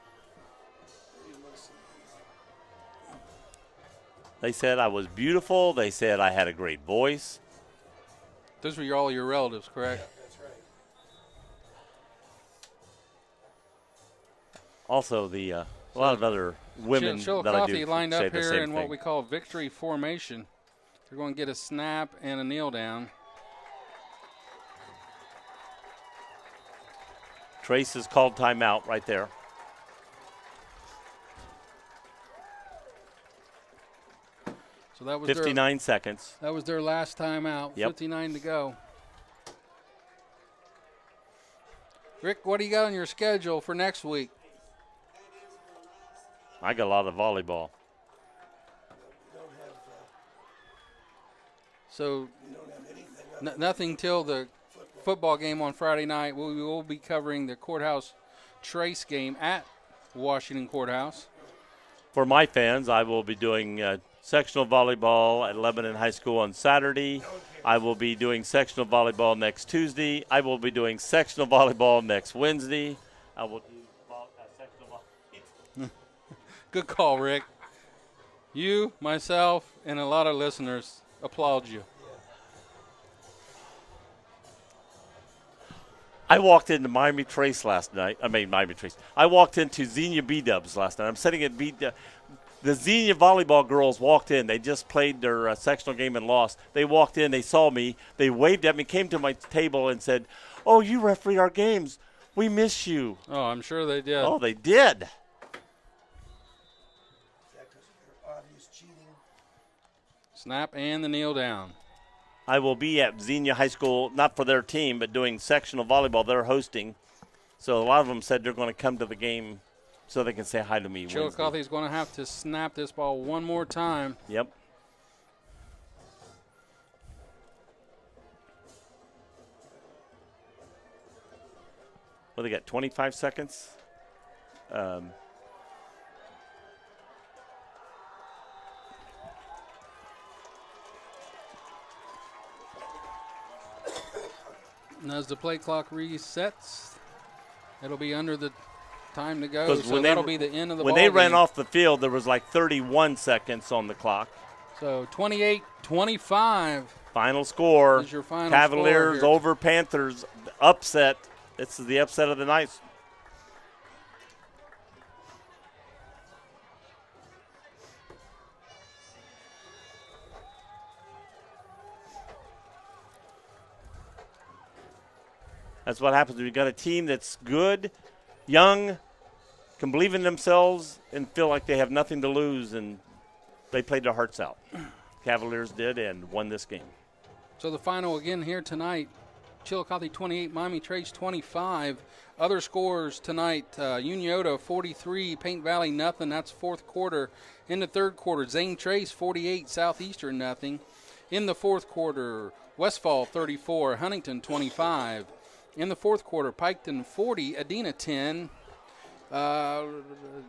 They said I was beautiful. They said I had a great voice. Those were all your relatives, correct? Yeah, that's right. Also, a lot of other women that I do Chillicothe lined say up the here same in thing. what we call victory formation. They're going to get a snap and a kneel down. Trace has called timeout right there. So that was 59 seconds. That was their last timeout. Yep. 59 to go. Rick, what do you got on your schedule for next week? I got a lot of volleyball. So nothing till the football game on Friday night. We will be covering the Courthouse Trace game at Washington Courthouse. For my fans, I will be doing sectional volleyball at Lebanon High School on Saturday. I will be doing sectional volleyball next Tuesday. I will be doing sectional volleyball next Wednesday. I will do sectional volleyball. Good call, Rick. You, myself, and a lot of listeners applaud you. I walked into Miami Trace last night. I walked into Xenia B-Dubs last night. I'm sitting at B-Dubs. The Xenia volleyball girls walked in. They just played their sectional game and lost. They walked in. They saw me. They waved at me, came to my table and said, "Oh, you referee our games. We miss you." Oh, I'm sure they did. Oh, they did. Obvious cheating. Snap and the kneel down. I will be at Xenia High School, not for their team, but doing sectional volleyball. They're hosting. So a lot of them said they're going to come to the game so they can say hi to me. Chillicothe is going to have to snap this ball one more time. Yep. Well, they got 25 seconds. And as the play clock resets, it'll be under the time to go. So when that'll be the end of the ball When they ran game. off the field, there was like 31 seconds on the clock. So 28-25. Final score. Is your final Cavaliers score here. over Panthers. Upset. This is the upset of the night. That's what happens when you got a team that's good, young, can believe in themselves, and feel like they have nothing to lose, and they played their hearts out. Cavaliers did and won this game. So the final again here tonight, Chillicothe 28, Miami Trace 25. Other scores tonight, Unioto 43, Paint Valley nothing. That's fourth quarter. In the third quarter, Zane Trace 48, Southeastern nothing. In the fourth quarter, Westfall 34, Huntington 25. In the fourth quarter, Piketon 40, Adena 10.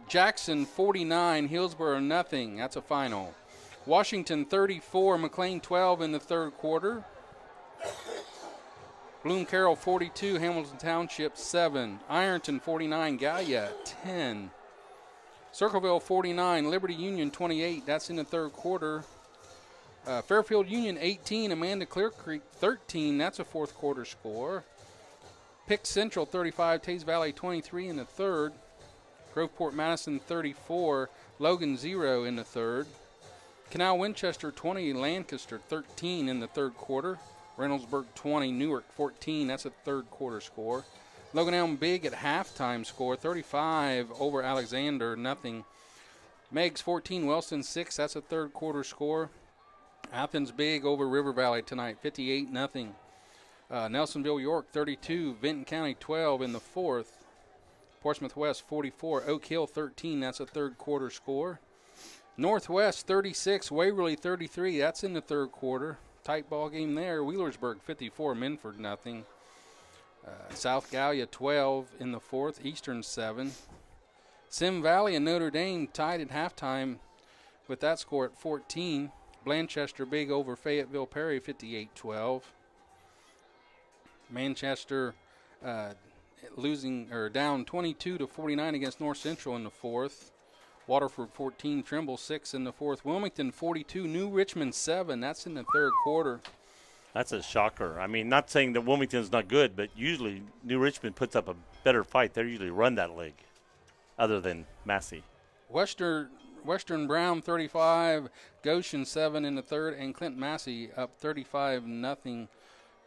Jackson 49, Hillsborough nothing. That's a final. Washington 34, McLean 12 in the third quarter. Bloom Carroll 42, Hamilton Township 7. Ironton 49, Gallia 10. Circleville 49, Liberty Union 28. That's in the third quarter. Fairfield Union 18, Amanda Clear Creek 13. That's a fourth quarter score. Pick Central 35, Taze Valley 23 in the third. Groveport Madison 34, Logan 0 in the third. Canal Winchester 20, Lancaster 13 in the third quarter. Reynoldsburg 20, Newark 14. That's a third quarter score. Logan Elm Big at halftime score 35 over Alexander nothing. Meigs 14, Wellston 6. That's a third quarter score. Athens Big over River Valley tonight 58 nothing. Nelsonville York 32, Vinton County 12 in the fourth. Portsmouth West 44, Oak Hill 13. That's a third quarter score. Northwest 36, Waverly 33. That's in the third quarter. Tight ball game there. Wheelersburg 54, Minford nothing. South Gallia 12 in the fourth. Eastern 7. Sim Valley and Notre Dame tied at halftime with that score at 14. Blanchester Big over Fayetteville Perry 58-12. Manchester down 22-49 against North Central in the fourth. Waterford 14, Trimble 6 in the fourth. Wilmington 42, New Richmond 7. That's in the third quarter. That's a shocker. I mean, not saying that Wilmington's not good, but usually New Richmond puts up a better fight. They usually run that league, other than Massey. Western Brown 35, Goshen 7 in the third, and Clint Massey up 35-0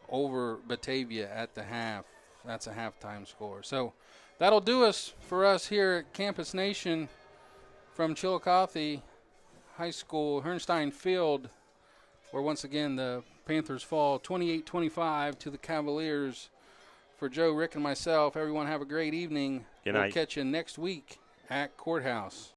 over Batavia at the half. That's a halftime score. So that'll do us for us here at Campus Nation from Chillicothe High School, Herrstein Field, where once again the Panthers fall 28-25 to the Cavaliers. For Joe, Rick, and myself, everyone have a great evening. Good We'll night. catch you next week at Courthouse.